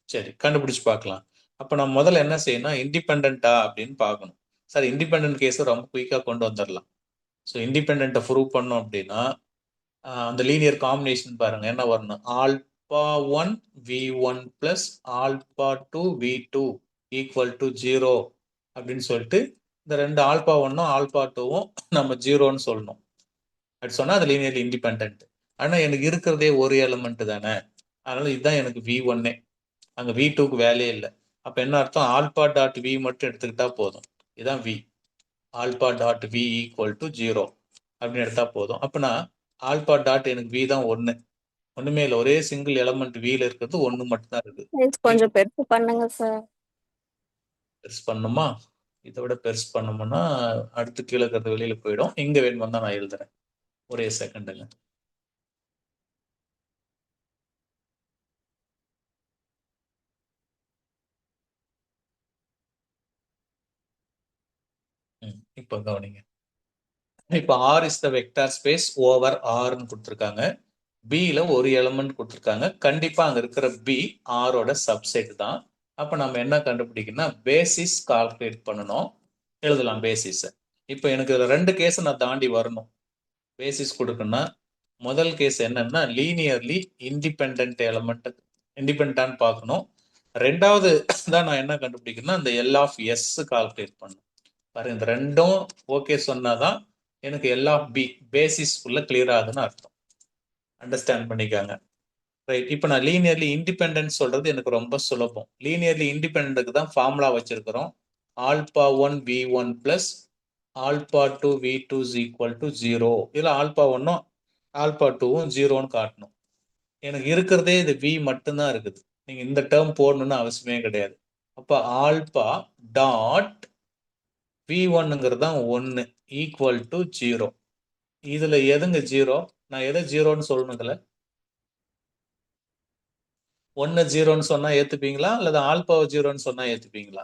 சரி, கண்டுபிடிச்சு பார்க்கலாம். அப்ப நம்ம முதல்ல என்ன செய்யணும், இண்டிபெண்டா அப்படின்னு பார்க்கணும். சார் இண்டிபெண்டன்ட் கேஸ் ரொம்ப குயிக்கா கொண்டு வந்துடலாம். ஸோ இண்டிபெண்டன்ட்டை ப்ரூவ் பண்ணோம் அப்படின்னா அந்த லீனியர் காம்பினேஷன் பாருங்க என்ன வரணும், alpha 1 v1 plus alpha 2 v2 equal to 0 அப்படின்னு சொல்லிட்டு இந்த ரெண்டு ஆல்பா 1ம் ஆல்பா 2வும் நம்ம 0ன்னு சொல்லணும். அப்படி சொன்னா அது லீனியர்லி இண்டிபெண்டன்ட். ஆனா எனக்கு இருக்கிறதே ஒரு எலிமெண்ட் தானே, அதனால இதுதான் எனக்கு v1. அங்க v2க்கு வேலையே இல்லை. அப்ப என்ன அர்த்தம், ஆல்பா டாட் v மட்டும் எடுத்துக்கிட்டா போதும். இதுதான் v, alpha dot v equal to 0 அப்படின்னு எடுத்தா போதும். அப்பனா ஆல்பா டாட் எனக்கு v தான் ஒண்ணுமே இல்லை, ஒரே சிங்கிள் எலமெண்ட் vல இருக்கிறது ஒண்ணு மட்டும் தான் இருக்கு. கொஞ்சம் பெருசு பண்ணுங்க சார். பெருசு பண்ணுமா, இதை விட பெருசு பண்ணோம்னா அடுத்து கீழே இருக்கிறது வெளியில போயிடும். இங்க வேணுமா தான் நான் எழுதுறேன், ஒரே செகண்டுங்க. இப்ப கவனிங்க. இப்ப R is the vector space over Rன்னு கொடுத்துருக்காங்க. Bல ஒரு எலிமெண்ட் கொடுத்துருக்காங்க. கண்டிப்பா அங்க இருக்கிற B ஆரோட சப்செட் தான். அப்ப நம்ம என்ன கண்டுபிடிக்கணும்னா பேசிஸ் கால்குலேட் பண்ணணும். எழுதலாம் பேசிஸ். இப்ப எனக்கு இதுல ரெண்டு கேஸ் நான் தாண்டி வரணும். பேசிஸ் கொடுக்கணும்னா முதல் கேஸ் என்னன்னா லீனியர்லி இண்டிபெண்ட் எலிமெண்ட் இண்டிபெண்டான்னு பார்க்கணும். ரெண்டாவது தான் நான் என்ன கண்டுபிடிக்கணும்னா அந்த எல் ஆஃப் எஸ் கால்குலேட் பண்ணணும். பாருங்க இந்த ரெண்டும் ஓகே சொன்னாதான் எனக்கு எல் ஆஃப் பி பேசிஸ் உள்ள கிளியர் ஆகுதுன்னு அர்த்தம். அண்டர்ஸ்டாண்ட் பண்ணிக்காங்க. ரைட், இப்போ நான் லீனியர்லி இண்டிபெண்டன்ட் சொல்றது எனக்கு ரொம்ப சுலபம். லீனியர்லி இண்டிபெண்டன்ட்டுக்கு தான் ஃபார்முலா வச்சிருக்கிறோம். Alpha 1 v1 plus alpha 2 v2 is equal to 0. இதில் ஆல்பா 1ம் ஆல்பா 2வும் 0ன்னு காட்டணும். எனக்கு இருக்கிறதே இது v மட்டும்தான் இருக்குது. நீங்க இந்த டேர்ம் போடணும்னு அவசியமே கிடையாது. அப்போ ஆல்பா டாட் v1ங்கிறது தான் 1 ஈக்குவல் டு 0. இதுல எதுங்க 0? நான் எதை 0ன்னு சொல்லணும்? இதுல 1 0ன்னு சொன்னா ஏத்துப்பீங்களா அல்லது ஆல்பாவை 0ன்னு சொன்னா ஏத்துப்பீங்களா?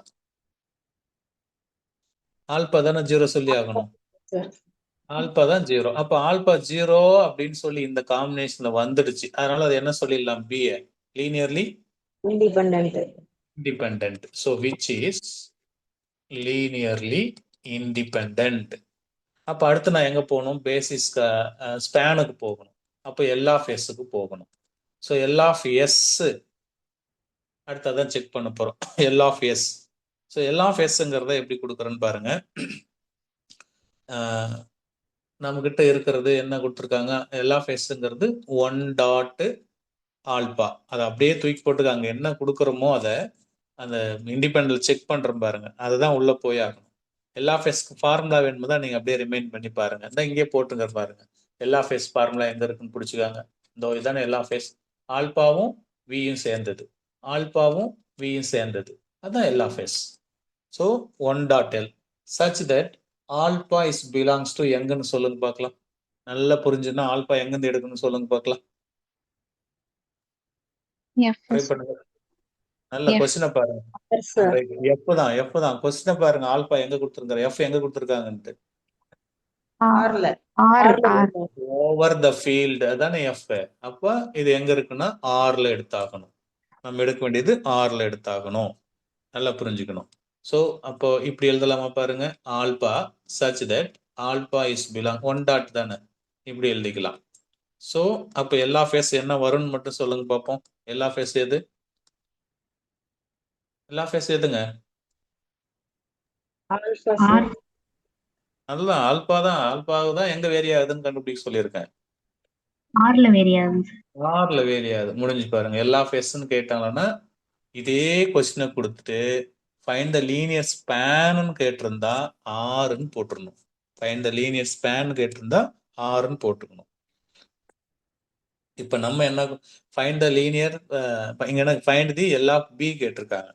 ஆல்பா தானே 0 சொல்லி ஆகணும். ஆல்பா தான் 0. அப்ப ஆல்பா 0 அப்படின்னு சொல்லி இந்த காம்பினேஷன்ல வந்துடுச்சு. அதனால அது என்ன சொல்லிடலாம், B linearly independent. So which is linearly independent. அப்ப அடுத்து நான் எங்க போகணும், பேசிஸ் ஸ்பேனுக்கு போகணும். அப்போ எல் ஆஃப் எஸ்க்கு போகணும். ஸோ எல் ஆஃப் எஸ் அடுத்ததான் செக் பண்ண போறோம். L of S. So L of எஸ்ங்கிறத எப்படி கொடுக்குறேன்னு பாருங்க. நம்ம கிட்ட இருக்கிறது என்ன கொடுத்துருக்காங்க, எல் ஆஃப் எஸ்ங்கிறது 1 டாட் ஆல்பா. அதை அப்படியே தூக்கி போட்டுக்க, அங்க என்ன கொடுக்குறோமோ அதை அந்த இண்டிபெண்டன்ட் செக் பண்றோம் பாருங்க, அதுதான் உள்ள போய் ஆகணும். எல் ஆஃப் எஸ்க்கு ஃபார்முலா வேணுமோ தான் நீங்க அப்படியே ரிமைண்ட் பண்ணி பாருங்க. இந்த இங்கே போட்டுங்க பாருங்க, எல் ஆஃப் எஸ் ஃபார்முலா எங்க இருக்குன்னு பிடிச்சிக்காங்க. இந்த இதான எல் ஆஃப் எஸ், ஆல்பாவும் வியும் சேர்ந்தது, ஆல்பாவும் வியும் சேர்ந்தது, அதான் L of S. So 1 dot L such that alpha is belongs to எங்கன்னு சொல்லுங்க பார்க்கலாம். நல்லா புரிஞ்சுன்னா ஆல்பா எங்கிருந்து எடுக்கணும்னு சொல்லுங்க பார்க்கலாம். ட்ரை பண்ணுங்க. நல்ல கொஸ்டினை பாருங்க. எஃப் தான், எஃப் தான் கொஸ்டினை பாருங்க. ஆல்பா எங்க கொடுத்துருக்காரு, எஃப் எங்க கொடுத்துருக்காங்கன்ட்டு. ஓவர் த ஃபீல்டு அதானே எஃப். அப்ப இது எங்க இருக்குன்னா ஆர்ல எடுத்தாகணும். நம்ம எடுக்க வேண்டியது ஆர்ல எடுத்தாகணும். நல்லா புரிஞ்சுக்கணும். ஸோ அப்போ இப்படி எழுதலாமா பாருங்க, alpha such that alpha is belong 1 dot தானே, இப்படி எழுதிக்கலாம். ஸோ அப்போ எல் ஆஃப் எஸ் என்ன வரும்னு மட்டும் சொல்லுங்க பார்ப்போம். எல் ஆஃப் எஸ் எது, எல் ஆஃப் எஸ் எதுங்க? நல்லா ஆல்பா தான். ஆல்பாவை தான் எங்க வேரி ஆகுதுன்னு கண்டுபிடிக்க சொல்லியிருக்கேன். ஆர்ல வேரி ஆகுது. ஆர்ல வேரி ஆகுது. முடிஞ்சு பாருங்க. எல் ஆஃப் எஸ்ன்னு கேட்டாங்கன்னா இதே கொஸ்டினை கொடுத்துட்டு ஃபைண்ட் த லீனியர் ஸ்பேன்னு கேட்டிருந்தா ஆறுன்னு போட்டுருணும். ஃபைண்ட் த லீனியர் ஸ்பேன் கேட்டிருந்தா ஆறுன்னு போட்டுக்கணும். இப்ப நம்ம என்ன ஃபைண்ட் த லீனியர், இங்க என்ன find the L of B கேட்டிருக்காங்க.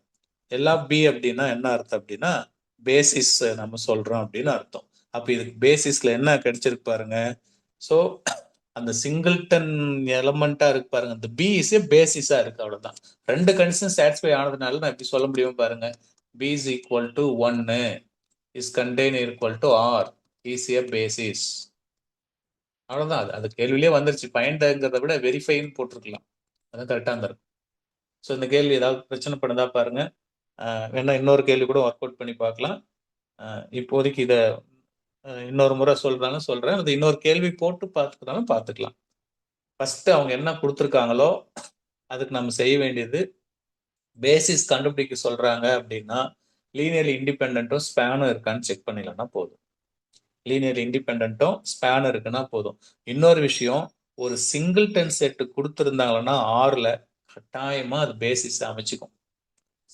எல் ஆஃப் பி அப்படின்னா என்ன அர்த்தம் அப்படின்னா பேசிஸ் நம்ம சொல்றோம் அப்படின்னு அர்த்தம். அப்ப இதுக்கு பேசிஸ்ல என்ன கிடைச்சிருக்கு பாருங்க. ஸோ அந்த சிங்கிள்டன் எலமெண்டா இருக்கு பாருங்க, அந்த பி இஸ் ஏ பேசிஸா இருக்கு, அவ்வளவுதான். ரெண்டு கண்டிஷன் சாட்டிஸ்ஃபை ஆனதுனால நான் எப்படி சொல்ல முடியும் பாருங்க, B is equal to 1 is contain equal to R is a basis. அவ்வளவுதான். அது கேள்வியிலே வந்துருச்சு. ஃபைண்ட்ங்கிறத விட வெரிஃபைன்னு போட்டிருக்கலாம். அதான் கரெக்டா இருந்திருக்கும். ஸோ இந்த கேள்வி ஏதாவது பிரச்சனை பண்ணுதா பாருங்க. வேணா இன்னொரு கேள்வி கூட ஒர்க் அவுட் பண்ணி பார்க்கலாம். இப்போதைக்கு இதை இன்னொரு முறை சொல்றேன். அது இன்னொரு கேள்வி போட்டு பார்த்துக்கிட்டாலும் பார்த்துக்கலாம். ஃபர்ஸ்ட் அவங்க என்ன கொடுத்துருக்காங்களோ அதுக்கு நம்ம செய்ய வேண்டியது பேசிஸ் கண்டுபிடிக்க சொல்றாங்க அப்படின்னா லீனியர்லி இண்டிபெண்டும் ஸ்பேனும் இருக்கான்னு செக் பண்ணிடலாம்னா போதும். லீனியர் இண்டிபெண்டும் ஸ்பேன் இருக்குன்னா போதும். இன்னொரு விஷயம், ஒரு சிங்கிள்டன் செட் கொடுத்துருந்தாங்கன்னா ஆர்ல கட்டாயமா அது பேசிஸ் அமைச்சுக்கும்.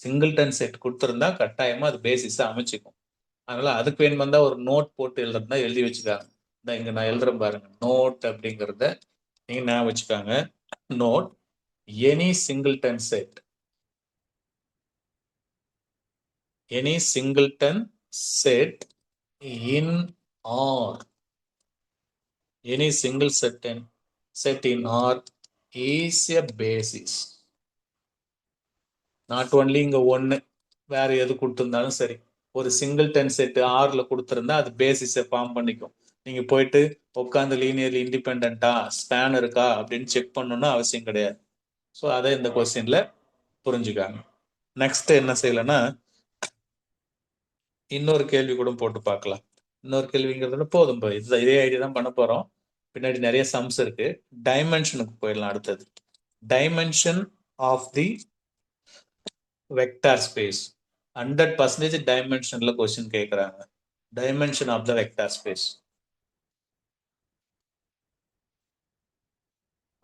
சிங்கிள்டன் செட் கொடுத்துருந்தா கட்டாயமா அது பேசிஸ் அமைச்சுக்கும். அதனால அதுக்கு வேணும் வந்தா ஒரு நோட் போட்டு எழுதுறதுனா எழுதி வச்சுக்காங்க. இங்க நான் எழுதுறேன் பாருங்க. நோட் அப்படிங்கிறத நீங்க ஞாபகம் வச்சுக்காங்க. Note any singleton set, any singleton set in R, any single set in R is a basis. Not only இங்க ஒன்று, வேற எது கொடுத்துருந்தாலும் சரி, ஒரு சிங்கிள்டன் செட் ஆர்ல கொடுத்துருந்தா அது பேசிஸை ஃபார்ம் பண்ணிக்கும். நீங்க போயிட்டு உட்காந்து லீனியர்லி இண்டிபெண்டா ஸ்பேன் இருக்கா அப்படின்னு செக் பண்ணணும்னு அவசியம் கிடையாது. ஸோ அதை இந்த கொஸ்டின்ல புரிஞ்சுக்காங்க. நெக்ஸ்ட் என்ன செய்யலன்னா இன்னொரு கேள்வி கூட போட்டு பார்க்கலாம். இன்னொரு கேள்விங்கிறதுல போதும், இதே ஐடியா தான் பண்ண போறோம். பின்னாடி நிறைய சம்ஸ் இருக்கு. டைமென்ஷனுக்கு போயிடலாம். அடுத்தது dimension of the vector space. 100% டைமென்ஷன்ல கொஸ்டின் கேட்கறாங்க. Dimension of the vector space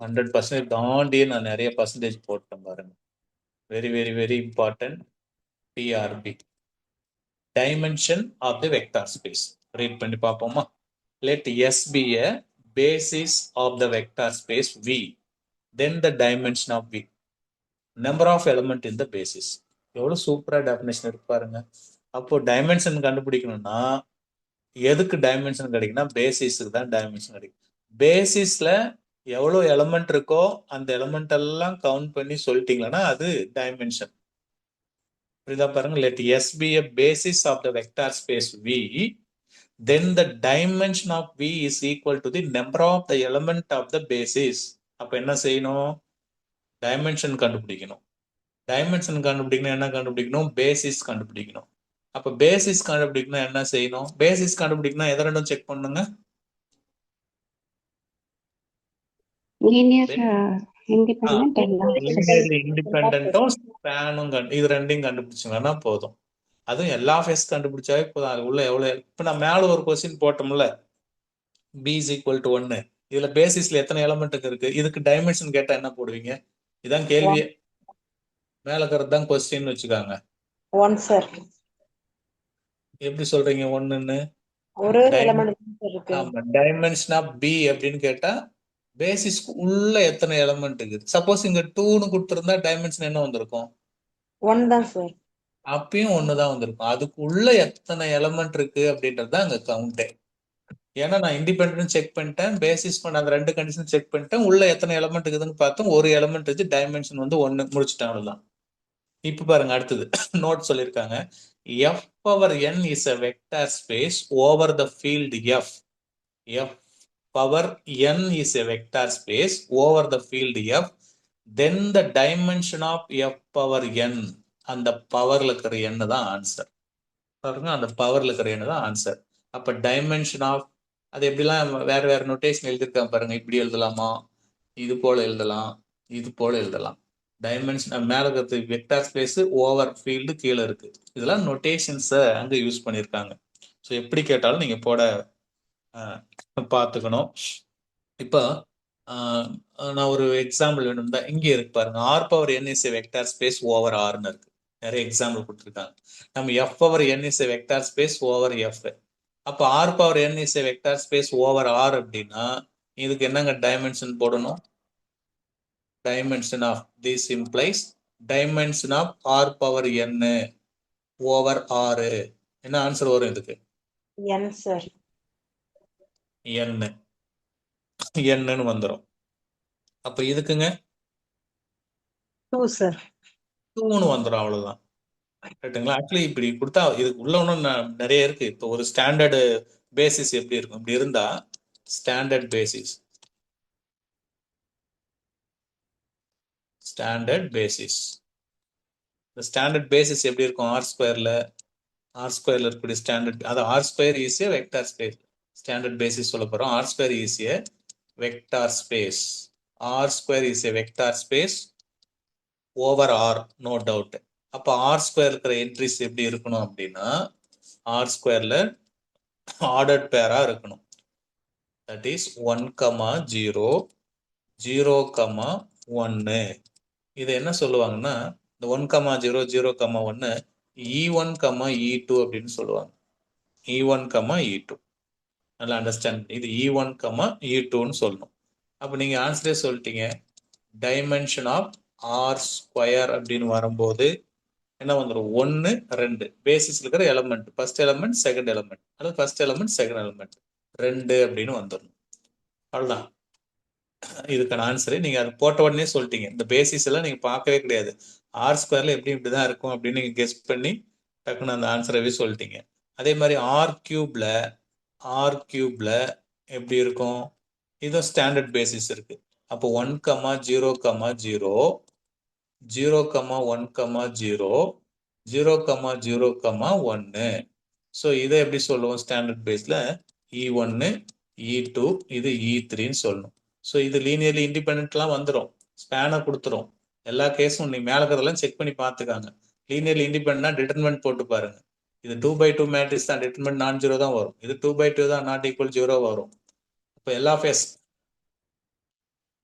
100% தாண்டியே நான் நிறைய பர்சன்டேஜ் போட்டேன் பாருங்க. Very very very important. TRB dimension of the vector space read பண்ணி பார்ப்போமா. Let S be a basis of the vector space V. Then the dimension of V. Number of element in the basis. எவ்வளவு சூப்பரா definition இருக்கு பாருங்க. அப்போ dimension கண்டுபிடிக்கணும்னா எதுக்கு dimension கிடைக்குன்னா பேசிஸுக்கு தான் டைமென்ஷன் கிடைக்கும். பேசிஸ்ல எவ்வளவு எலமெண்ட் இருக்கோ அந்த எலமெண்ட் எல்லாம் கவுண்ட் பண்ணி சொல்லிட்டீங்கன்னா அது டைமென்ஷன். புரியுதா பாருங்க. Let S be a basis of the vector space V. Then the dimension of V is equal to the number of the element of the basis. அப்ப என்ன செய்யணும்? டைமென்ஷன் கண்டுபிடிக்கணும். டைமென்ஷன் கண்டுபிடிக்கணும், என்ன கண்டுபிடிக்கணும்? பேசிஸ் கண்டுபிடிக்கணும். அப்ப பேசிஸ் கண்டுபிடிக்கணும் என்ன செய்யணும்? பேசிஸ் கண்டுபிடிக்கணும் எதை ரெண்டும் செக் பண்ணுங்க. லீனியர்லி இண்டிபெண்டும் ஸ்பேனும் இது ரெண்டையும் கண்டுபிடிச்சுங்கன்னா போதும். அதுவும் எல்லா ஃபேஸ் கண்டுபிடிச்சாவே போதும். அது உள்ள எவ்வளவு இப்ப நான் மேல ஒரு question போட்டோம்ல, b is equal to 1. இதுல பேசிஸ்ல எத்தனை எலமெண்ட் இருக்கு? இதுக்கு டைமென்ஷன் கேட்டா என்ன போடுவீங்க? இதான் கேள்வியே. மேல இருக்கிறது தான் கொஸ்டின் வச்சுக்காங்க. 1 சார். எப்படி சொல்றீங்க 1ன்னு? ஒரு எலிமெண்ட் இருக்கு. ஆமா, டைமென்ஷன் ஆஃப் b அப்படின்னு கேட்டா பேசிஸ்க்கு உள்ள எத்தனை எலமெண்ட் இருக்குது? சப்போஸ் இங்க 2ன்னு கொடுத்திருந்தா டைமென்ஷன் என்ன வந்திருக்கும்? 1 தான் சார். அப்பயும் 1 தான் வந்திருக்கும். அதுக்கு உள்ள எத்தனை எலமெண்ட் இருக்கு அப்படின்றது தான் அங்க கவுண்டே. ஏன்னா நான் இண்டிபெண்டன்ட் செக் பண்ணிட்டேன், பேசிஸ் பண்ண அந்த ரெண்டு கண்டிஷன் செக் பண்ணிட்டேன், உள்ள எத்தனை எலமெண்ட் இருக்குதுன்னு பார்த்தோம். ஒரு எலமெண்ட் வச்சு டைமென்ஷன் வந்து 1 முடிச்சுட்டேன், அவ்வளவுதான். இப்ப பாருங்க அடுத்தது நோட் சொல்லியிருக்காங்க. f power n is a vector space over the field f. f power n is a vector space over the field f. Then the dimension of f power n, அந்த பவர்ல இருக்கிற n தான் answer. பாருங்க, அந்த பவர்ல இருக்கிற n தான் answer. அப்ப dimension of அது எப்படிலாம் வேற வேற நோட்டேஷன் எழுதியிருக்காங்க பாருங்க. இப்படி எழுதலாமா, இது போல எழுதலாம், இது போல எழுதலாம். டைமென்ஷன் மேல இருக்கிறது வெக்டார் ஸ்பேஸ், ஓவர் ஃபீல்டு கீழே இருக்கு. இதெல்லாம் நோட்டேஷன்ஸை அங்க யூஸ் பண்ணியிருக்காங்க. ஸோ எப்படி கேட்டாலும் நீங்க போட பார்த்துக்கணும். இப்போ நான் ஒரு எக்ஸாம்பிள் வேணும் தான். இங்கே இருக்கு பாருங்க, R power N is vector space over ஆர்னு இருக்கு. நிறைய எக்ஸாம்பிள் கொடுத்துருக்காங்க. நம்ம F power N is vector space over F. அப்போ R power N is vector space over R அப்படின்னா இதுக்கு என்னங்க டைமென்ஷன் போடணும்? Dimension of this implies dimension of r power n over r. என்ன ஆன்சர் வரும் இதுக்கு? n sir. n ன்னு வந்துரும். அப்ப இதுக்குங்க 2 சார். 2ன்னு வந்துரும், அவ்வளவுதான். ரைட்டுங்களா? ஆக்சுவலி இப்படி கொடுத்தா இதுக்கு உள்ள ஒன்றும் நிறைய இருக்கு. இப்போ ஒரு ஸ்டாண்டர்டு பேசிஸ் எப்படி இருக்கும்? இப்படி இருந்தா ஸ்டாண்டர்ட் பேசிஸ். Standard basis. இந்த ஸ்டாண்டர்ட் பேசிஸ் எப்படி இருக்கும்? ஆர் ஸ்கொயர்ல இருக்கக்கூடிய ஸ்டாண்டர்ட், அது R square is a vector space. Standard basis சொல்ல போறோம். R square is a vector space. R square is a vector space over R, no doubt. அப்ப ஆர் ஸ்கொயர் இருக்கிற என்ட்ரிஸ் எப்படி இருக்கணும் அப்படின்னா, ஆர் ஸ்கொயர்ல ஆர்டர்ட் பேரா இருக்கணும். That is 1, 0, 0, 1. இது என்ன சொல்லுவாங்கன்னா, இந்த 1, 0, 0, 1 E1, E2 அப்படின்னு சொல்லுவாங்க. E1, E2. நல்லா அண்டர்ஸ்டாண்ட். இது E1, E2ன்னு சொல்லணும். அப்ப நீங்க ஆன்சரே சொல்லிட்டீங்க. டைமென்ஷன் ஆஃப் ஆர் ஸ்கொயர் அப்படின்னு வரும்போது என்ன வந்துடும்? 1, 2 பேசிஸ்ல இருக்கிற element, first element, second element, அல்லது ஃபர்ஸ்ட் எலமெண்ட், செகண்ட் எலமெண்ட் 2 அப்படின்னு வந்துடணும். அவ்வளவுதான் இதுக்கான ஆன்சரு. நீங்க அது போட்ட உடனே சொல்லிட்டீங்க. இந்த பேசிஸ் எல்லாம் நீங்க பார்க்கவே கிடையாது. ஆர் ஸ்கொயர்ல எப்படி இப்படிதான் இருக்கும் அப்படின்னு நீங்க கெஸ் பண்ணி டக்குன்னு அந்த ஆன்சரவே சொல்லிட்டீங்க. அதே மாதிரி ஆர் கியூப்ல எப்படி இருக்கும்? இதுவும் ஸ்டாண்டர்ட் பேசிஸ் இருக்கு. அப்போ 1, 0, 0, 0, 1, 0, 0, 0, 1. ஸோ இதை எப்படி சொல்லுவோம்? ஸ்டாண்டர்ட் பேஸ்ல E1, E2, இது E3ன்னு சொல்லணும். ஸோ இது லீனியர்லி இண்டிபெண்ட்லாம் வந்துடும், ஸ்பேனை கொடுத்துரும். எல்லா கேஸும் நீ மேலே இருக்கிறதெல்லாம் செக் பண்ணி பார்த்துக்காங்க. லீனியர்லி இண்டிபெண்ட்னா டிட்டர்மெண்ட் போட்டு பாருங்க. இது 2x2 மேட்ரிக்ஸ் தான், டிட்டர்மெண்ட் நான் 0 தான் வரும். இது 2x2 தான், நாட் ஈக்குவல் 0 வரும். இப்போ எல்லா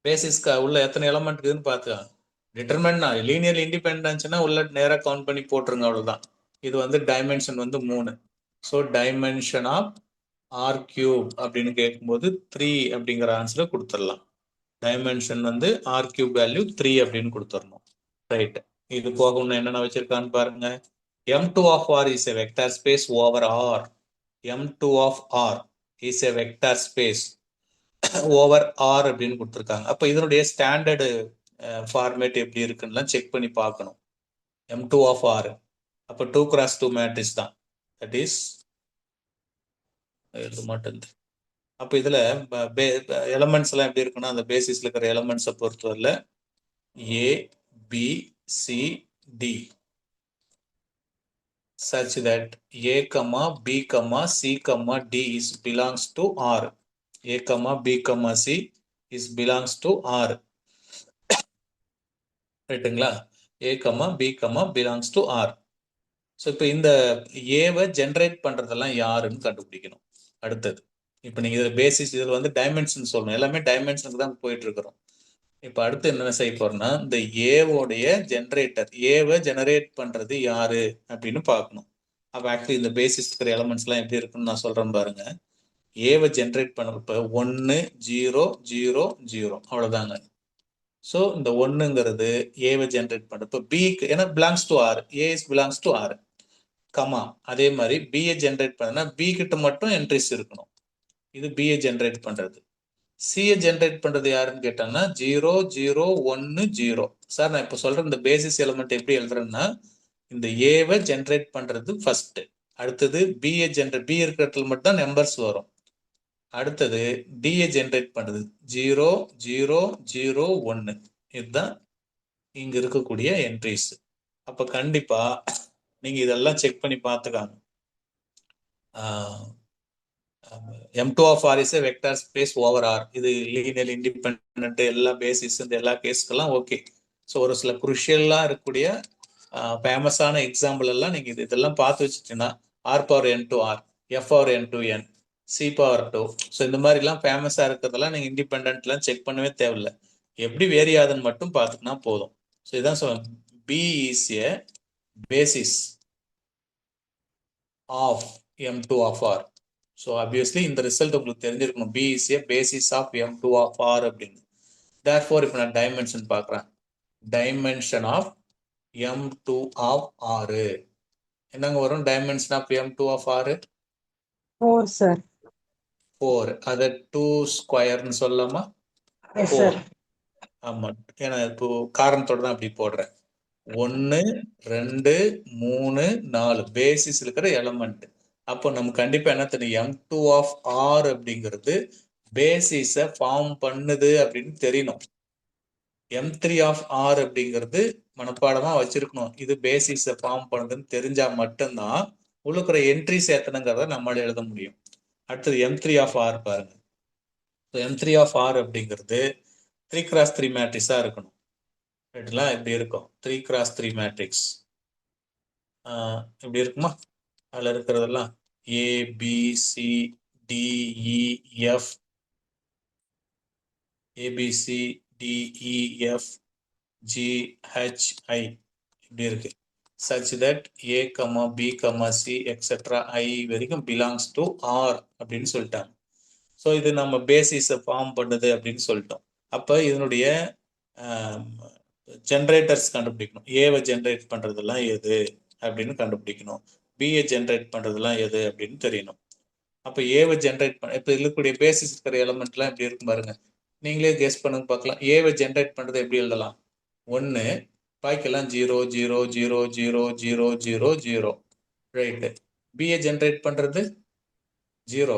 பேசிஸ்க்கு உள்ள எத்தனை எலமெண்ட் இருக்குதுன்னு பார்த்துக்காங்க. டிட்டர்மெண்ட்னா லீனியர்லி இண்டிபெண்டன்ஸ்னா உள்ள நேராக கவுண்ட் பண்ணி போட்டுருங்க, அவ்வளோதான். இது வந்து டைமென்ஷன் வந்து 3. So dimension of R cube அப்படின்னு கேட்கும்போது 3 அப்படிங்கிற ஆன்சரை கொடுத்துடலாம். டைமென்ஷன் வந்து ஆர் கியூப் வேல்யூ 3 அப்படின்னு கொடுத்துடணும். ரைட். இது போக இன்னும் என்னென்ன வச்சிருக்கான்னு பாருங்க. M2 of R is a vector space over R. M2 of R is a vector space over R அப்படின்னு கொடுத்துருக்காங்க. அப்போ இதனுடைய ஸ்டாண்டர்டு ஃபார்மேட் எப்படி இருக்குன்னு செக் பண்ணி பார்க்கணும். M2 of R அப்போ 2x2 மேட்ரிக்ஸ் தான். தட் இஸ் எழுத மாட்டேங்குது. அப்போ இதுல எலமெண்ட்ஸ் எல்லாம் எப்படி இருக்குன்னா, அந்த பேசிஸ்ல இருக்கிற எலமெண்ட்ஸை பொறுத்தவரையில A, B, C, D such that A, B, C, D is belongs to R. A, B, C is belongs to R. ரைட்டுங்களா? A, B, belongs to R. So இப்போ இந்த ஏவை ஜென்ரேட் பண்றதெல்லாம் யாருன்னு கண்டுபிடிக்கணும். அடுத்தது இப்போ நீங்க இதில் பேசிஸ், இதில் வந்து டைமென்ஷன் சொல்லணும். எல்லாமே டைமென்ஷனுக்கு தான் போயிட்டு இருக்கிறோம். இப்போ அடுத்து என்ன செய்ய போறோம்னா, இந்த ஏவோடைய ஜென்ரேட்டர், ஏவை ஜெனரேட் பண்றது யாரு அப்படின்னு பார்க்கணும். அப்போ ஆக்சுவலி இந்த பேசிஸ் இருக்கிற எலமெண்ட்ஸ்லாம் எப்படி இருக்குன்னு நான் சொல்றேன் பாருங்க. ஏவை ஜென்ரேட் பண்ணுறப்ப 1, 0, 0, 0 அவ்வளோதாங்க. ஸோ இந்த 1ங்கிறது ஏவை ஜென்ரேட் பண்ணுறப்ப பிக்கு, ஏன்னா belongs to R, A is belongs to R, comma அதே மாதிரி பிஏ ஜென்ரேட் பண்ணா பி கிட்ட மட்டும் என்ட்ரிஸ் இருக்கணும். இது பிஏ ஜென்ரேட் பண்றது. சிஏ ஜென்ரேட் பண்றது யாருன்னு கேட்டாங்கன்னா 0, 0, 1, 0. சார் நான் இப்போ சொல்ற இந்த பேசிஸ் எலிமெண்ட் எப்படி எழுதுறேன்னா, இந்த ஏவை ஜென்ரேட் பண்றது ஃபர்ஸ்ட், அடுத்தது பிஏ ஜென்ரேட், பி இருக்கிற இடத்துல மட்டும் தான் நம்பர்ஸ் வரும். அடுத்தது டிஏ ஜென்ரேட் பண்றது 0, 0, 0, 1. இதுதான் இங்க இருக்கக்கூடிய என்ட்ரிஸ். அப்ப கண்டிப்பா நீங்க இதெல்லாம் செக் பண்ணி பார்த்துக்காங்க. M2 of R is a vector space over R. இது லீனியர் இண்டிபெண்டன்ட், எல்லா பேசிஸ், இந்த எல்லா கேஸ்க்கெல்லாம் ஓகே. ஸோ ஒரு சில குருஷியலா இருக்கக்கூடிய ஃபேமஸான எக்ஸாம்பிள் எல்லாம் நீங்க இதெல்லாம் பார்த்து வச்சுட்டீங்கன்னா, R⁴n to R, F⁴n to N, C⁴2. So இந்த மாதிரிலாம் ஃபேமஸா இருக்கிறதெல்லாம் நீங்க இண்டிபெண்டன்ட்லாம் செக் பண்ணவே தேவையில்லை. எப்படி வேரி ஆகுதுன்னு மட்டும் பார்த்துக்கினா போதும். ஸோ இதான் சொல்லுவேன், B is a basis of M2 of R. So obviously இந்த ரிசல்ட் உங்களுக்கு தெரிஞ்சிருக்கணும். B is a basis of M2 of R அப்படின்னு. Therefore இப்போ நான் டைமென்ஷன் பார்க்குறேன். Dimension of M2 of R என்னங்க வரும்? Dimension of M2 of R 4 sir. 4. அதை 2 ஸ்கொயர்னு சொல்லலாமா? Yes sir. ஆமா, ஏன்னா இப்போ காரணத்தோட தான் அப்படி போடுறேன். 1, 2, 3, 4 பேசிஸ் இருக்கிற எலமெண்ட். அப்போ நம்ம கண்டிப்பா என்ன தெரியும்? M2 of R அப்படிங்கிறது பேசிஸை ஃபார்ம் பண்ணுது அப்படின்னு தெரியணும். M3 ஆஃப் ஆர் அப்படிங்கிறது மனப்பாடமா வச்சிருக்கணும். இது பேசிஸை ஃபார்ம் பண்ணுதுன்னு தெரிஞ்சா மட்டும்தான் உள்ளுக்குற என்ட்ரிஸ் எத்தனைங்கிறத நம்மளால எழுத முடியும். அடுத்தது M3 ஆஃப் ஆர் பாருங்க. M3 ஆஃப் ஆர் அப்படிங்கிறது 3x3 மேட்ரிக்ஸா இருக்கணும். ரைட்டுங்களா? இப்படி இருக்கும் 3x3 மேட்ரிக்ஸ். இப்படி இருக்குமா? அதில் இருக்கிறதெல்லாம் ABCDEF GHI இப்படி இருக்கு. such that A, B, C, etc. I வரைக்கும் belongs to R அப்படின்னு சொல்லிட்டாங்க. ஸோ இது நம்ம பேசிஸை ஃபார்ம் பண்ணுது அப்படின்னு சொல்லிட்டோம். அப்போ இதனுடைய ஜென்ரேட்டர்ஸ் கண்டுபிடிக்கணும். ஏவை ஜென்ரேட் பண்ணுறதெல்லாம் எது அப்படின்னு கண்டுபிடிக்கணும். பிஏ ஜென்ரேட் பண்ணுறதெல்லாம் எது அப்படின்னு தெரியணும். அப்போ ஏவை ஜென்ரேட் பண்ண இப்போ இருக்கக்கூடிய பேசிஸ் இருக்கிற எலமெண்ட்லாம் எப்படி இருக்கும் பாருங்க. நீங்களே கெஸ் பண்ணுங்க பார்க்கலாம். ஏவை ஜென்ரேட் பண்ணுறது எப்படி எழுதலாம்? 1, பாக்கியெல்லாம் 0 0 0 0 0 0 0. ரைட்டு. பிஏ ஜென்ரேட் பண்ணுறது 0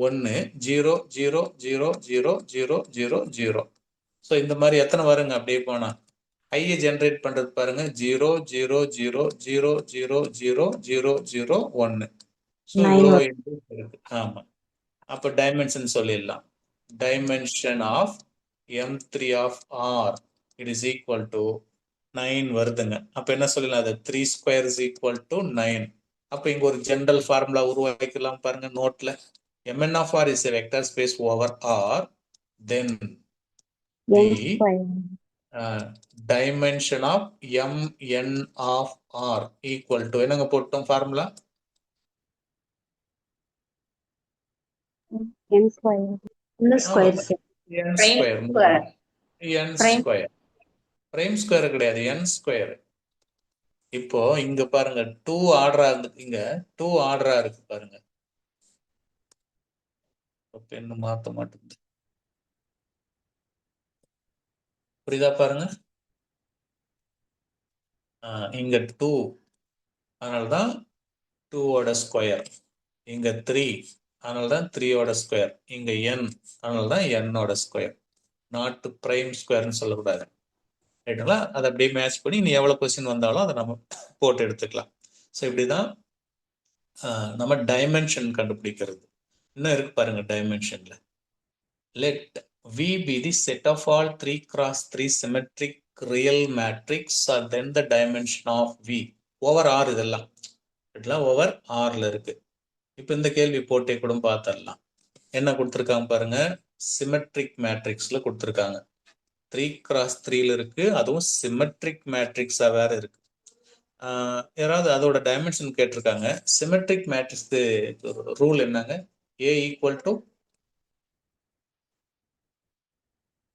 1 0 0 0 0 0 0 0. ஸோ இந்த மாதிரி எத்தனை வருங்க அப்படியே போனா? ஐயை ஜென்ரேட் பண்ணுறது பாருங்க 0 0 0 0 0 0 0 0 1. ஸோ இவ்வளோ இருக்கு. ஆமாம். அப்போ டைமென்ஷன் சொல்லிடலாம். Dimension of M3 of R it is equal to 9 வருதுங்க. அப்போ என்ன சொல்லலாம்? அது 3 ஸ்கொயர் இஸ் ஈக்குவல் டு 9. அப்போ இங்கே ஒரு ஜென்ரல் ஃபார்முலா உருவாக்கிக்கலாம் பாருங்க நோட்ல. Mn of R is a vector space over R, then the dimension of Mn of R equal to என்னங்க போட்டோம் formula? n square. n square. n square. n square. prime square கிடையாது, n square. இப்போ இங்க பாருங்க 2 ஆர்டரா இருக்கு. இங்க 2 ஆர்டரா இருக்கு பாருங்க. பெண்ணு மாத்த மாட்டேங்குது. புரியுதா பாருங்க? இங்க 2, அதனால்தான் 2ஓட ஸ்கொயர். இங்க 3, அதனால்தான் 3ஓட ஸ்கொயர். இங்க n, அதனால்தான் n-ஓட ஸ்கொயர். நாட் பிரைம் ஸ்கொயர்னு சொல்லக்கூடாது. ரைட்டுங்களா? அதை அப்படியே மேட்ச் பண்ணி நீ எவ்வளோ கொஸ்டின் வந்தாலும் அதை நம்ம போட்டு எடுத்துக்கலாம். ஸோ இப்படிதான் நம்ம டைமென்ஷன் கண்டுபிடிக்கிறது. இன்னும் இருக்கு பாருங்க டைமென்ஷன்ல. Let V be the set of all 3x3 symmetric real matrix or then the dimension of V. Over R இதெல்லாம் ஓவர் ஆர்ல இருக்கு. இப்போ இந்த கேள்வி போட்டே கூட பார்த்துடலாம். என்ன கொடுத்துருக்காங்க பாருங்க. சிமெட்ரிக் மேட்ரிக்ஸ்ல கொடுத்துருக்காங்க. 3x3ல இருக்கு. அதுவும் சிமெட்ரிக் மேட்ரிக்ஸா வேற இருக்கு. யாராவது அதோட டைமென்ஷன் கேட்டிருக்காங்க. சிமெட்ரிக் மேட்ரிக்ஸ் ரூல் என்னங்க? A ஈக்குவல் டு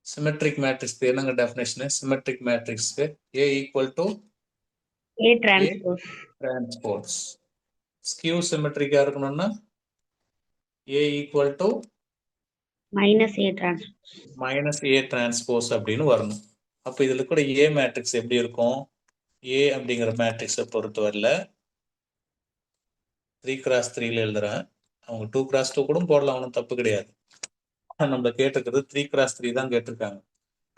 சிமெட்ரிக் மேட்ரிக்ஸ்க்கு என்னங்க டெஃபினேஷன்? சிமெட்ரிக் மேட்ரிக்ஸ்க்கு A equal to A transpose. Transpose. Skew சிமெட்ரிக்கா இருக்கணும்னா A equal to minus A transpose. Minus A transpose அப்படின்னு வரணும். அப்போ இதுல கூட A மேட்ரிக்ஸ் எப்படி இருக்கும்? A அப்படிங்கிற மேட்ரிக்ஸை பொறுத்தவரையில் 3x3ல எழுதுறேன். அவங்க 2x2 கூட போடலாம், ஒன்றும் தப்பு கிடையாது. நம்ம கேட்டிருக்கிறது 3x3 தான் கேட்டிருக்காங்க.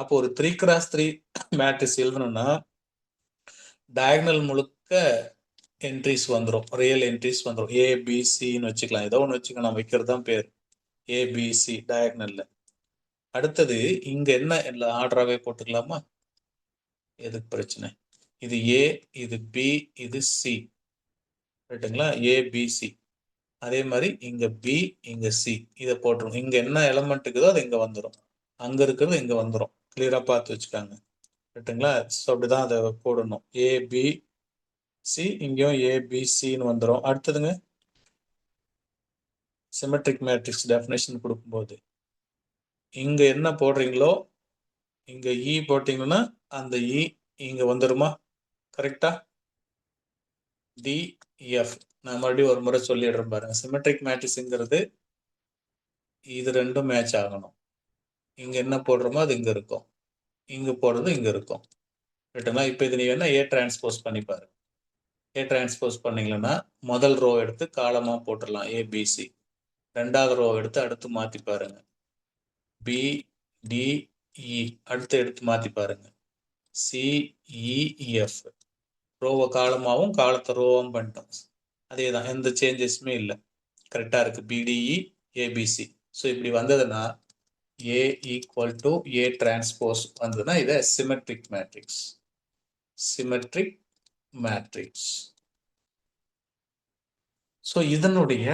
அப்போ ஒரு 3x3 மேட்ரிக்ஸ் எழுதணும்னா டயகனல் முழுக்க என்ட்ரிஸ் வந்துடும், ரியல் என்ட்ரிஸ் வந்துடும். ABCன்னு வச்சுக்கலாம், ஏதோ ஒன்று வச்சுக்க, நான் வைக்கிறது தான் பேர் ABC டயகனல்ல. அடுத்தது இங்க என்ன ஆர்டராகவே போட்டுக்கலாமா? எதுக்கு பிரச்சனை? இது A, இது B, இது C. ரைட்டுங்களா? ABC. அதே மாதிரி இங்க B, இங்க C. இதை போட்டுரும். இங்க என்ன எலமெண்ட் இருக்குதோ அது இங்க வந்துடும், அங்க இருக்கிறது இங்க வந்துடும். கிளியரா பார்த்து வச்சுக்காங்க. ரைட்டுங்களா? ஸோ அப்படிதான் அதை போடணும். ABC, இங்கேயும் ABCன்னு வந்துடும். அடுத்ததுங்க சிமெட்ரிக் மேட்ரிக்ஸ் டெஃபினேஷன் கொடுக்கும்போது இங்க என்ன போடுறீங்களோ, இங்க E போட்டீங்கன்னா அந்த E இங்க வந்துருமா? கரெக்டா? DF. நான் மறுபடியும் ஒரு முறை சொல்லிடுறேன் பாருங்க. சிமெட்ரிக் மேட்ரிக்ஸ்ங்கிறது இது ரெண்டும் மேட்ச் ஆகணும். இங்க என்ன போடுறோமோ அது இங்க இருக்கும், இங்க போடுறது இங்க இருக்கும். ரைட்டுங்களா? இப்போ இது நீங்க என்ன A டிரான்ஸ்போஸ் பண்ணி பாருங்க. A டிரான்ஸ்போஸ் பண்ணீங்கன்னா முதல் ரோ எடுத்து காலமா போட்டுடலாம் ABC. ரெண்டாவது ரோ எடுத்து அடுத்து மாத்தி பாருங்க. பி டி இ அடுத்து எடுத்து மாத்தி பாருங்க. சி இ எஃப் ரோவை காலமாகவும் காலத்தை ரோவாகவும் பண்ணிட்டோம். அதே தான், எந்த சேஞ்சஸுமே இல்லை, கரெக்டாக இருக்குது. PDE ABC. ஸோ இப்படி வந்ததுன்னா A equal to A transpose வந்ததுன்னா இதை symmetric matrix. Symmetric matrix. So இதனுடைய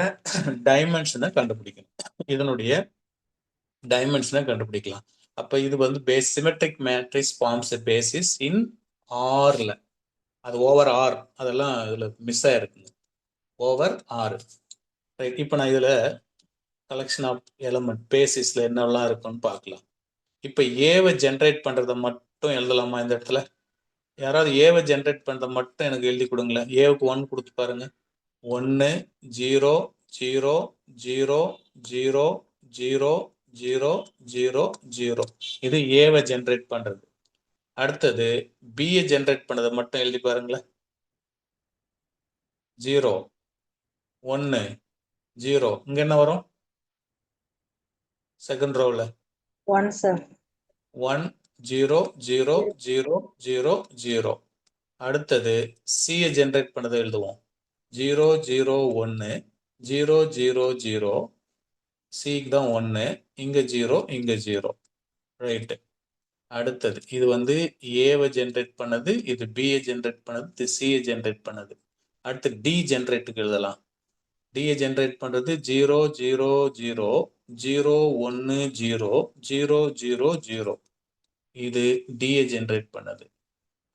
டைமென்ஷனை கண்டுபிடிக்கணும். இதனுடைய டைமென்ஷனை கண்டுபிடிக்கலாம். அப்போ இது வந்து base symmetric matrix forms a basis in ஆர்ல. அது ஓவர் ஆர், அதெல்லாம் இதில் மிஸ் ஆயிருக்குங்க. Over R. ரைட். இப்போ நான் இதில் கலெக்ஷன் ஆஃப் எலமெண்ட் பேசிஸில் என்னெல்லாம் இருக்குன்னு பார்க்கலாம். இப்போ ஏவை ஜென்ரேட் பண்ணுறதை மட்டும் எழுதலாமா இந்த இடத்துல? யாராவது ஏவை ஜென்ரேட் பண்ணுறதை மட்டும் எனக்கு எழுதி கொடுங்களேன். ஏவுக்கு 1 கொடுத்து பாருங்க. 1 0 0 0 0 0 0 0 0. இது ஏவை ஜென்ரேட் பண்ணுறது. அடுத்தது பியை ஜென்ரேட் பண்ணதை மட்டும் எழுதி பாருங்களேன். 0 1 0. இங்கே என்ன வரும் செகண்ட் ரோவில்? 1 சார். 1 0 0 0 0 0. அடுத்தது சியை ஜென்ரேட் பண்ணதை எழுதுவோம். 0 0 1 0 0 0. சிக்கு தான் 1, இங்கே 0 இங்கே 0. ரைட்டு. அடுத்தது இது வந்து ஏவை ஜென்ரேட் பண்ணது, இது பியை ஜென்ரேட் பண்ணது, இது சியை ஜென்ரேட் பண்ணது. அடுத்து டி ஜென்ரேட்டுக்கு எழுதலாம். டியை ஜென்ரேட் பண்ணுறது 0 0 0 0 1 0 0 0 0. இது டியை ஜென்ரேட் பண்ணது.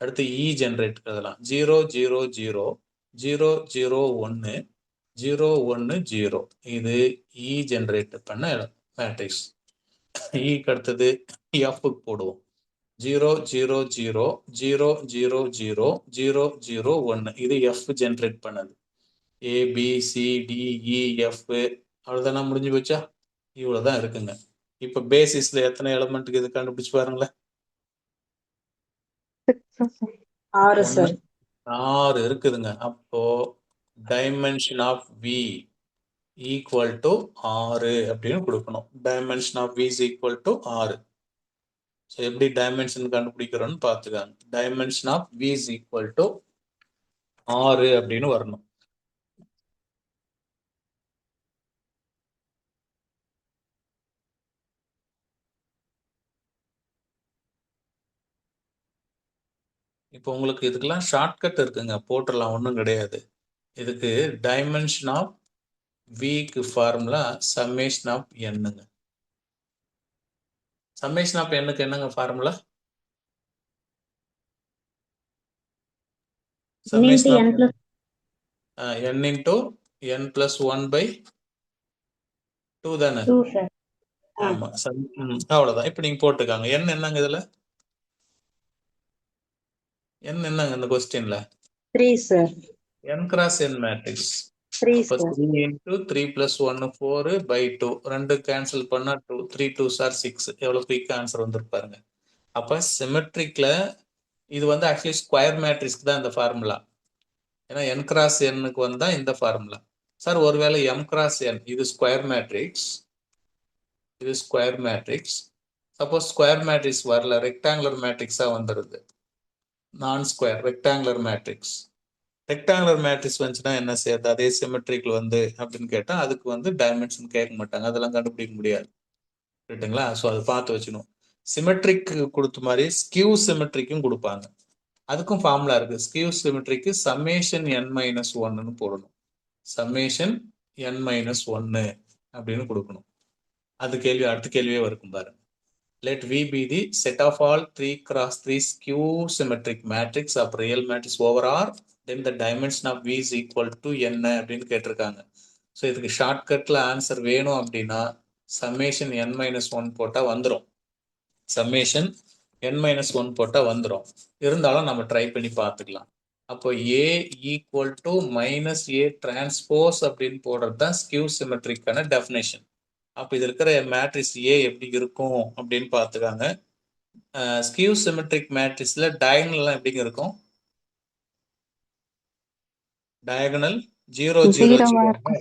அடுத்து இ ஜென்ரேட் எழுதலாம். 0 0 0 0 0 1 0 1 0. இது இ ஜென்ரேட் பண்ண மேட்ரிக்ஸ். இக்கு அடுத்தது எஃப்க்கு போடுவோம். 0 0 0 0 0 0 0 0 1. இது எஃப் ஜென்ரேட் பண்ணது. A B C D E F. அவ்வளோதானா, முடிஞ்சு போச்சா? இவ்வளோதான் இருக்குங்க. இப்போ பேசிஸில் எத்தனை எலமெண்ட்டுக்கு இது கண்டுபிடிச்சு பாருங்களேன். 6 சார். 6 இருக்குதுங்க. அப்போ dimension of V equal to 6 அப்படின்னு கொடுக்கணும். Dimension of V is equal to 6. So எப்படி டைமென்ஷன் கண்டுபிடிக்கிறோன்னு பார்த்துக்காங்க. Dimension of V is equal to 6 அப்படின்னு வரணும். இப்போ உங்களுக்கு இதுக்கெல்லாம் ஷார்ட்கட் இருக்குங்க, போட்டுடலாம், ஒன்றும் கிடையாது. இதுக்கு டைமென்ஷன் ஆஃப் விக்கு ஃபார்முலா சம்மேஷன் ஆஃப் என்னங்க. சம்மேஷன் ஆஃப் என்னுக்கு என்னங்க formula? Summation of n into n plus 1/2 தானே? 2 சார். ஆமா. அவ்வளவுதான். இப்ப நீங்க போட்டுக்காங்க. n என்னங்க இதுல? n என்னங்க இந்த கொஸ்டின்ல? 3 sir. n cross n matrix. 3 அப்ப சார். 3 into 3 plus 1 4/2. 2 கேன்சல் பண்ணா 2. 3 2s are 6. எவ்வளவு குயிக் ஆன்சர் வந்துருப்பாருங்க. அப்ப சிமெட்ரிக்ல இது வந்து ஆக்சுவலி ஸ்கொயர் மேட்ரிக்ஸ்க்கு தான் இந்த ஃபார்முலா. ஏன்னா n கிராஸ் n-க்கு வந்தா இந்த ஃபார்முலா. சார் ஒருவேளை m கிராஸ் n இது ஸ்கொயர் மேட்ரிக்ஸ், இது square matrix. Suppose square matrix வரல, ரெக்டாங்குலர் மேட்ரிக்ஸா வந்துருது. நான் square rectangular matrix. Rectangular matrix வந்துச்சுன்னா என்ன செய்யறது? அதே சிமெட்ரிக்ல வந்து அப்படின்னு கேட்டா அதுக்கு வந்து டைமென்ஷன் கேட்க மாட்டாங்க, அதெல்லாம் கண்டுபிடிக்க முடியாது. ரைட்டுங்களா? ஸோ அதை பார்த்து வச்சுக்கணும். சிமெட்ரிக் கொடுத்த மாதிரி ஸ்கியூ சிமெட்ரிக்கும் கொடுப்பாங்க. அதுக்கும் ஃபார்முலா இருக்கு. ஸ்கியூ சிமெட்ரிக்கு சம்மேஷன் n-1ன்னு போடணும். சம்மேஷன் n-1 அப்படின்னு கொடுக்கணும். அது கேள்வி அடுத்த கேள்வியே இருக்கும் பாருங்க. Let V be the set of all 3 cross 3 skew symmetric matrix of real matrix over R. Then the dimension of V is equal to n அப்படின்னு கேட்டிருக்காங்க. ஸோ இதுக்கு ஷார்ட்கட்ல ஆன்சர் வேணும் அப்படின்னா சம்மேஷன் n-1 போட்டால் வந்துடும். சம்மேஷன் n-1 போட்டால் வந்துடும். இருந்தாலும் நம்ம ட்ரை பண்ணி பார்த்துக்கலாம். அப்போ A equal to minus A transpose அப்படின்னு போடுறது தான் ஸ்கியூ சிமெட்ரிக்கான டெஃபினேஷன். அப்போ இது இருக்கிற மேட்ரிக்ஸ் ஏ எப்படி இருக்கும் அப்படின்னு பார்த்துக்காங்க. ஸ்கியூ சிமெட்ரிக் மேட்ரிக்ஸ்ல டயகனல்லாம் எப்படிங்க இருக்கும்? டயகனல் 0 0 0 இருக்கும்.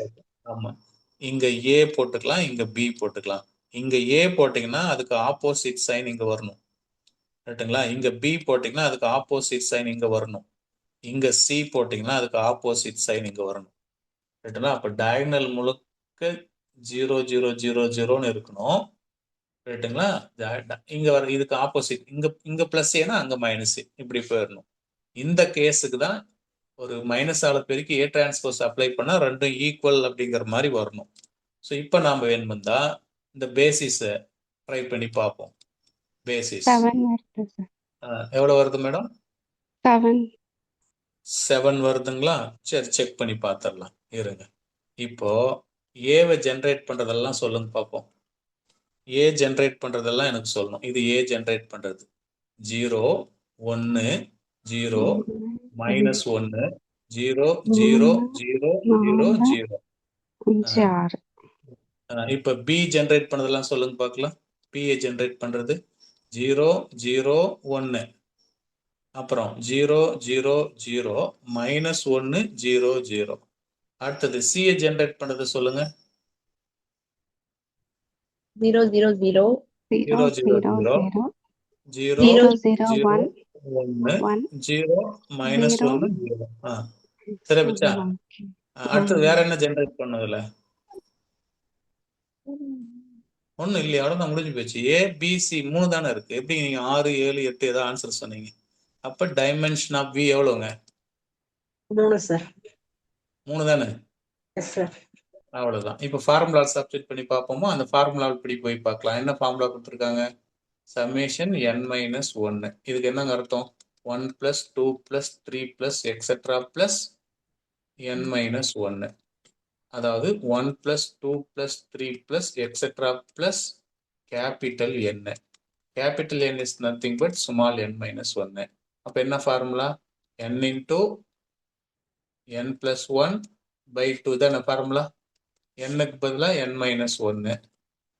ஆமா, இங்க ஏ போட்டுக்கலாம், இங்க பி போட்டுக்கலாம். இங்க ஏ போட்டீங்கன்னா அதுக்கு ஆப்போசிட் சைன் இங்க வரணும். ரைட்டுங்களா? இங்க பி போட்டீங்கன்னா அதுக்கு ஆப்போசிட் சைன் இங்க வரணும். இங்க சி போட்டீங்கன்னா அதுக்கு ஆப்போசிட் சைன் இங்க வரணும். ரைட்டுங்களா? அப்ப டயகனல் முழுக்க 0 0 0 0ன்னு இருக்கணும். ரைட்டுங்களா? இங்க வர இதுக்கு ஆப்போசிட் இங்க பிளஸ் ஏன்னா அங்க மைனஸ் இப்படி போயிடணும். இந்த கேஸுக்கு தான் ஒரு மைனஸ் ஆல பெருக்கி ஏ டிரான்ஸ்போஸ் அப்ளை பண்ணா ரெண்டும் ஈக்குவல் அப்படிங்கிற மாதிரி வரணும். ஸோ இப்போ நாம வேணும்னா இந்த பேசிஸை ட்ரை பண்ணி பார்ப்போம். பேசிஸ் 7 வருது சார். எவ்வளவு வருது மேடம்? 7. 7 வருதுங்களா? சரி, செக் பண்ணி பார்த்துடலாம் இருங்க. இப்போ ஏவை ஜென்ரேட் பண்றதெல்லாம் சொல்லுங்க பார்ப்போம். ஏ ஜென்ரேட் பண்றதெல்லாம் எனக்கு சொல்லணும். இது ஏ ஜென்ரேட் பண்றது 0 1 0 மைனஸ் 1 0 0 0 0 0. 5 6. இப்ப பி ஜென்ரேட் பண்ணதெல்லாம் சொல்லுங்க பார்க்கலாம். பிஏ ஜென்ரேட் பண்றது 0 0 1, அப்புறம் 0 0 0 மைனஸ் 1 0 0. அடுத்தது சிஏ ஜென்ரேட் பண்றது சொல்லுங்க. 0 0 0 0 0 0 0 0 0 0 1 1 0 மைனஸ் 1 0. சரி பச்சா. Okay. அடுத்தது வேற என்ன ஜென்ரேட் பண்ணதுல ஒன்றும் இல்லையா? அவ்வளோதான், முடிஞ்சு போச்சு. ஏ பி சி 3 தானே இருக்கு. எப்படி நீங்க 6 7 8 ஏதாவது ஆன்சர் சொன்னீங்க? அப்ப டைமென்ஷன் ஆஃப் வி எவ்வளவுங்க? 3 சார். 3 தானே? Yes sir. அவ்வளவுதான். இப்போ ஃபார்முலா சப்ஸ்டிட் பண்ணி பார்ப்போமா? அந்த ஃபார்முலா இப்படி போய் பார்க்கலாம். என்ன ஃபார்முலா கொடுத்துருக்காங்க? Summation n minus 1. இதுக்கு என்னங்க அர்த்தம்? 1 plus 2 plus 3 plus etcetera plus n minus 1. அதாவது 1 plus 2 plus 3 plus etcetera plus capital n. Capital n is nothing but small n minus 1. அப்போ என்ன formula? n into n plus 1 by 2 தானே formula. n-க்கு பதிலாக n minus 1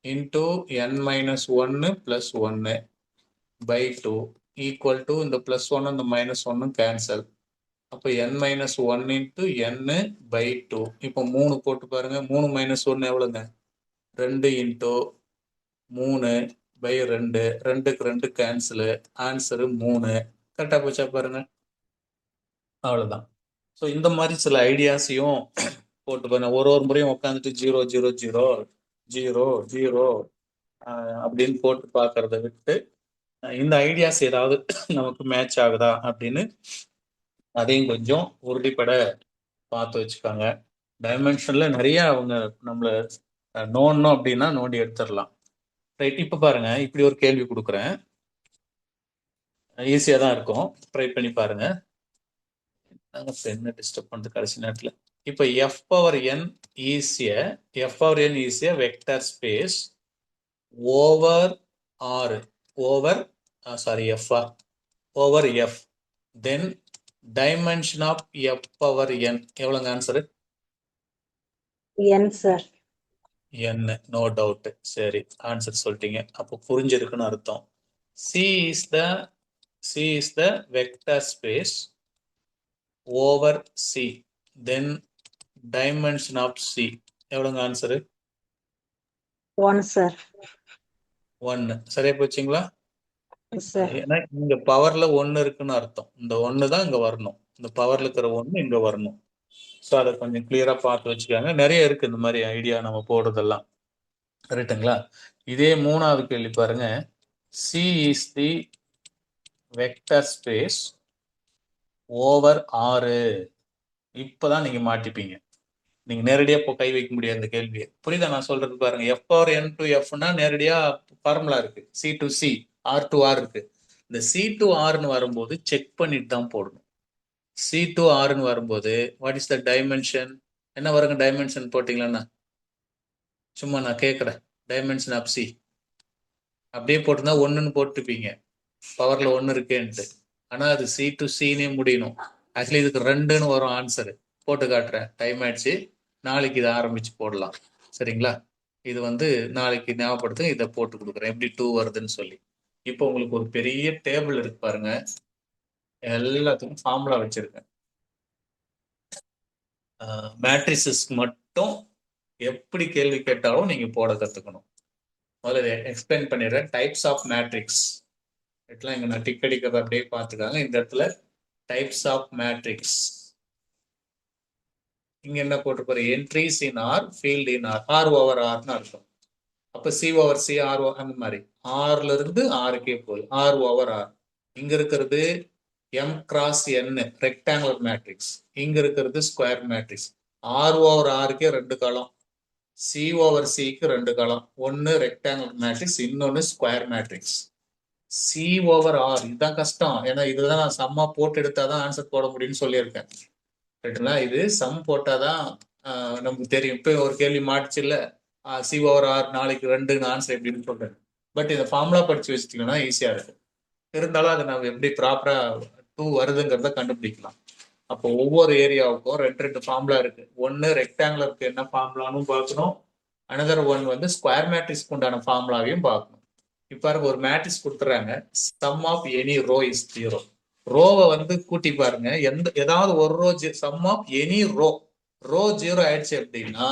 into n minus 1 plus 1 by 2 equal to இந்த plus 1 இந்த minus 1 cancel. அப்போ n minus 1 into n by 2. இப்போ 3 போட்டு பாருங்க. 3 மைனஸ் 1 எவ்வளோங்க? 2 இன்டூ 3 பை 2. 2க்கு 2 கேன்சலு. ஆன்சரு 3. கரெக்டாக போச்சா பாருங்க. அவ்வளோதான். ஸோ இந்த மாதிரி சில ஐடியாஸையும் போட்டு பாருங்க. ஒரு முறையும் உட்காந்துட்டு 0 0 0 0 0 அப்படின்னு போட்டு பார்க்கறத விட்டு இந்த ஐடியாஸ் ஏதாவது நமக்கு மேட்ச் ஆகுதா அப்படின்னு அதையும் கொஞ்சம் உறுதிப்பட பார்த்து வச்சுக்காங்க. டைமென்ஷன்ல நிறைய அவங்க நம்மளை நோண்டணும் அப்படின்னா நோண்டி எடுத்துடலாம். ரைட், இப்போ பாருங்க, இப்படி ஒரு கேள்வி கொடுக்குறேன். ஈஸியாக தான் இருக்கும், ட்ரை பண்ணி பாருங்க. என்ன டிஸ்டர்ப் பண்ணுறது கடைசி நேரத்தில். இப்போ f power n is a vector space over R over f. Then dimension of f power n எவ்வளோங்க answer? n sir. n, no doubt. சரி, ஆன்சர் சொல்லிட்டீங்க. அப்போ புரிஞ்சிருக்குன்னு அர்த்தம். C is the vector space over C. Then dimension of C எவ்வளோங்க answer? 1 sir. 1. சரியா போச்சுங்களா? Sir. ஏன்னா இங்க பவர்ல 1 இருக்குன்னு அர்த்தம். இந்த 1 தான் இங்க வரணும். இந்த பவர்ல இருக்கிற 1 இங்க வரணும். ஸோ அதை கொஞ்சம் கிளியரா பார்த்து வச்சுக்காங்க. நிறைய இருக்கு இந்த மாதிரி ஐடியா நம்ம போடுறதெல்லாம். ரைட்டுங்களா? இதே 3வது கேள்வி பாருங்க. C is the vector space over R. இப்பதான் நீங்க மாட்டிப்பீங்க. நீங்க நேரடியா இப்போ கை வைக்க முடியாது இந்த கேள்வியை. புரியுதா நான் சொல்றது? பாருங்க, f power n to fனா நேரடியா ஃபார்முலா இருக்கு. C to C, R to R இருக்கு. இந்த C to Rன்னு வரும்போது செக் பண்ணிட்டு தான் போடணும். C to Rன்னு வரும்போது வாட் இஸ் த டைமென்ஷன்? என்ன வருங்க டைமென்ஷன் போட்டீங்களா? சும்மா நான் கேட்குறேன். டைமென்ஷன் ஆஃப் C அப்படியே போட்டிருந்தா 1ன்னு போட்டுப்பீங்க, பவர்ல 1 இருக்கேன்ட்டு. ஆனா அது C to Cனே முடியணும். ஆக்சுவலி இதுக்கு 2ன்னு வரும் ஆன்சரு. போட்டு காட்டுறேன். டைம் ஆயிடுச்சு. நாளைக்கு இதை ஆரம்பிச்சு போடலாம். சரிங்களா? இது நாளைக்கு ஞாபகப்படுத்து. இதை போட்டு கொடுக்குறேன் எப்படி 2 வருதுன்னு சொல்லி. இப்போ உங்களுக்கு ஒரு பெரிய டேபிள் இருக்கு பாருங்க. எல்லாத்துக்கும் ஃபார்முலா வச்சிருக்கேன். மேட்ரிசஸ் மட்டும் எப்படி கேள்வி கேட்டாலும் நீங்க போட கத்துக்கணும். முதல்ல எக்ஸ்பிளைன் பண்ணிடுறேன். டைப்ஸ் ஆஃப் மேட்ரிக்ஸ் இதெல்லாம் இங்க நான் டிக் அடிக்கிறத அப்படியே பார்த்துக்காங்க. இந்த இடத்துல டைப்ஸ் ஆஃப் மேட்ரிக்ஸ் இங்க என்ன போட்டு போற entries in R field in R R over ஆர்னு அர்த்தம். அப்ப சி ஓவர் சி ஆர் அந்த மாதிரி ஆர்ல இருந்து ஆருக்கே போகுது. ஆர் ஓவர் ஆர் இங்க இருக்கிறது M cross N rectangular matrix, இங்க இருக்கிறது ஸ்கொயர் மேட்ரிக்ஸ். ஆர் ஓவர் ஆருக்கே 2 காலம், சி ஓவர் சிக்கு 2 காலம். ஒன்னு ரெக்டாங்குலர் மேட்ரிக்ஸ், இன்னொன்னு square matrix. C over R இதுதான் கஷ்டம். ஏன்னா இதுதான் நான் சம்மா போட்டு எடுத்தாதான் ஆன்சர் போட முடியும்னு சொல்லியிருக்கேன். ரைட்டுங்களா? இது சம் போட்டாதான் நமக்கு தெரியும். இப்போ ஒரு கேள்வி மாட்டுச்சு இல்ல, சி ஓவர் ஆர் நாளைக்கு 2 ஆன்சர் எப்படின்னு சொல்றேன். பட் இந்த ஃபார்முலா படிச்சு வச்சுட்டீங்கன்னா ஈஸியா இருக்கு. இருந்தாலும் அதை நம்ம எப்படி ப்ராப்பரா 2 வருதுங்கிறத கண்டுபிடிக்கலாம். அப்போ ஒவ்வொரு ஏரியாவுக்கும் 2 ஃபார்முலா இருக்கு. ஒன்னு ரெக்டாங்குலருக்கு என்ன ஃபார்முலான்னு பார்க்கணும். அனதர் ஒன் வந்து ஸ்கொயர் மேட்ரிக்ஸ்க்கு உண்டான ஃபார்முலாவையும் பார்க்கணும். இப்ப ஒரு மேட்ரிக்ஸ் கொடுத்துறாங்க, sum of any row is 0. ரோவை வந்து கூட்டி பாருங்க, ஏதாவது ஒரு row sum of any row 0 ஆயிடுச்சு அப்படின்னா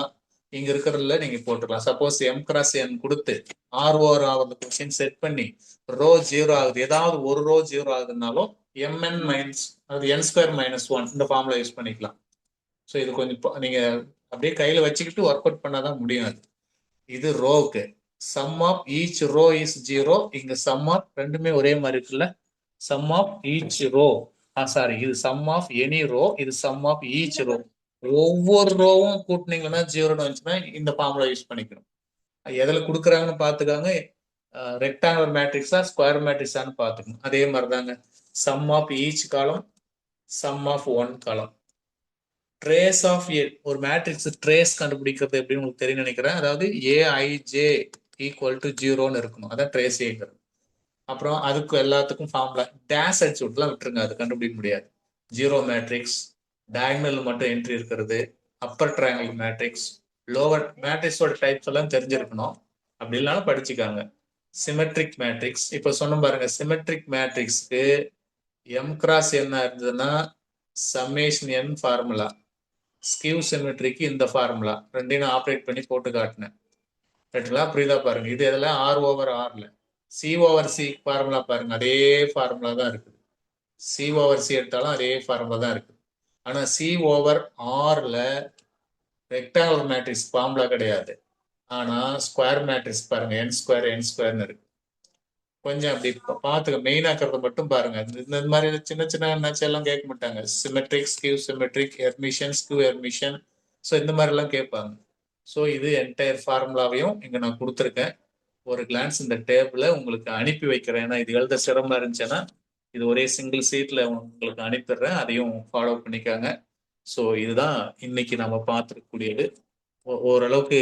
இங்க இருக்கிறதுல நீங்க போட்டுக்கலாம். சப்போஸ் எம் கிராஸ் என் கொடுத்து ஆர் ஓவர் ஆகுது கொஸ்டின் செட் பண்ணி ரோ 0 ஆகுது, ஏதாவது ஒரு ரோ 0 ஆகுதுனாலும் mn மைனஸ் அது n ஸ்கொயர் மைனஸ் 1 இந்த ஃபார்முலா யூஸ் பண்ணிக்கலாம். ஸோ இது கொஞ்சம் நீங்க அப்படியே கையில வச்சுக்கிட்டு ஒர்க் அவுட் பண்ணாதான் முடியும். அது இது ரோவுக்கு sum of each row is 0. இங்க சம் ஆஃப் ரெண்டுமே ஒரே மாதிரி இருக்குல்ல, sum of each row sorry இது சம் ஆஃப் எனி ரோ, இது சம் ஆஃப் ஈச் ரோ. ஒவ்வொரு ரோவும் கூட்டினீங்கன்னா 0ன்னு வந்துச்சுன்னா இந்த ஃபார்முலா யூஸ் பண்ணிக்கணும். எதில் கொடுக்குறாங்கன்னு பார்த்துக்காங்க. ரெக்டாங்குலர் மேட்ரிக்ஸா ஸ்கொயர் மேட்ரிக்ஸான்னு பார்த்துக்கணும். அதே மாதிரி தாங்க sum of each column, sum of one column. Trace of A ஒரு மேட்ரிக்ஸ் ட்ரேஸ் கண்டுபிடிக்கிறது எப்படின்னு உங்களுக்கு தெரியும் நினைக்கிறேன். அதாவது ஏஐஜே ஈக்குவல் டு 0ன்னு இருக்கணும். அதான் ட்ரேஸ் ஏங்கிறது. அப்புறம் அதுக்கு எல்லாத்துக்கும் ஃபார்முலா டேஷ் அடிச்சு விட்டுலாம் விட்டுருங்க, அது கண்டுபிடிக்க முடியாது. 0 மேட்ரிக்ஸ், டயகனல் மட்டும் என்ட்ரி இருக்கிறது, அப்பர் ட்ரையாங்கிள் மேட்ரிக்ஸ், லோவர் மேட்ரிக்ஸோட டைப்ஸ் எல்லாம் தெரிஞ்சிருக்கணும். அப்படி இல்லைனாலும் படிச்சுக்காங்க. சிமெட்ரிக் மேட்ரிக்ஸ் இப்ப சொன்ன பாருங்க, சிமெட்ரிக் மேட்ரிக்ஸ்க்கு எம் கிராஸ் என்ன இருந்ததுன்னா சம்மேஷன் என் ஃபார்முலா, ஸ்கியூ சிமெட்ரிக்கு இந்த ஃபார்முலா ரெண்டையும் ஆப்ரேட் பண்ணி போட்டு காட்டினேன். ரைட்டுங்களா? புரியுதா பாருங்க. இது எதெல்லாம் ஆர் ஓவர் ஆர்ல சி ஓவர் சி ஃபார்முலா பாருங்க, அதே ஃபார்முலா தான் இருக்குது. சி ஓவர் சி எடுத்தாலும் அதே ஃபார்முலா தான் இருக்குது. ஆனா சி ஓவர் ஆர்ல ரெக்டாங்குலர் மேட்ரிக்ஸ் ஃபார்முலா கிடையாது. ஆனா ஸ்கொயர் மேட்ரிக்ஸ் பாருங்க, என் ஸ்கொயர்னு இருக்கு. கொஞ்சம் அப்படி பார்த்துக்க, மெயினாக்கிறத மட்டும் பாருங்க. இந்த மாதிரி சின்ன சின்ன நச்சு எல்லாம் கேட்க மாட்டாங்க. Symmetric, skew symmetric, Hermitian, skew Hermitian, so இந்த மாதிரி எல்லாம் கேட்பாங்க. ஸோ இது என்டையர் ஃபார்முலாவையும் இங்க நான் கொடுத்துருக்கேன். ஒரு கிளான்ஸ் இந்த டேபிள உங்களுக்கு அனுப்பி வைக்கிறேன். ஏன்னா இது எழுத சிரமமா இருந்துச்சுன்னா இது ஒரே சிங்கிள் சீட்ல உங்களுக்கு அனுப்பிடுறேன், அதையும் ஃபாலோ பண்ணிக்காங்க. ஸோ இதுதான் இன்னைக்கு நம்ம பார்த்துருக்கக்கூடியது. ஓரளவுக்கு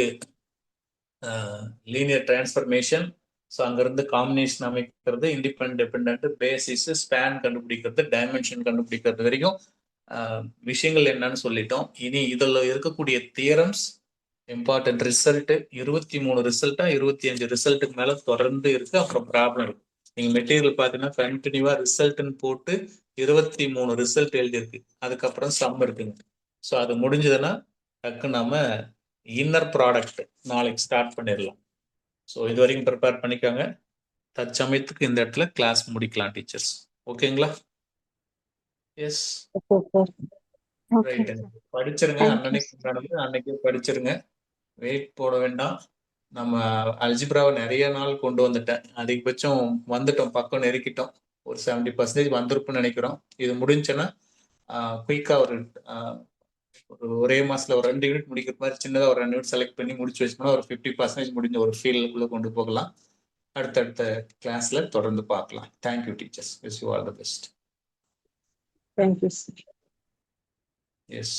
லீனியர் டிரான்ஸ்ஃபர்மேஷன், ஸோ அங்கிருந்து காம்பினேஷன் அமைக்கிறது, இண்டிபெண்ட் டிபெண்ட், பேசிஸ், ஸ்பேன் கண்டுபிடிக்கிறது, டைமென்ஷன் கண்டுபிடிக்கிறது வரைக்கும் விஷயங்கள் என்னன்னு சொல்லிட்டோம். இனி இதில் இருக்கக்கூடிய தியரம்ஸ், இம்பார்ட்டன்ட் ரிசல்ட் 23 ரிசல்ட்டா 25 ரிசல்ட்டுக்கு மேல தொடர்ந்து இருக்கு. அப்புறம் ப்ராப்ளம் இருக்கு. நீங்க மெட்டீரியல் பார்த்தீங்கன்னா கண்டினியூவா ரிசல்ட்னு போட்டு 23 ரிசல்ட் எழுதியிருக்கு. அதுக்கப்புறம் சம் இருக்குங்க. ஸோ அது முடிஞ்சதுன்னா டக்கு நம்ம இன்னர் ப்ராடக்ட் நாளைக்கு ஸ்டார்ட் பண்ணிடலாம். ஸோ இது வரைக்கும் ப்ரிப்பேர் பண்ணிக்கோங்க. தற்சமயத்துக்கு இந்த இடத்துல கிளாஸ் முடிக்கலாம் டீச்சர்ஸ். ஓகேங்களா? Yes, right. படிச்சிருங்க. அன்னைக்கு அன்னைக்கே படிச்சிருங்க, வெயிட் போட வேண்டாம். நம்ம அல்ஜிப்ராவை நிறைய நாள் கொண்டு வந்துட்டேன். அதிகபட்சம் வந்துட்டோம், பக்கம் நெருக்கிட்டோம். ஒரு 70% வந்திருக்குன்னு நினைக்கிறோம். இது முடிஞ்சுன்னா குயிக்கா ஒரு ஒரே மாசத்துல ஒரு 2 யூனிட் முடிக்கிற மாதிரி சின்னதாக ஒரு 2 யூனிட் செலக்ட் பண்ணி முடிச்சு வச்சோம்னா ஒரு 50% முடிஞ்ச ஒரு ஃபீல்டுக்குள்ள கொண்டு போகலாம். அடுத்தடுத்த கிளாஸ்ல தொடர்ந்து பார்க்கலாம். Thank you teachers. Wish you all the best. Thank you, sir. S.